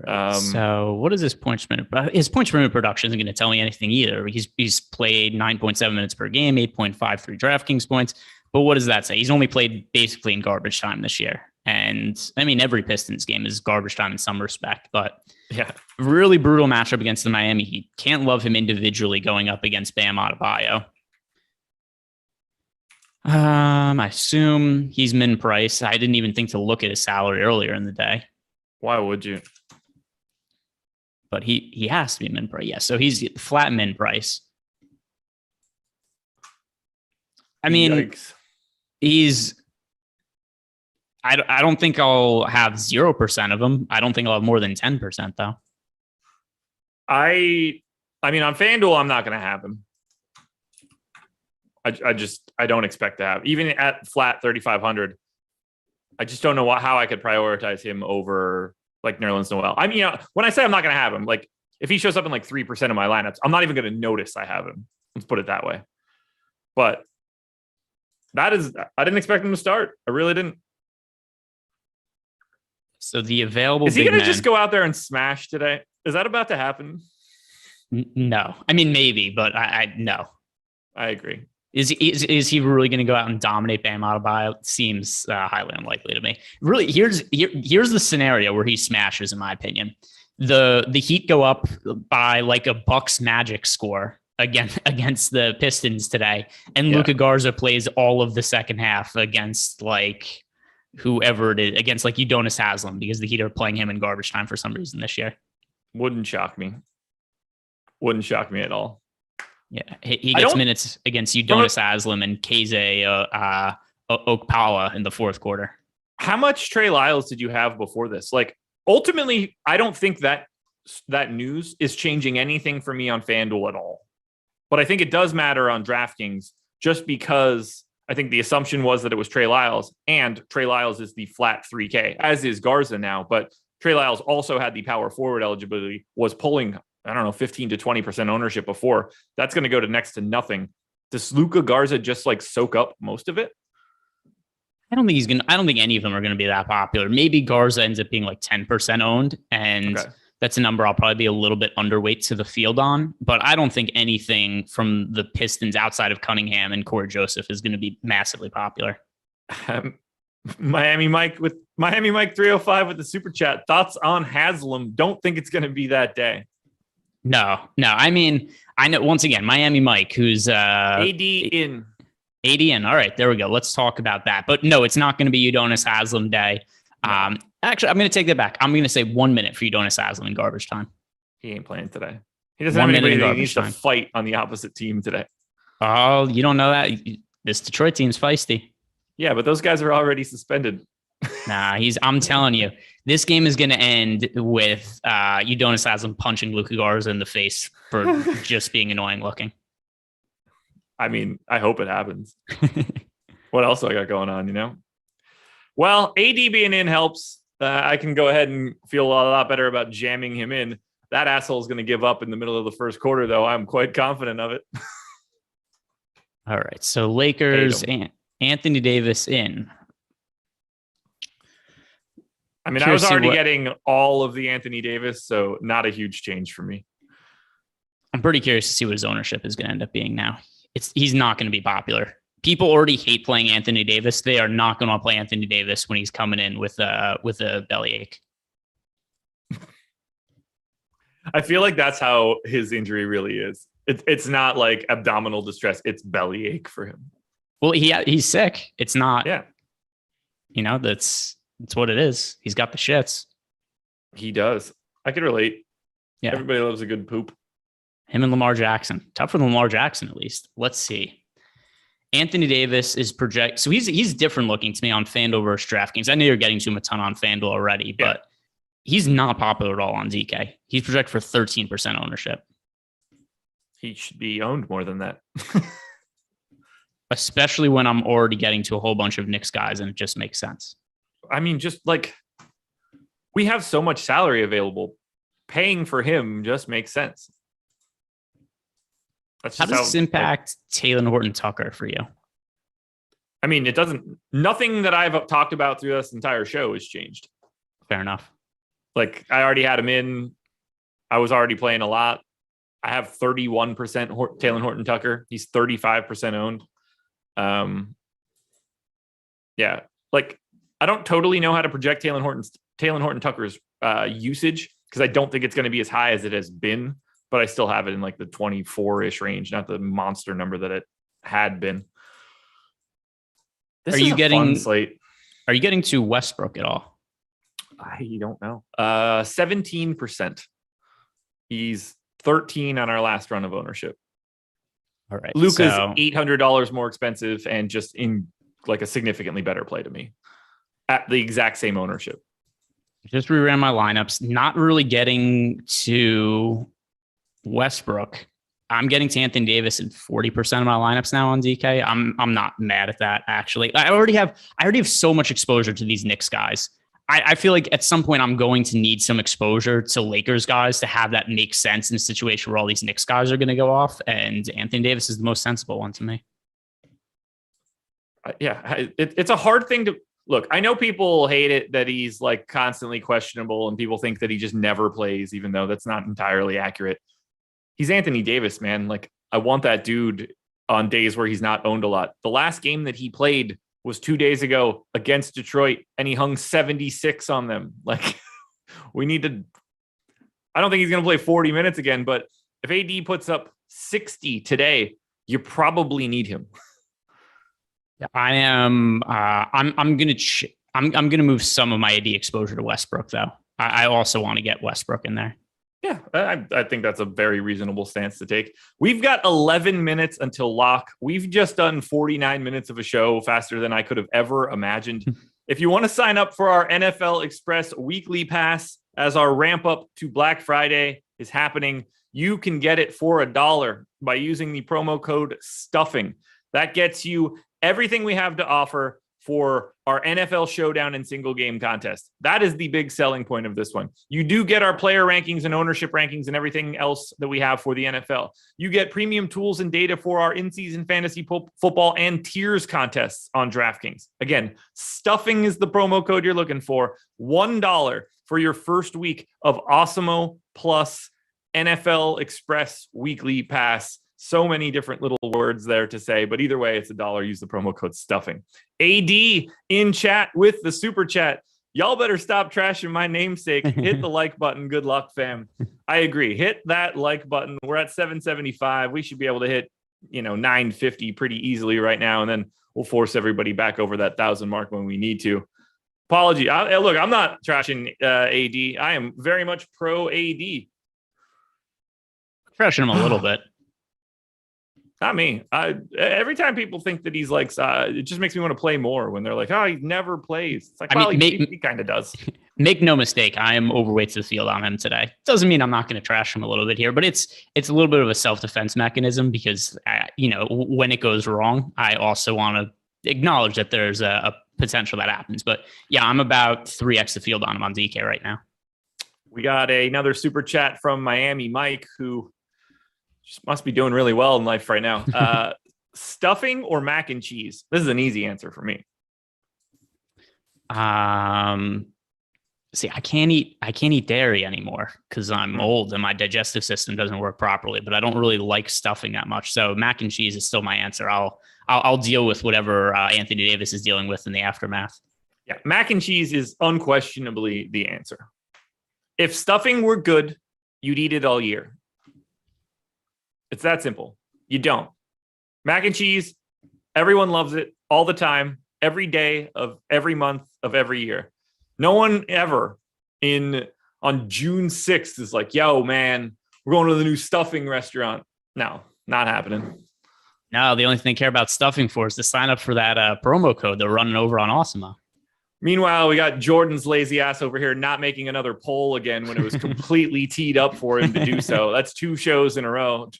So what is his points per minute? His points per minute production isn't going to tell me anything either. He's played 9.7 minutes per game, 8.53 DraftKings points. But what does that say? He's only played basically in garbage time this year. And I mean, every Pistons game is garbage time in some respect, but
yeah,
really brutal matchup against the Miami Heat. Can't love him individually going up against Bam Adebayo. I assume he's min price. I didn't even think to look at his salary earlier in the day.
Why would you?
But he has to be min price. Yeah, so he's flat min price. I mean,
Yikes.
I don't think I'll have 0% of them. I don't think I'll have more than 10% though.
I mean, on FanDuel, I'm not going to have him. I don't expect to have, even at flat 3,500. I just don't know how I could prioritize him over like Nerlens Noel. I mean, when I say I'm not going to have him, like if he shows up in like 3% of my lineups, I'm not even going to notice I have him. Let's put it that way. But I didn't expect him to start. I really didn't.
So the available
is he going to just go out there and smash today? Is that about to happen?
No, I mean maybe, but I no.
I agree.
Is he really going to go out and dominate Bam Adebayo? It seems highly unlikely to me. Really, here's the scenario where he smashes, in my opinion. The Heat go up by like a Bucks Magic score against the Pistons today, and Luka Garza plays all of the second half against like whoever it is, against like Udonis Haslem, because the Heat are playing him in garbage time for some reason this year.
Wouldn't shock me. Wouldn't shock me at all.
Yeah, he gets minutes against Udonis Haslem and Keze Okpala in the fourth quarter.
How much Trey Lyles did you have before this? Like, ultimately, I don't think that news is changing anything for me on FanDuel at all. But I think it does matter on DraftKings, just because I think the assumption was that it was Trey Lyles, and Trey Lyles is the flat 3K, as is Garza now. But Trey Lyles also had the power forward eligibility, was pulling, I don't know, 15 to 20% ownership before. That's going to go to next to nothing. Does Luka Garza just like soak up most of it?
I don't think any of them are going to be that popular. Maybe Garza ends up being like 10% owned, and that's a number I'll probably be a little bit underweight to the field on. But I don't think anything from the Pistons outside of Cunningham and Corey Joseph is going to be massively popular.
Miami Mike 305 with the super chat. Thoughts on Haslem? Don't think it's going to be that day.
No. I mean, I know, once again, Miami Mike, who's
AD in.
All right, there we go. Let's talk about that. But no, it's not going to be Udonis Haslem day. Actually, I'm going to take that back. I'm going to say 1 minute for Udonis Haslem in garbage time.
He ain't playing today. He doesn't have anybody that he needs to fight on the opposite team today.
Oh, you don't know that? This Detroit team's feisty.
Yeah, but those guys are already suspended.
Nah, I'm telling you, this game is going to end with Udonis Haslem punching Luka Garza in the face for just being annoying looking.
I mean, I hope it happens. What else do I got going on, you know? Well, AD being in helps. I can go ahead and feel a lot better about jamming him in. That asshole is going to give up in the middle of the first quarter, though. I'm quite confident of it.
All right, so Lakers and Anthony Davis in.
I mean, I was already getting all of the Anthony Davis, so not a huge change for me.
I'm pretty curious to see what his ownership is going to end up being now. He's not going to be popular. People already hate playing Anthony Davis. They are not going to play Anthony Davis when he's coming in with a bellyache.
I feel like that's how his injury really is. It's not like abdominal distress. It's bellyache for him.
Well, he's sick. It's not.
Yeah.
You know, that's what it is. He's got the shits.
He does. I can relate.
Yeah.
Everybody loves a good poop.
Him and Lamar Jackson. Tough for Lamar Jackson, at least. Let's see. Anthony Davis is projected. So he's different looking to me on FanDuel versus DraftKings. I know you're getting to him a ton on FanDuel already, but he's not popular at all on DK. He's projected for 13% ownership.
He should be owned more than that.
Especially when I'm already getting to a whole bunch of Knicks guys, and it just makes sense.
I mean, just like we have so much salary available, paying for him just makes sense.
How does this impact Taylor Horton Tucker for you?
I mean, it doesn't. Nothing that I've talked about through this entire show has changed.
Fair enough.
Like, I already had him in. I was already playing a lot. I have 31% Taylor Horton Tucker. He's 35% owned. Yeah, like I don't totally know how to project Taylor Horton Tucker's usage, because I don't think it's going to be as high as it has been. But I still have it in like the 24-ish range, not the monster number that it had been. This is a fun slate.
Are you getting to Westbrook at all?
I don't know. 17%. He's 13 on our last run of ownership.
All right.
Luka's $800 more expensive and just in like a significantly better play to me at the exact same ownership.
Just reran my lineups. Not really getting to Westbrook. I'm getting to Anthony Davis in 40% of my lineups now on DK. I'm not mad at that, actually. I already have so much exposure to these Knicks guys. I feel like at some point I'm going to need some exposure to Lakers guys to have that make sense in a situation where all these Knicks guys are going to go off, and Anthony Davis is the most sensible one to me.
It's a hard thing to look. I know people hate it that he's like constantly questionable, and people think that he just never plays, even though that's not entirely accurate. He's Anthony Davis, man. Like, I want that dude on days where he's not owned a lot. The last game that he played was 2 days ago against Detroit, and he hung 76 on them. Like, we need to, I don't think he's going to play 40 minutes again, but if AD puts up 60 today, you probably need him.
I am. I'm gonna move some of my AD exposure to Westbrook, though. I also want to get Westbrook in there.
Yeah, I think that's a very reasonable stance to take. We've got 11 minutes until lock. We've just done 49 minutes of a show, faster than I could have ever imagined. If you want to sign up for our NFL Express weekly pass as our ramp up to Black Friday is happening, you can get it for $1 by using the promo code STUFFING. That gets you everything we have to offer for our NFL Showdown and single game contest. That is the big selling point of this one. You do get our player rankings and ownership rankings and everything else that we have for the NFL. You get premium tools and data for our in-season fantasy football and tiers contests on DraftKings. Again, stuffing is the promo code you're looking for. $1 for your first week of Awesemo plus NFL Express weekly pass. So many different little words there to say, but either way, it's $1. Use the promo code STUFFING. AD in chat with the super chat. Y'all better stop trashing my namesake. Hit the like button. Good luck, fam. I agree. Hit that like button. We're at 775. We should be able to hit, 950 pretty easily right now, and then we'll force everybody back over that 1,000 mark when we need to. Apology. Look, I'm not trashing AD. I am very much pro AD.
Trashing him a little bit.
Not me. Every time people think that he's like, it just makes me want to play more when they're like, oh, he never plays. It's like, he kind of does.
Make no mistake, I am overweight to the field on him today. Doesn't mean I'm not going to trash him a little bit here, but it's a little bit of a self-defense mechanism because, when it goes wrong, I also want to acknowledge that there's a potential that happens. But yeah, I'm about 3x the field on him on DK right now.
We got another super chat from Miami Mike, who just must be doing really well in life right now. Stuffing or mac and cheese? This is an easy answer for me.
See, I can't eat dairy anymore because I'm old and my digestive system doesn't work properly, but I don't really like stuffing that much. So mac and cheese is still my answer. I'll deal with whatever Anthony Davis is dealing with in the aftermath.
Yeah, mac and cheese is unquestionably the answer. If stuffing were good, you'd eat it all year. It's that simple. You don't. Mac and cheese, everyone loves it all the time, every day of every month of every year. No one ever on June 6th is like, yo, man, we're going to the new stuffing restaurant. No, not happening.
No, the only thing they care about stuffing for is to sign up for that promo code they're running over on Awesemo.
Meanwhile, we got Jordan's lazy ass over here not making another poll again when it was completely teed up for him to do so. That's 2 shows in a row.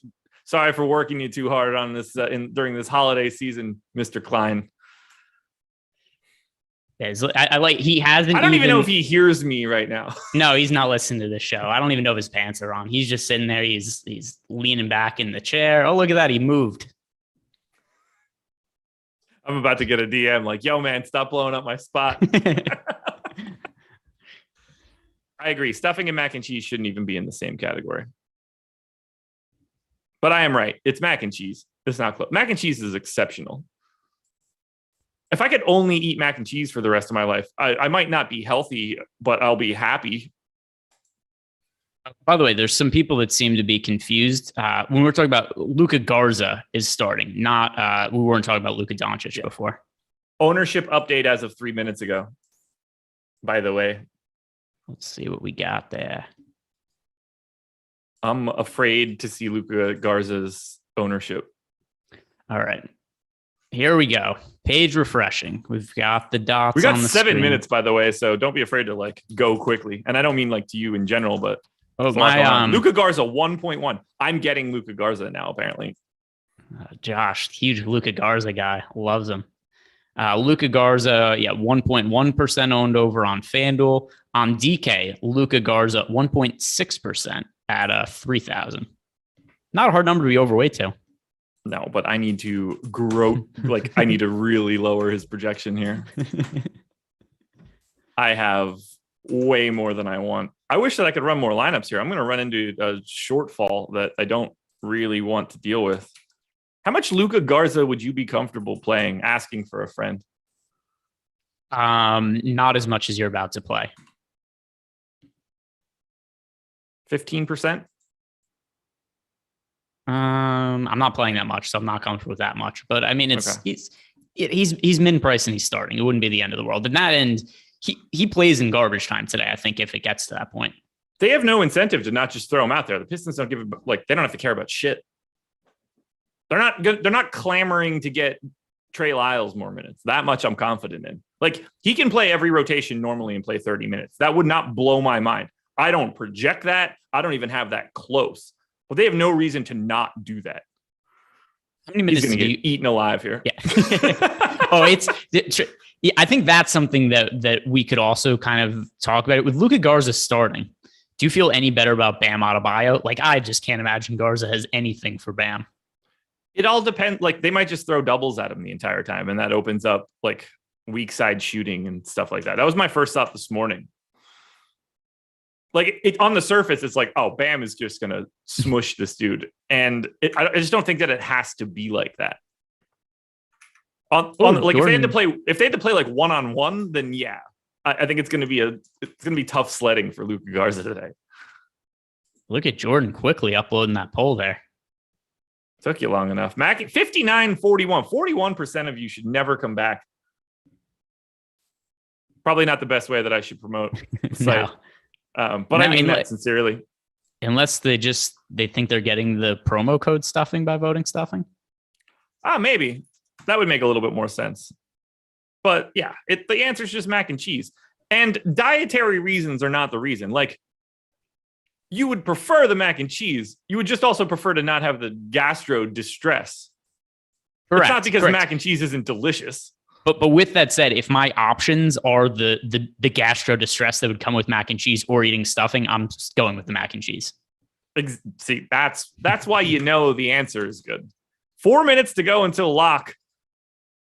Sorry for working you too hard on this during this holiday season, Mr. Klein.
He hasn't.
I don't even know if he hears me right now.
No, he's not listening to this show. I don't even know if his pants are on. He's just sitting there. He's leaning back in the chair. Oh, look at that. He moved.
I'm about to get a DM like, yo, man, stop blowing up my spot. I agree. Stuffing and mac and cheese shouldn't even be in the same category. But I am right. It's mac and cheese. It's not close. Mac and cheese is exceptional. If I could only eat mac and cheese for the rest of my life, I might not be healthy, but I'll be happy.
By the way, there's some people that seem to be confused. When we're talking about Luka Garza is starting, not we weren't talking about Luka Doncic before.
Ownership update as of 3 minutes ago, by the way.
Let's see what we got there.
I'm afraid to see Luka Garza's ownership.
All right. Here we go. Page refreshing. We've got the dots.
We got
on the
7
screen.
minutes, by the way, so don't be afraid to go quickly. And I don't mean to you in general, but Luka Garza 1.1. I'm getting Luka Garza now, apparently.
Josh, huge Luka Garza guy, loves him. Luka Garza, 1.1% owned over on FanDuel. On DK, Luka Garza 1.6% at 3,000. Not a hard number to be overweight to.
No, but I need to grow. I need to really lower his projection here. I have way more than I want. I wish that I could run more lineups here. I'm going to run into a shortfall that I don't really want to deal with. How much Luka Garza would you be comfortable playing, asking for a friend?
Not as much as you're about to play.
15%?
I'm not playing that much, so I'm not comfortable with that much. But I mean, he's min price and he's starting. It wouldn't be the end of the world. And that end, he plays in garbage time today, I think, if it gets to that point.
They have no incentive to not just throw him out there. The Pistons don't give they don't have to care about shit. They're not clamoring to get Trey Lyles more minutes. That much I'm confident in. Like, he can play every rotation normally and play 30 minutes. That would not blow my mind. I don't project that. I don't even have that close. But they have no reason to not do that.
How many minutes
He's going to get eaten alive here.
Yeah. I think that's something that we could also kind of talk about. With Luka Garza starting, do you feel any better about Bam Adebayo? Like, I just can't imagine Garza has anything for Bam.
It all depends. Like, they might just throw doubles at him the entire time, and that opens up like weak side shooting and stuff like that. That was my first thought this morning. Like, it on the surface, it's like, oh, Bam is just going to smush this dude. And I just don't think that it has to be like that. If they had to play like one-on-one, then yeah, I think it's going to be tough sledding for Luka Garza today.
Look at Jordan quickly uploading that poll there.
Took you long enough. Mac, 59-41. 41% of you should never come back. Probably not the best way that I should promote.
No.
But I mean that sincerely.
Unless they think they're getting the promo code stuffing by voting stuffing.
Maybe. That would make a little bit more sense. But yeah, the answer is just mac and cheese. And dietary reasons are not the reason. Like, you would prefer the mac and cheese. You would just also prefer to not have the gastro distress. Correct. It's not because mac and cheese isn't delicious.
But with that said, if my options are the gastro distress that would come with mac and cheese or eating stuffing, I'm just going with the mac and cheese.
See, that's why you know the answer is good. 4 minutes to go until lock.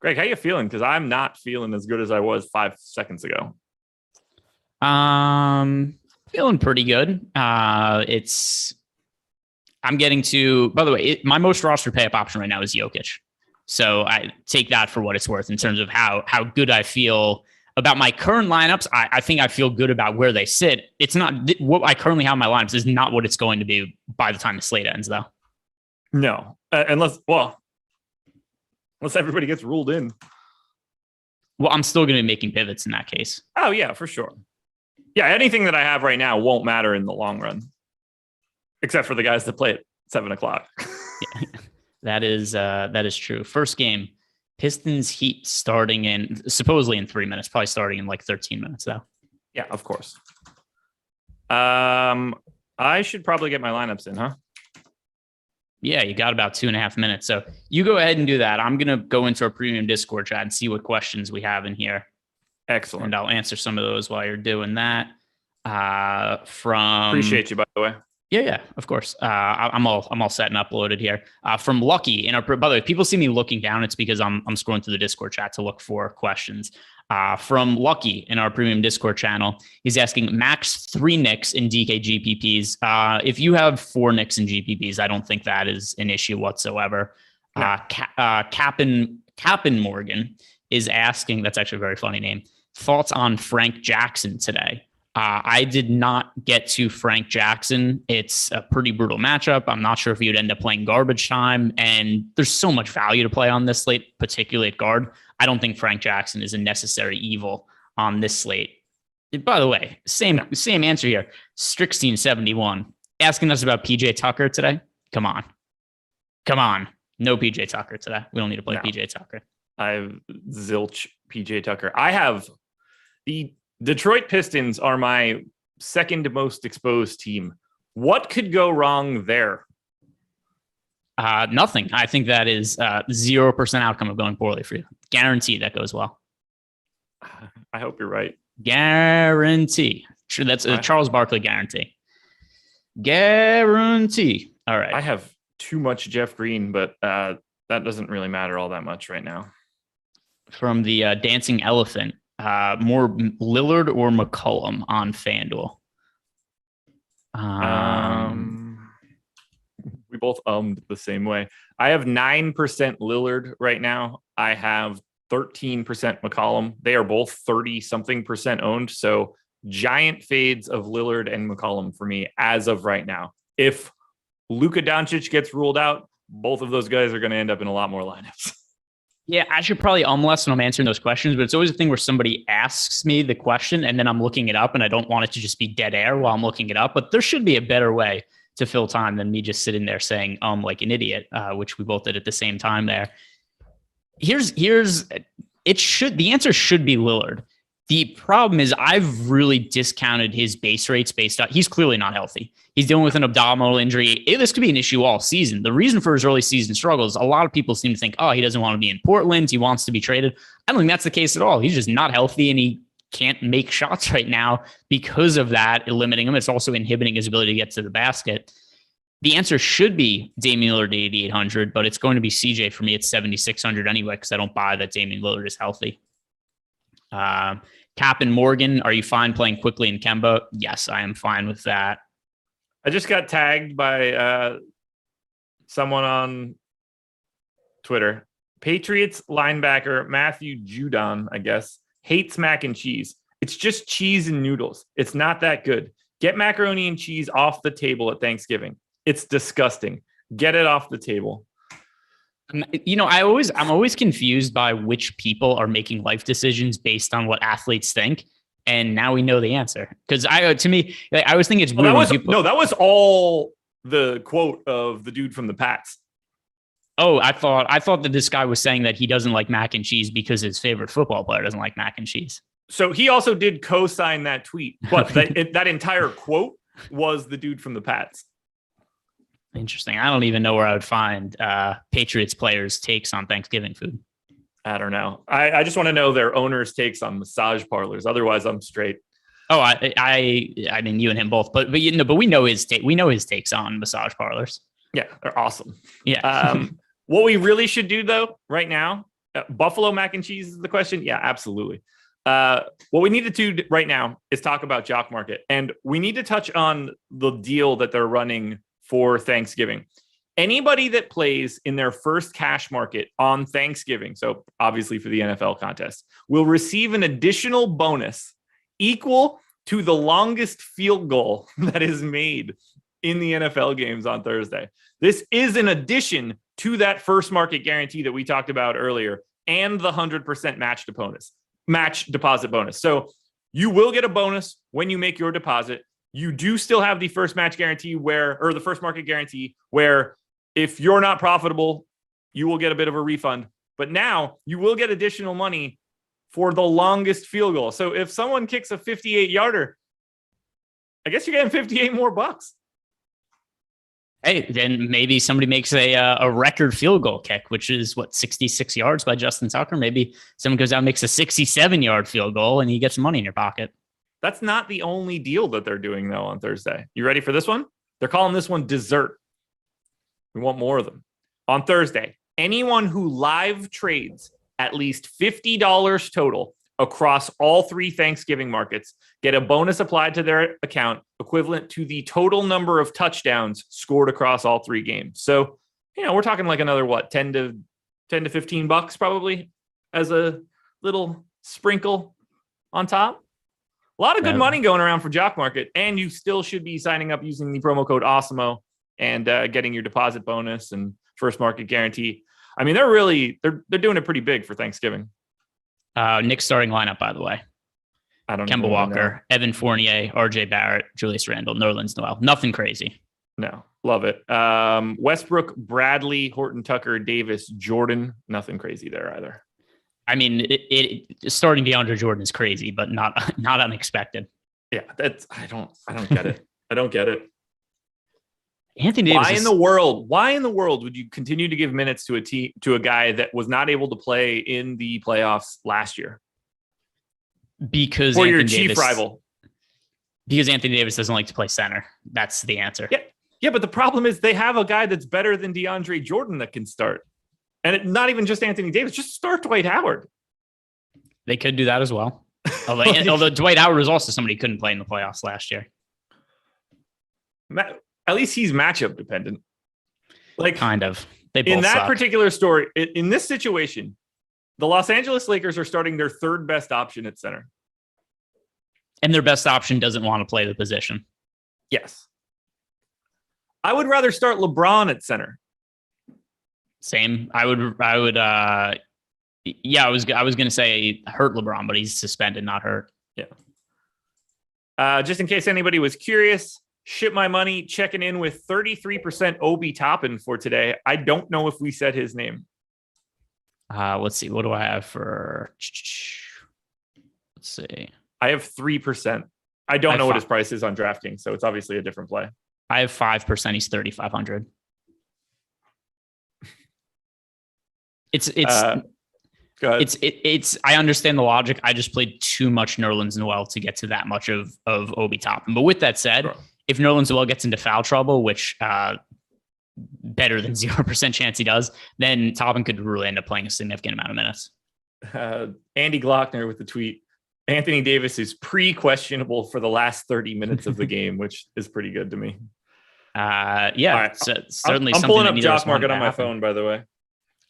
Greg, how you feeling? Because I'm not feeling as good as I was 5 seconds ago.
Feeling pretty good. I'm getting to, by the way, my most roster pay up option right now is Jokic. So I take that for what it's worth in terms of how good I feel about my current lineups. I think I feel good about where they sit. It's not what I currently have in my lineups is not what it's going to be by the time the slate ends, though.
No, unless everybody gets ruled in.
Well, I'm still going to be making pivots in that case.
Oh yeah, for sure. Yeah, anything that I have right now won't matter in the long run, except for the guys that play at 7:00.
Yeah. That is true. First game, Pistons Heat starting supposedly in 3 minutes, probably starting in like 13 minutes though.
Yeah, of course. I should probably get my lineups in, huh?
Yeah, you got about 2.5 minutes. So you go ahead and do that. I'm going to go into our premium Discord chat and see what questions we have in here.
Excellent.
And I'll answer some of those while you're doing that.
Appreciate you, by the way.
Yeah, of course. I'm all set and uploaded here. From Lucky, by the way, if people see me looking down, it's because I'm scrolling through the Discord chat to look for questions. From Lucky in our premium Discord channel, he's asking max 3 Knicks in DK GPPs. If you have 4 Knicks in GPPs, I don't think that is an issue whatsoever. No. Cap'n Morgan is asking, that's actually a very funny name, thoughts on Frank Jackson today. I did not get to Frank Jackson. It's a pretty brutal matchup. I'm not sure if you'd end up playing garbage time, and there's so much value to play on this slate, particularly at guard. I don't think Frank Jackson is a necessary evil on this slate. By the way, same answer here. Strixteen71 asking us about PJ Tucker today. Come on. No PJ Tucker today. We don't need to play PJ Tucker.
I have zilch PJ Tucker. I have the Detroit Pistons are my second most exposed team. What could go wrong there?
Nothing. I think that is 0% outcome of going poorly for you. Guarantee that goes well.
I hope you're right.
Guarantee. Sure, that's a Charles Barkley guarantee. Guarantee. All right.
I have too much Jeff Green, but that doesn't really matter all that much right now.
From the Dancing Elephant, more Lillard or McCollum on FanDuel?
We both the same way. I have 9% Lillard right now. I have 13% McCollum. They are both 30-something% owned. So giant fades of Lillard and McCollum for me as of right now. If Luka Doncic gets ruled out, both of those guys are going to end up in a lot more lineups.
Yeah, I should probably less when I'm answering those questions, but it's always a thing where somebody asks me the question and then I'm looking it up and I don't want it to just be dead air while I'm looking it up. But there should be a better way to fill time than me just sitting there saying, like an idiot, which we both did at the same time there. The answer should be Lillard. The problem is I've really discounted his base rates based on, he's clearly not healthy. He's dealing with an abdominal injury. This could be an issue all season. The reason for his early season struggles, a lot of people seem to think, he doesn't want to be in Portland. He wants to be traded. I don't think that's the case at all. He's just not healthy and he can't make shots right now because of that, limiting him. It's also inhibiting his ability to get to the basket. The answer should be Damian Lillard at 8,800, but it's going to be CJ for me at 7,600 anyway, because I don't buy that Damian Lillard is healthy. Cap and Morgan, are you fine playing quickly in Kemba? Yes, I am fine with that.
I just got tagged by someone on Twitter. Patriots linebacker Matthew Judon, I guess, hates mac and cheese. It's just cheese and noodles. It's not that good. Get macaroni and cheese off the table at Thanksgiving. It's disgusting. Get it off the table.
I'm always confused by which people are making life decisions based on what athletes think. And now we know the answer. Because I always think it's weird.
That was all the quote of the dude from the Pats.
Oh, I thought that this guy was saying that he doesn't like mac and cheese because his favorite football player doesn't like mac and cheese.
So he also did co-sign that tweet, but that entire quote was the dude from the Pats.
Interesting. I don't even know where I would find Patriots players' takes on Thanksgiving food.
I don't know. I just want to know their owners' takes on massage parlors. Otherwise, I'm straight.
Oh, I mean, you and him both, but we know his take. We know his takes on massage parlors.
Yeah, they're awesome.
Yeah.
What we really should do though, right now, Buffalo mac and cheese is the question. Yeah, absolutely. What we need to do right now is talk about Jock Market, and we need to touch on the deal that they're running for Thanksgiving. Anybody that plays in their first cash market on Thanksgiving, so obviously for the NFL contest, will receive an additional bonus equal to the longest field goal that is made in the NFL games on Thursday. This is in addition to that first market guarantee that we talked about earlier and the 100% match deposit bonus. So you will get a bonus when you make your deposit. You do still have the first match guarantee or the first market guarantee where if you're not profitable, you will get a bit of a refund. But now you will get additional money for the longest field goal. So if someone kicks a 58-yarder, I guess you're getting 58 more bucks.
Hey, then maybe somebody makes a record field goal kick, which is 66 yards by Justin Tucker. Maybe someone goes out and makes a 67-yard field goal and you get some money in your pocket.
That's not the only deal that they're doing, though, on Thursday. You ready for this one? They're calling this one dessert. We want more of them. On Thursday, anyone who live trades at least $50 total across all three Thanksgiving markets get a bonus applied to their account equivalent to the total number of touchdowns scored across all three games. So, we're talking like another, 10 to $15 probably as a little sprinkle on top. A lot of good money going around for Jock Market, and you still should be signing up using the promo code Awesemo and getting your deposit bonus and first market guarantee. I mean, they're doing it pretty big for Thanksgiving.
Knicks starting lineup, by the way.
I don't know.
Kemba Walker, Evan Fournier, RJ Barrett, Julius Randle, Nerlens Noel. Nothing crazy.
No, love it. Westbrook, Bradley, Horton, Tucker, Davis, Jordan. Nothing crazy there either.
I mean, starting DeAndre Jordan is crazy, but not unexpected.
Yeah, I don't get it. I don't get it.
Anthony Davis.
Why in the world would you continue to give minutes to a guy that was not able to play in the playoffs last year?
Because
for your chief rival.
Because Anthony Davis doesn't like to play center. That's the answer.
Yeah, but the problem is they have a guy that's better than DeAndre Jordan that can start. And not even just Anthony Davis, just start Dwight Howard.
They could do that as well. Although Dwight Howard was also somebody who couldn't play in the playoffs last year.
At least he's matchup dependent. Like
Kind of. They both
in that
suck.
particular story, in this situation, the Los Angeles Lakers are starting their third best option at center.
And their best option doesn't want to play the position.
Yes. I would rather start LeBron at center.
Same. I was going to say hurt LeBron, but he's suspended, not hurt.
Yeah. Just in case anybody was curious, Ship My Money checking in with 33% Obi Toppin for today. I don't know if we said his name.
Let's see. What do I have for? Let's see.
I have 3%. I don't know what his price is on DraftKings, so it's obviously a different play.
I have 5%. He's 3,500.
Go ahead.
It's. I understand the logic. I just played too much Nerlens Noel to get to that much of Obi Toppin. But with that said,
Sure.
If Nerlens Noel gets into foul trouble, which better than 0% chance he does, then Toppin could really end up playing a significant amount of minutes.
Andy Glockner with the tweet. Anthony Davis is pre-questionable for the last 30 minutes of the game, which is pretty good to me.
Yeah,
right.
so certainly
I'm
something
pulling
that
up
neither of us
Jock
wanted
Market
to
on my
happen.
phone, by the way.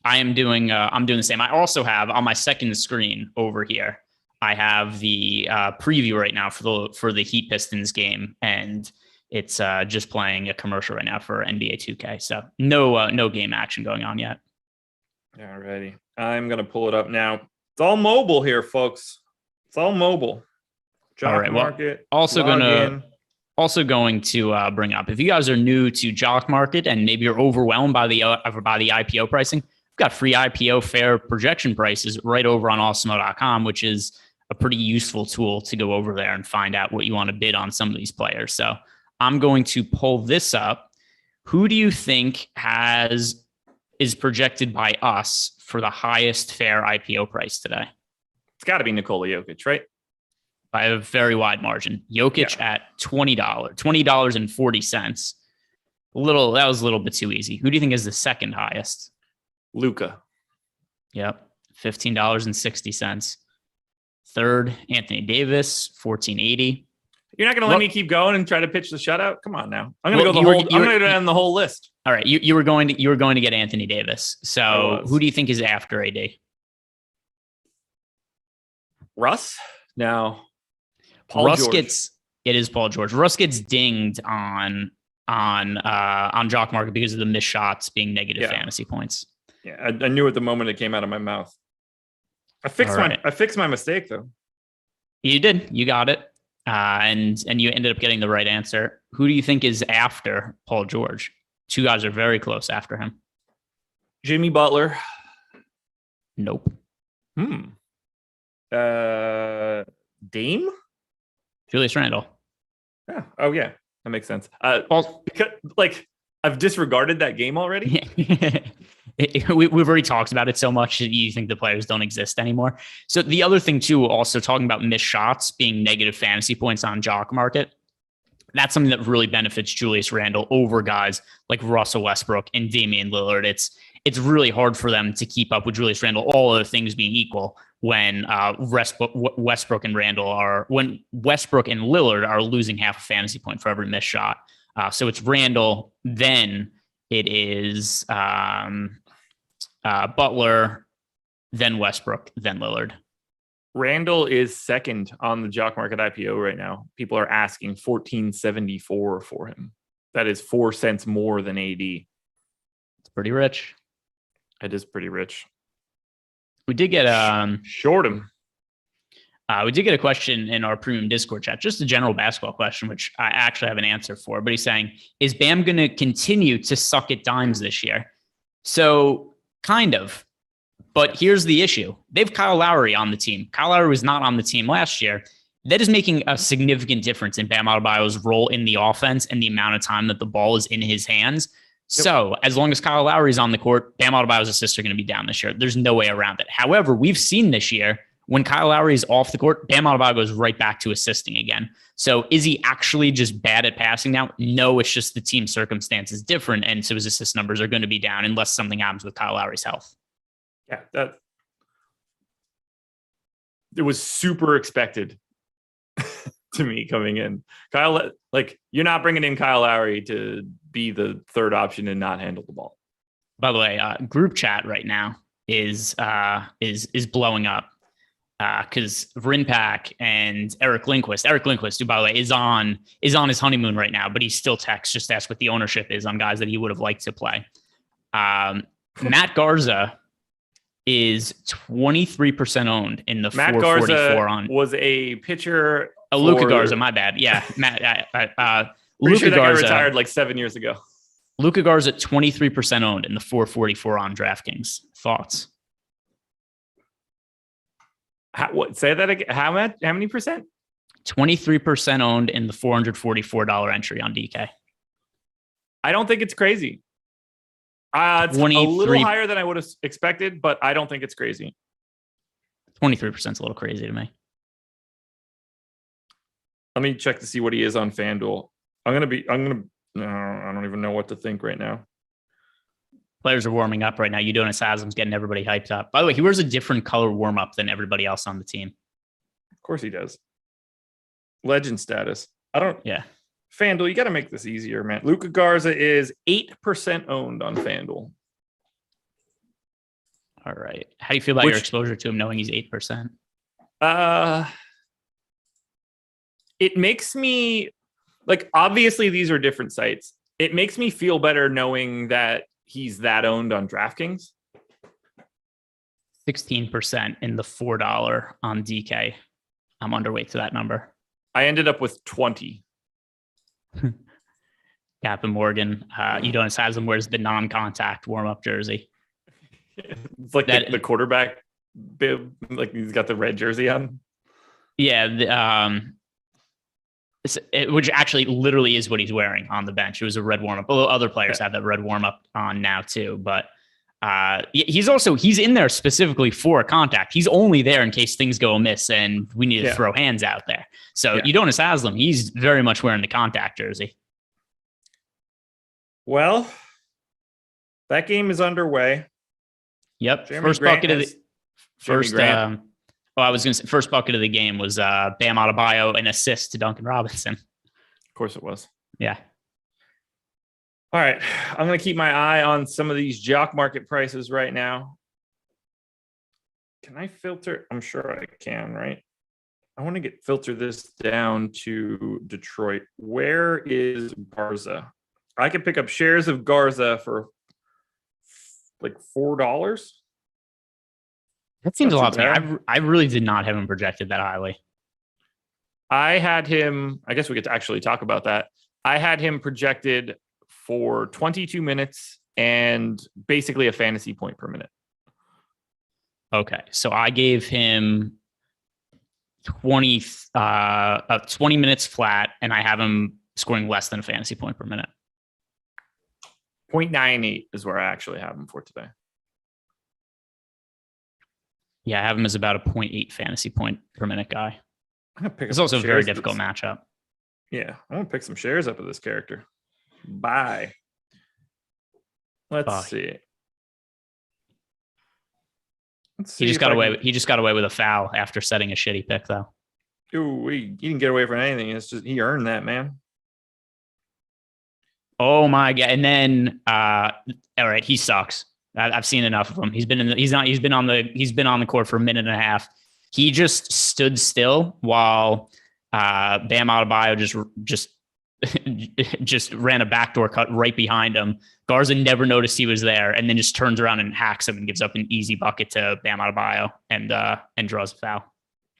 I'm doing the same. I also have on my second screen over here, I have the preview right now for the Heat Pistons game, and it's just playing a commercial right now for NBA 2K. So no game action going on yet.
Alrighty. I'm gonna pull it up now. It's all mobile here, folks. It's all mobile. Jock
All right, well,
Market.
Also
log
going to bring up, if you guys are new to Jock Market and maybe you're overwhelmed by the IPO pricing, we've got free IPO fair projection prices right over on Awesemo.com, which is a pretty useful tool to go over there and find out what you want to bid on some of these players. So I'm going to pull this up. Who do you think is projected by us for the highest fair IPO price today?
It's got to be Nikola Jokic, right?
By a very wide margin. Jokic at $20.40. That was a little bit too easy. Who do you think is the second highest?
Luka.
Yep, $15.60. Third, Anthony Davis, $14.80.
You're not going to let me keep going and try to pitch the shutout? Come on now. I'm going to go down the whole list.
All right, you were going to get Anthony Davis. So who do you think is after AD?
Russ? No.
It is Paul George. Russ gets dinged on Jock Market because of the missed shots being negative fantasy points.
Yeah, I knew it the moment it came out of my mouth. I fixed my mistake though.
You did. You got it. And you ended up getting the right answer. Who do you think is after Paul George? Two guys are very close after him.
Jimmy Butler.
Nope.
Dame?
Julius Randle.
Yeah. Oh yeah, that makes sense. Because, I've disregarded that game already.
We've already talked about it so much that you think the players don't exist anymore. So the other thing too, also talking about missed shots being negative fantasy points on Jock Market, that's something that really benefits Julius Randle over guys like Russell Westbrook and Damian Lillard. It's really hard for them to keep up with Julius Randle, all other things being equal, when Westbrook and Lillard are losing half a fantasy point for every missed shot. So it's Randle, then it is Butler, then Westbrook, then Lillard.
Randle is second on the Jock Market IPO right now. People are asking $14.74 for him. That is 4 cents more than AD.
It's pretty rich.
It is pretty rich.
We did get
short him.
We did get a question in our premium Discord chat, just a general basketball question, which I actually have an answer for. But he's saying, is Bam going to continue to suck at dimes this year? So kind of. But here's the issue. They have Kyle Lowry on the team. Kyle Lowry was not on the team last year. That is making a significant difference in Bam Adebayo's role in the offense and the amount of time that the ball is in his hands. Yep. So as long as Kyle Lowry is on the court, Bam Adebayo's assists are going to be down this year. There's no way around it. However, we've seen this year, when Kyle Lowry is off the court, Bam Adebayo goes right back to assisting again. So is he actually just bad at passing now? No, it's just the team circumstance is different. And so his assist numbers are going to be down unless something happens with Kyle Lowry's health.
Yeah, it was super expected to me coming in. Kyle, like you're not bringing in Kyle Lowry to be the third option and not handle the ball.
By the way, group chat right now is blowing up because Rinpack and Eric Lindquist, who by the way is on his honeymoon right now, but he still texts just to ask what the ownership is on guys that he would have liked to play. Matt Garza is 23% owned in the
Matt
444
Garza
on.
Was a pitcher.
Oh, Luka Garza, my bad. Yeah, Matt.
Luka
Luka
Garza
Garza
retired like 7 years ago.
Luka Garza 23% owned in the 444 on DraftKings. Thoughts?
Say that again. How many percent?
23% owned in the $444 entry on DK.
I don't think it's crazy. It's a little higher than I would have expected, but I don't think it's crazy.
23% is a little crazy to me.
Let me check to see what he is on FanDuel. I don't even know what to think right now.
Players are warming up right now. Udonis Haslam's getting everybody hyped up. By the way, he wears a different color warm up than everybody else on the team.
Of course he does. Legend status.
Yeah.
FanDuel, you got to make this easier, man. Luka Garza is 8% owned on FanDuel.
All right. How do you feel about your exposure to him knowing he's 8%?
It makes me like, obviously these are different sites. It makes me feel better knowing that he's that owned on DraftKings.
16% in the $4 on DK. I'm underweight to that number.
I ended up with 20.
Captain Morgan, Udonis Haslam wears the non-contact warm-up jersey.
It's like the quarterback bib, like he's got the red jersey on.
Yeah, which actually literally is what he's wearing on the bench. It was a red warm-up. Although other players have that red warm-up on now too. But he's in there specifically for a contact. He's only there in case things go amiss and we need to throw hands out there. So Udonis Haslam, he's very much wearing the contact jersey.
Well, that game is underway.
Yep.
Jeremy Grant
bucket of the first. I was going to say first bucket of the game was Bam Adebayo, an assist to Duncan Robinson.
Of course it was.
Yeah.
All right. I'm going to keep my eye on some of these jock market prices right now. Can I filter? I'm sure I can, right? I want to filter this down to Detroit. Where is Garza? I could pick up shares of Garza for like $4.
That seems a lot to me. I really did not have him projected that highly.
I had him, I guess we get to actually talk about that. I had him projected for 22 minutes and basically a fantasy point per minute.
Okay. So I gave him 20 minutes flat, and I have him scoring less than a fantasy point per minute.
0.98 is where I actually have him for today.
Yeah, I have him as about a 0.8 fantasy point per minute guy. It's also a very difficult matchup.
Yeah, I'm going to pick some shares up of this character. Bye. Let's see.
He just got away with a foul after setting a shitty pick, though.
Ooh, he didn't get away from anything. It's just he earned that, man.
Oh my god! And then, all right, he sucks. I've seen enough of him. He's been on the court for a minute and a half. He just stood still while Bam Adebayo just ran a backdoor cut right behind him. Garza never noticed he was there, and then just turns around and hacks him and gives up an easy bucket to Bam Adebayo and draws a foul.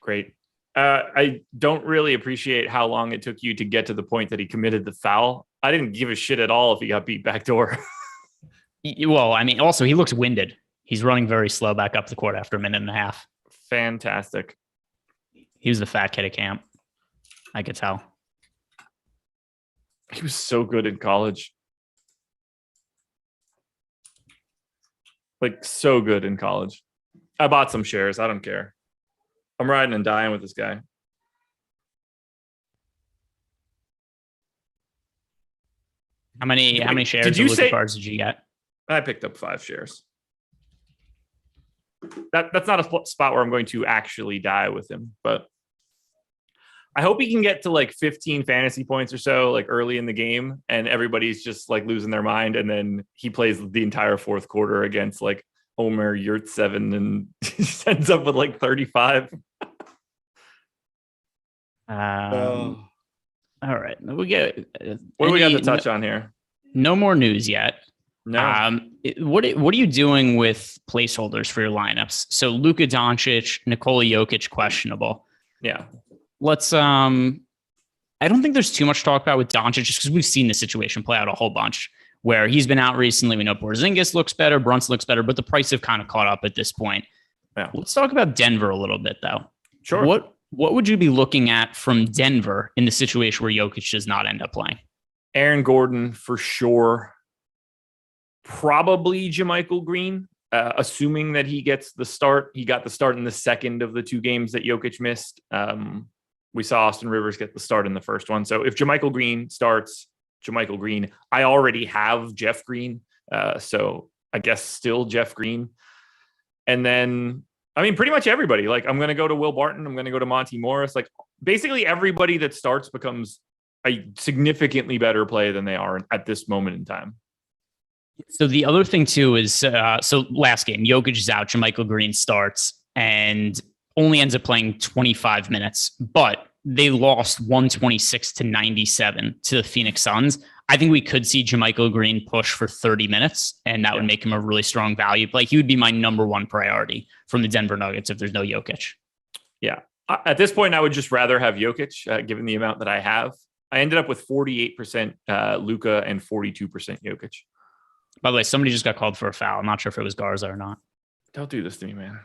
Great. I don't really appreciate how long it took you to get to the point that he committed the foul. I didn't give a shit at all if he got beat backdoor.
Well, I mean, also he looks winded. He's running very slow back up the court after a minute and a half.
Fantastic.
He was the fat kid at camp. I could tell.
He was so good in college. Like, so good in college. I bought some shares. I don't care. I'm riding and dying with this guy.
How many shares of Luka Garza did you get?
I picked up 5 shares. That's not a spot where I'm going to actually die with him, but I hope he can get to like 15 fantasy points or so, like early in the game, and everybody's just like losing their mind. And then he plays the entire fourth quarter against like Omer Yurtseven and ends up with like 35.
All right. We get
what do we got to touch on here?
No more news yet.
No.
What are you doing with placeholders for your lineups? So Luka Doncic, Nikola Jokic, questionable.
Yeah.
Let's I don't think there's too much to talk about with Doncic just because we've seen the situation play out a whole bunch where he's been out recently. We know Porzingis looks better, Brunson looks better, but the price have kind of caught up at this point.
Yeah.
Let's talk about Denver a little bit though.
Sure.
What would you be looking at from Denver in the situation where Jokic does not end up playing?
Aaron Gordon for sure. Probably JaMychal Green, assuming that he gets the start. He got the start in the second of the two games that Jokic missed. We saw Austin Rivers get the start in the first one. So if JaMychal Green starts, JaMychal Green, I already have Jeff Green. So I guess still Jeff Green. And then, I mean, pretty much everybody. Like, I'm going to go to Will Barton. I'm going to go to Monty Morris. Like, basically everybody that starts becomes a significantly better play than they are at this moment in time.
So the other thing too is, so last game, Jokic is out, JaMychal Green starts and only ends up playing 25 minutes, but they lost 126-97 to the Phoenix Suns. I think we could see JaMychal Green push for 30 minutes, and that would make him a really strong value. Like, he would be my number one priority from the Denver Nuggets if there's no Jokic.
Yeah. At this point, I would just rather have Jokic, given the amount that I have. I ended up with 48% Luka and 42% Jokic.
By the way, somebody just got called for a foul. I'm not sure if it was Garza or not.
Don't do this to me, man.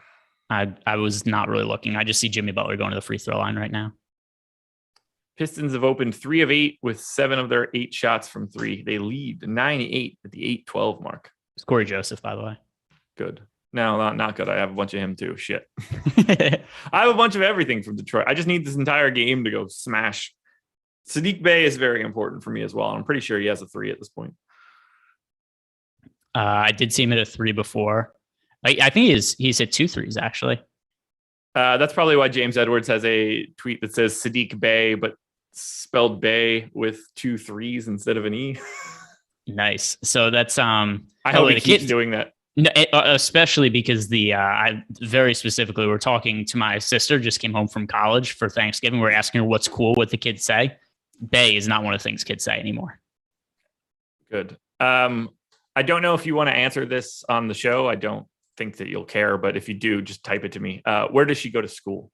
I was not really looking. I just see Jimmy Butler going to the free throw line right now.
Pistons have opened 3 of 8 with 7 of their 8 shots from 3. They lead 9-8 at the 8-12 mark.
It's Corey Joseph, by the way.
Good. No, not good. I have a bunch of him too. Shit. I have a bunch of everything from Detroit. I just need this entire game to go smash. Sadiq Bey is very important for me as well. I'm pretty sure he has a 3 at this point.
I did see him at a 3 before. I think he's hit 2 threes actually.
That's probably why James Edwards has a tweet that says Sadiq Bey, but spelled Bay with 2 3s instead of an E.
Nice. So that's
I hope he keeps doing that.
No, especially because I very specifically, we're talking to my sister, just came home from college for Thanksgiving. We're asking her what's cool, what the kids say. Bay is not one of the things kids say anymore.
Good. I don't know if you want to answer this on the show. I don't think that you'll care, but if you do, just type it to me. Where does she go to school?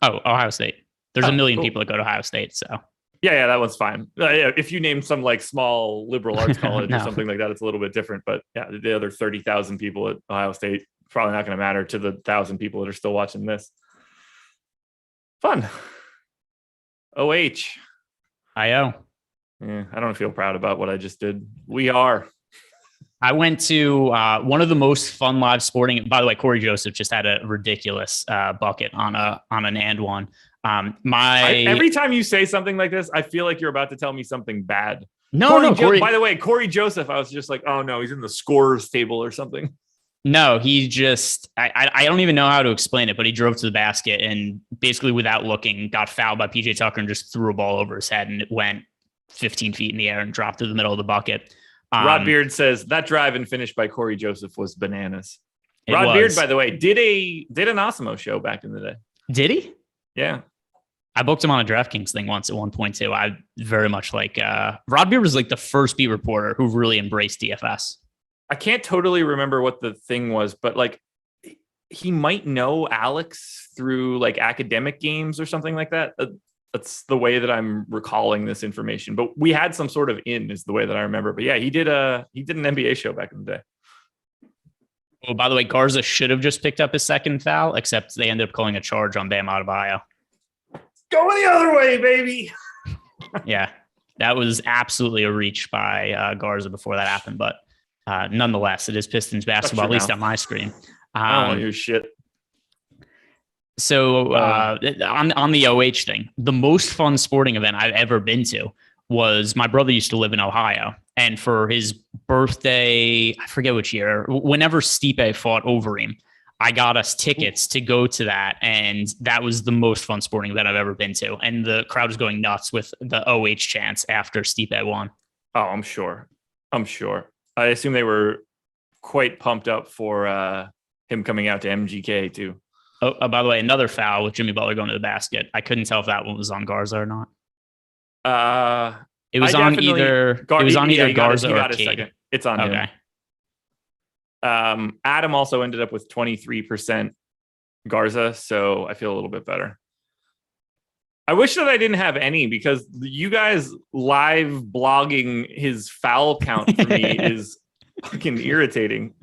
Oh, Ohio State. There's a million people that go to Ohio State. So
yeah, that one's fine. If you name some like small liberal arts college or something like that, it's a little bit different. But yeah, the other 30,000 people at Ohio State, probably not going to matter to the 1,000 people that are still watching this. Fun. OH.
IO.
Yeah, I don't feel proud about what I just did. We are.
I went to one of the most fun live sporting. By the way, Corey Joseph just had a ridiculous bucket on an and one. Every time you say something like this, I feel like you're about to tell me something bad. Corey.
By the way, Corey Joseph, I was just like, oh no, he's in the scorers table or something.
No, he just, I don't even know how to explain it, but he drove to the basket and basically without looking got fouled by PJ Tucker and just threw a ball over his head and it went 15 feet in the air and dropped to the middle of the bucket.
Rod Beard says that drive and finish by Corey Joseph was bananas. Beard, by the way, did an Awesemo show back in the day.
Did he?
Yeah.
I booked him on a DraftKings thing once at one point too. I very much like Rod Beard was like the first beat reporter who really embraced DFS.
I can't totally remember what the thing was, but like he might know Alex through like academic games or something like that. That's the way that I'm recalling this information, but we had some sort of is the way that I remember. But yeah, he did an NBA show back in the day.
Oh, by the way, Garza should have just picked up his second foul, except they ended up calling a charge on Bam Adebayo.
Going the other way, baby.
Yeah, that was absolutely a reach by Garza before that happened. But nonetheless, it is Pistons basketball, at least on my screen.
I don't want to use shit.
So on the OH thing, the most fun sporting event I've ever been to was my brother used to live in Ohio. And for his birthday, I forget which year, whenever Stipe fought Overeem, I got us tickets to go to that, and that was the most fun sporting event I've ever been to. And the crowd was going nuts with the OH chants after Stipe won.
Oh, I'm sure. I assume they were quite pumped up for him coming out to MGK too.
Oh, by the way, another foul with Jimmy Butler going to the basket. I couldn't tell if that one was on Garza or not. It was on either Garza or Kade.
It's on him. Adam also ended up with 23% Garza, so I feel a little bit better. I wish that I didn't have any, because you guys live blogging his foul count for me is fucking irritating.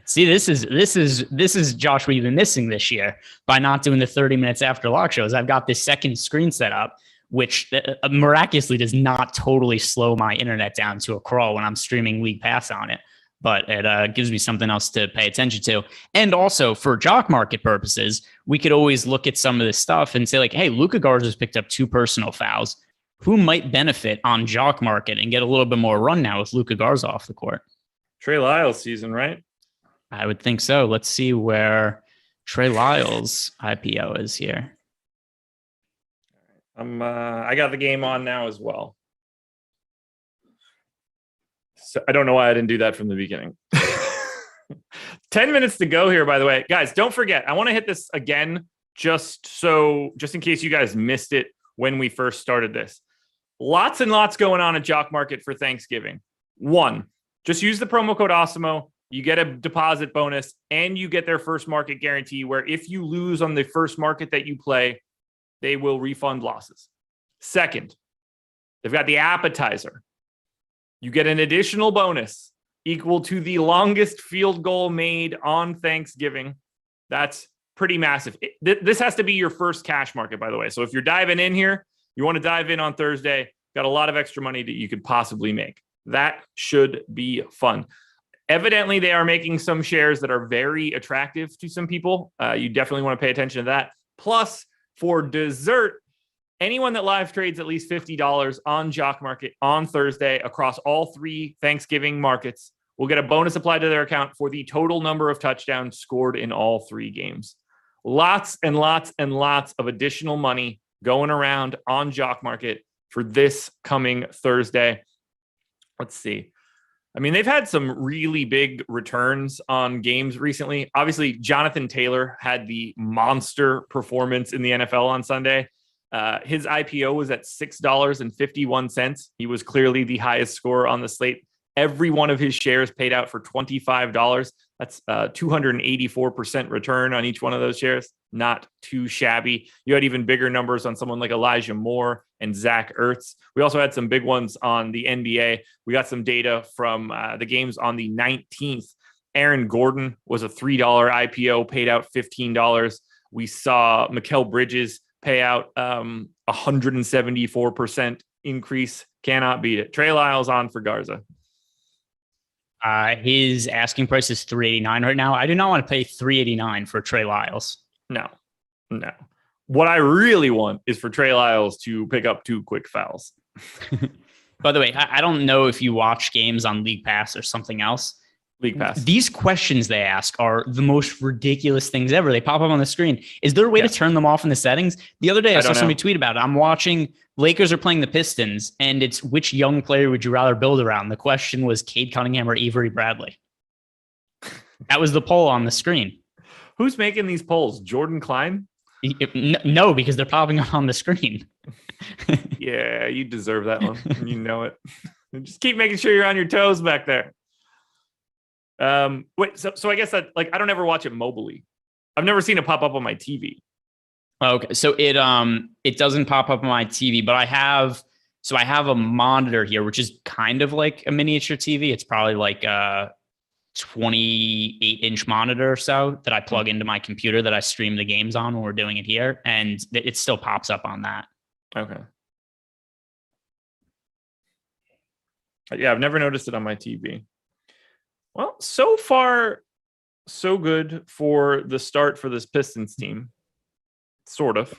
See, this is Josh, what you've been missing this year by not doing the 30 minutes after lock shows. I've got this second screen set up, which miraculously does not totally slow my internet down to a crawl when I'm streaming League Pass on it. But it gives me something else to pay attention to. And also for jock market purposes, we could always look at some of this stuff and say like, hey, Luka Garza's picked up 2 personal fouls. Who might benefit on jock market and get a little bit more run now with Luka Garza off the court?
Trey Lyles season, right?
I would think so. Let's see where Trey Lyles IPO is here.
I got the game on now as well. So I don't know why I didn't do that from the beginning. 10 minutes to go here, by the way. Guys, don't forget, I want to hit this again just in case you guys missed it when we first started this. Lots and lots going on at Jock Market for Thanksgiving. 1, just use the promo code Awesemo. You get a deposit bonus, and you get their first market guarantee, where if you lose on the first market that you play, they will refund losses. 2nd, they've got the appetizer. You get an additional bonus equal to the longest field goal made on Thanksgiving. That's pretty massive. This has to be your first cash market, by the way. So if you're diving in here, you want to dive in on Thursday, got a lot of extra money that you could possibly make. That should be fun. Evidently, they are making some shares that are very attractive to some people. You definitely want to pay attention to that. Plus, for dessert, anyone that live trades at least $50 on Jock Market on Thursday across all 3 Thanksgiving markets will get a bonus applied to their account for the total number of touchdowns scored in all 3 games. Lots and lots and lots of additional money going around on Jock Market for this coming Thursday. Let's see. I mean, they've had some really big returns on games recently. Obviously, Jonathan Taylor had the monster performance in the NFL on Sunday. His IPO was at $6.51. He was clearly the highest scorer on the slate. Every one of his shares paid out for $25. That's 284% return on each one of those shares. Not too shabby. You had even bigger numbers on someone like Elijah Moore and Zach Ertz. We also had some big ones on the NBA. We got some data from the games on the 19th. Aaron Gordon was a $3 IPO, paid out $15. We saw Mikal Bridges pay out 174% increase. Cannot beat it. Trey Lyles on for Garza.
His asking price is $389 right now. I do not want to pay $389 for Trey Lyles.
No. What I really want is for Trey Lyles to pick up 2 quick fouls.
By the way, I don't know if you watch games on League Pass or something else.
League Pass.
These questions they ask are the most ridiculous things ever. They pop up on the screen. Is there a way to turn them off in the settings? The other day, I saw somebody tweet about it. I'm watching Lakers are playing the Pistons, and it's which young player would you rather build around? The question was Kade Cunningham or Avery Bradley. That was the poll on the screen.
Who's making these polls? Jordan Klein?
No, because they're popping up on the screen.
Yeah, you deserve that one. You know it. Just keep making sure you're on your toes back there. Wait, so I guess that, like, I don't ever watch it mobily. I've never seen it pop up on my TV.
Okay, so it doesn't pop up on my TV, but I have a monitor here, which is kind of like a miniature TV. It's probably like a 28-inch monitor or so that I plug into my computer that I stream the games on when we're doing it here, and it still pops up on that.
Okay. Yeah, I've never noticed it on my TV. Well, so far, so good for the start for this Pistons team. Sort of.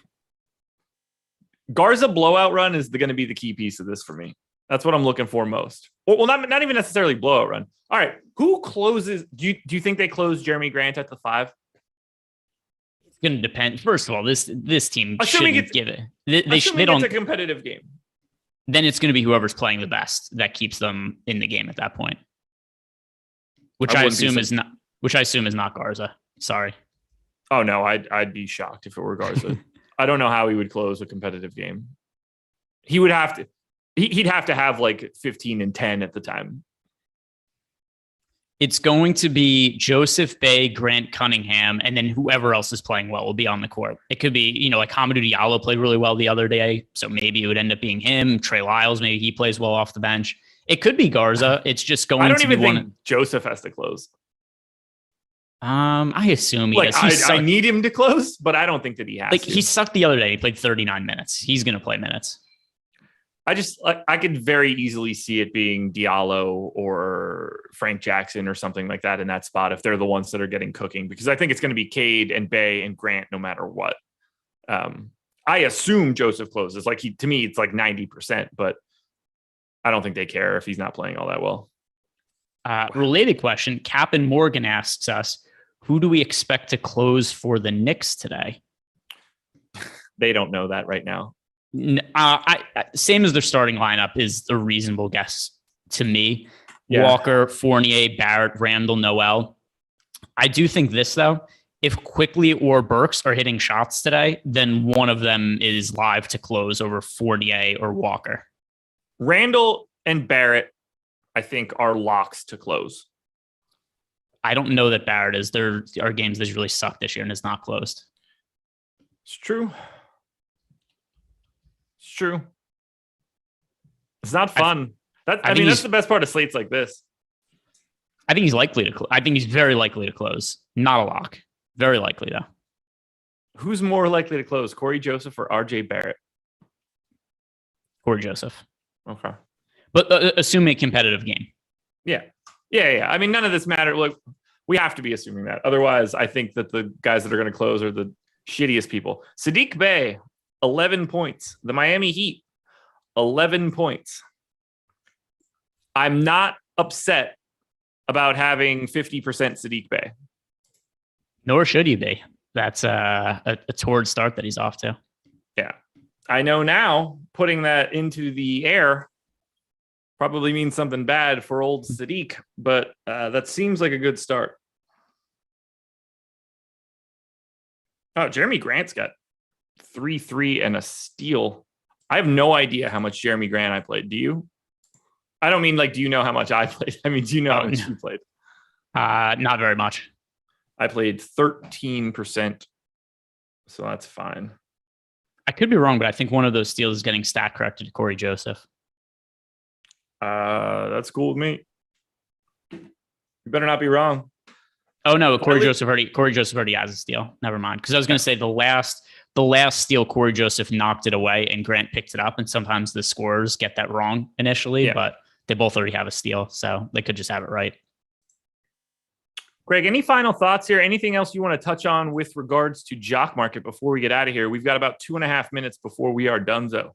Garza blowout run is going to be the key piece of this for me. That's what I'm looking for most. Well, not even necessarily blowout run. All right, who closes? Do you think they close Jeremy Grant at the 5?
going to depend. First of all, this team
assuming
shouldn't give it.
They don't. It's a competitive game.
Then it's going to be whoever's playing the best that keeps them in the game at that point. Which I assume is not Garza. Sorry.
Oh no, I'd be shocked if it were Garza. I don't know how he would close a competitive game. He would have to. He'd have to have like 15 and 10 at the time.
It's going to be Joseph Bay, Grant Cunningham, and then whoever else is playing well will be on the court. It could be, like Hamidou Diallo played really well the other day, so maybe it would end up being him. Trey Lyles, maybe he plays well off the bench. It could be Garza. It's just going to be
I don't even think Joseph has to close.
I assume he does.
I need him to close, but I don't think that he has to.
He sucked the other day. He played 39 minutes. He's going to play minutes.
I could very easily see it being Diallo or Frank Jackson or something like that in that spot if they're the ones that are getting cooking, because I think it's going to be Kade and Bay and Grant no matter what. I assume Joseph closes. To me, it's like 90%, but I don't think they care if he's not playing all that well.
Related question. Captain Morgan asks us, who do we expect to close for the Knicks today?
They don't know that right now.
Same as their starting lineup is a reasonable guess to me.
Yeah.
Walker, Fournier, Barrett, Randall, Noel. I do think this, though. If Quickly or Burks are hitting shots today, then one of them is live to close over Fournier or Walker.
Randall and Barrett, I think, are locks to close.
I don't know that Barrett is. There are games that's really sucked this year and is not closed.
It's true. It's true. It's not fun. That's the best part of slates like this.
I think he's likely to. I think he's very likely to close. Not a lock. Very likely though.
Who's more likely to close, Corey Joseph or RJ Barrett?
Corey Joseph.
Okay.
But assuming a competitive game.
Yeah. I mean, none of this matters. Like, we have to be assuming that. Otherwise, I think that the guys that are going to close are the shittiest people. Sadiq Bey, 11 points. The Miami Heat, 11 points. I'm not upset about having 50% Sadiq Bey.
Nor should you be. That's a torrid start that he's off to.
Yeah. I know now putting that into the air probably means something bad for old Sadiq, but that seems like a good start. Oh, Jeremy Grant's got 3-3 and a steal. I have no idea how much Jeremy Grant I played. Do you? I don't mean do you know how much I played? I mean, do you know how much you played?
Not very much.
I played 13%, so that's fine.
I could be wrong, but I think one of those steals is getting stat corrected to Corey Joseph.
That's cool with me. You better not be wrong.
Oh no, Corey Joseph already has a steal. Never mind. Because I was going to say the last steal, Corey Joseph knocked it away and Grant picked it up. And sometimes the scorers get that wrong initially, but they both already have a steal, so they could just have it right.
Greg, any final thoughts here? Anything else you want to touch on with regards to Jock Market before we get out of here? We've got about 2.5 minutes before we are donezo.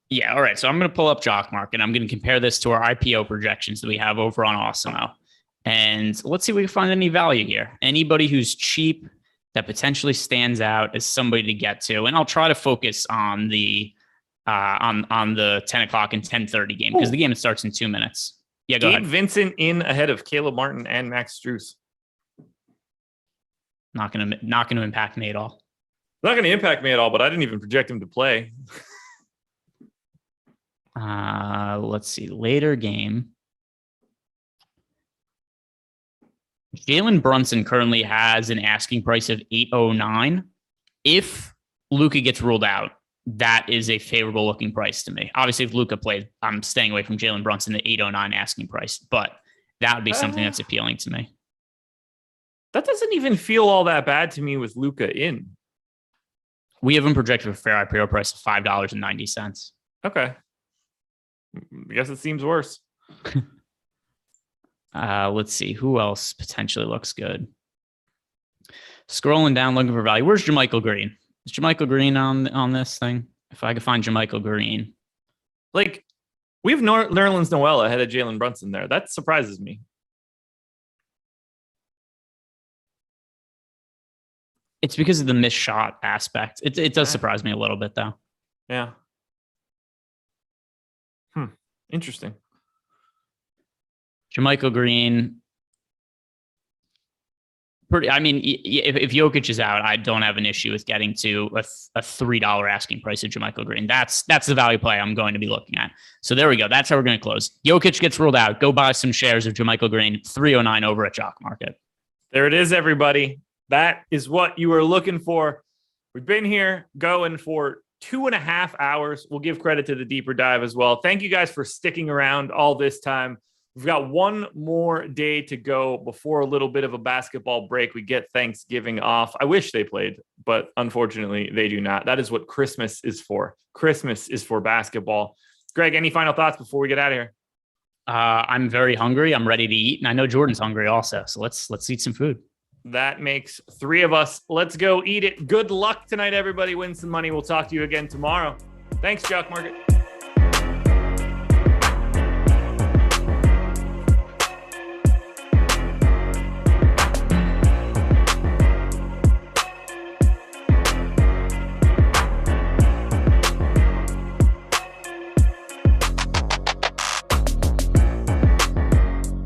Yeah, all right. So I'm going to pull up Jock Market. I'm going to compare this to our IPO projections that we have over on Awesemo. And let's see if we can find any value here. Anybody who's cheap that potentially stands out as somebody to get to. And I'll try to focus on the on the 10 o'clock and 10:30 game because the game starts in 2 minutes. Yeah, go ahead.
Vincent in ahead of Caleb Martin and Max Strus.
Not going to impact me at all.
Not going to impact me at all, but I didn't even project him to play.
Let's see. Later game. Jalen Brunson currently has an asking price of $809. If Luka gets ruled out, that is a favorable looking price to me. Obviously, if Luka played, I'm staying away from Jalen Brunson at $809 asking price, but that would be something that's appealing to me.
That doesn't even feel all that bad to me with Luka in.
We have him projected for fair IPO price of $5.90.
Okay. I guess it seems worse.
Let's see who else potentially looks good. Scrolling down, looking for value. Where's Jermichael Green? Is Jermichael Green on this thing? If I could find Jermichael Green,
we have Nerlens Noel ahead of Jalen Brunson there. That surprises me.
It's because of the missed shot aspect. It does surprise me a little bit, though.
Yeah. Interesting.
JaMychal Green. I mean, if Jokic is out, I don't have an issue with getting to a $3 asking price of JaMychal Green. That's the value play I'm going to be looking at. So there we go. That's how we're going to close. Jokic gets ruled out. Go buy some shares of JaMychal Green, 309 over at Jock Market.
There it is, everybody. That is what you are looking for. We've been here going for 2.5 hours. We'll give credit to the deeper dive as well. Thank you guys for sticking around all this time. We've got one more day to go before a little bit of a basketball break. We get Thanksgiving off. I wish they played, but unfortunately they do not. That is what Christmas is for. Christmas is for basketball. Greg, any final thoughts before we get out of here?
I'm very hungry. I'm ready to eat. And I know Jordan's hungry also. So let's eat some food.
That makes 3 of us. Let's go eat it. Good luck tonight, everybody. Win some money. We'll talk to you again tomorrow. Thanks, Jock Market.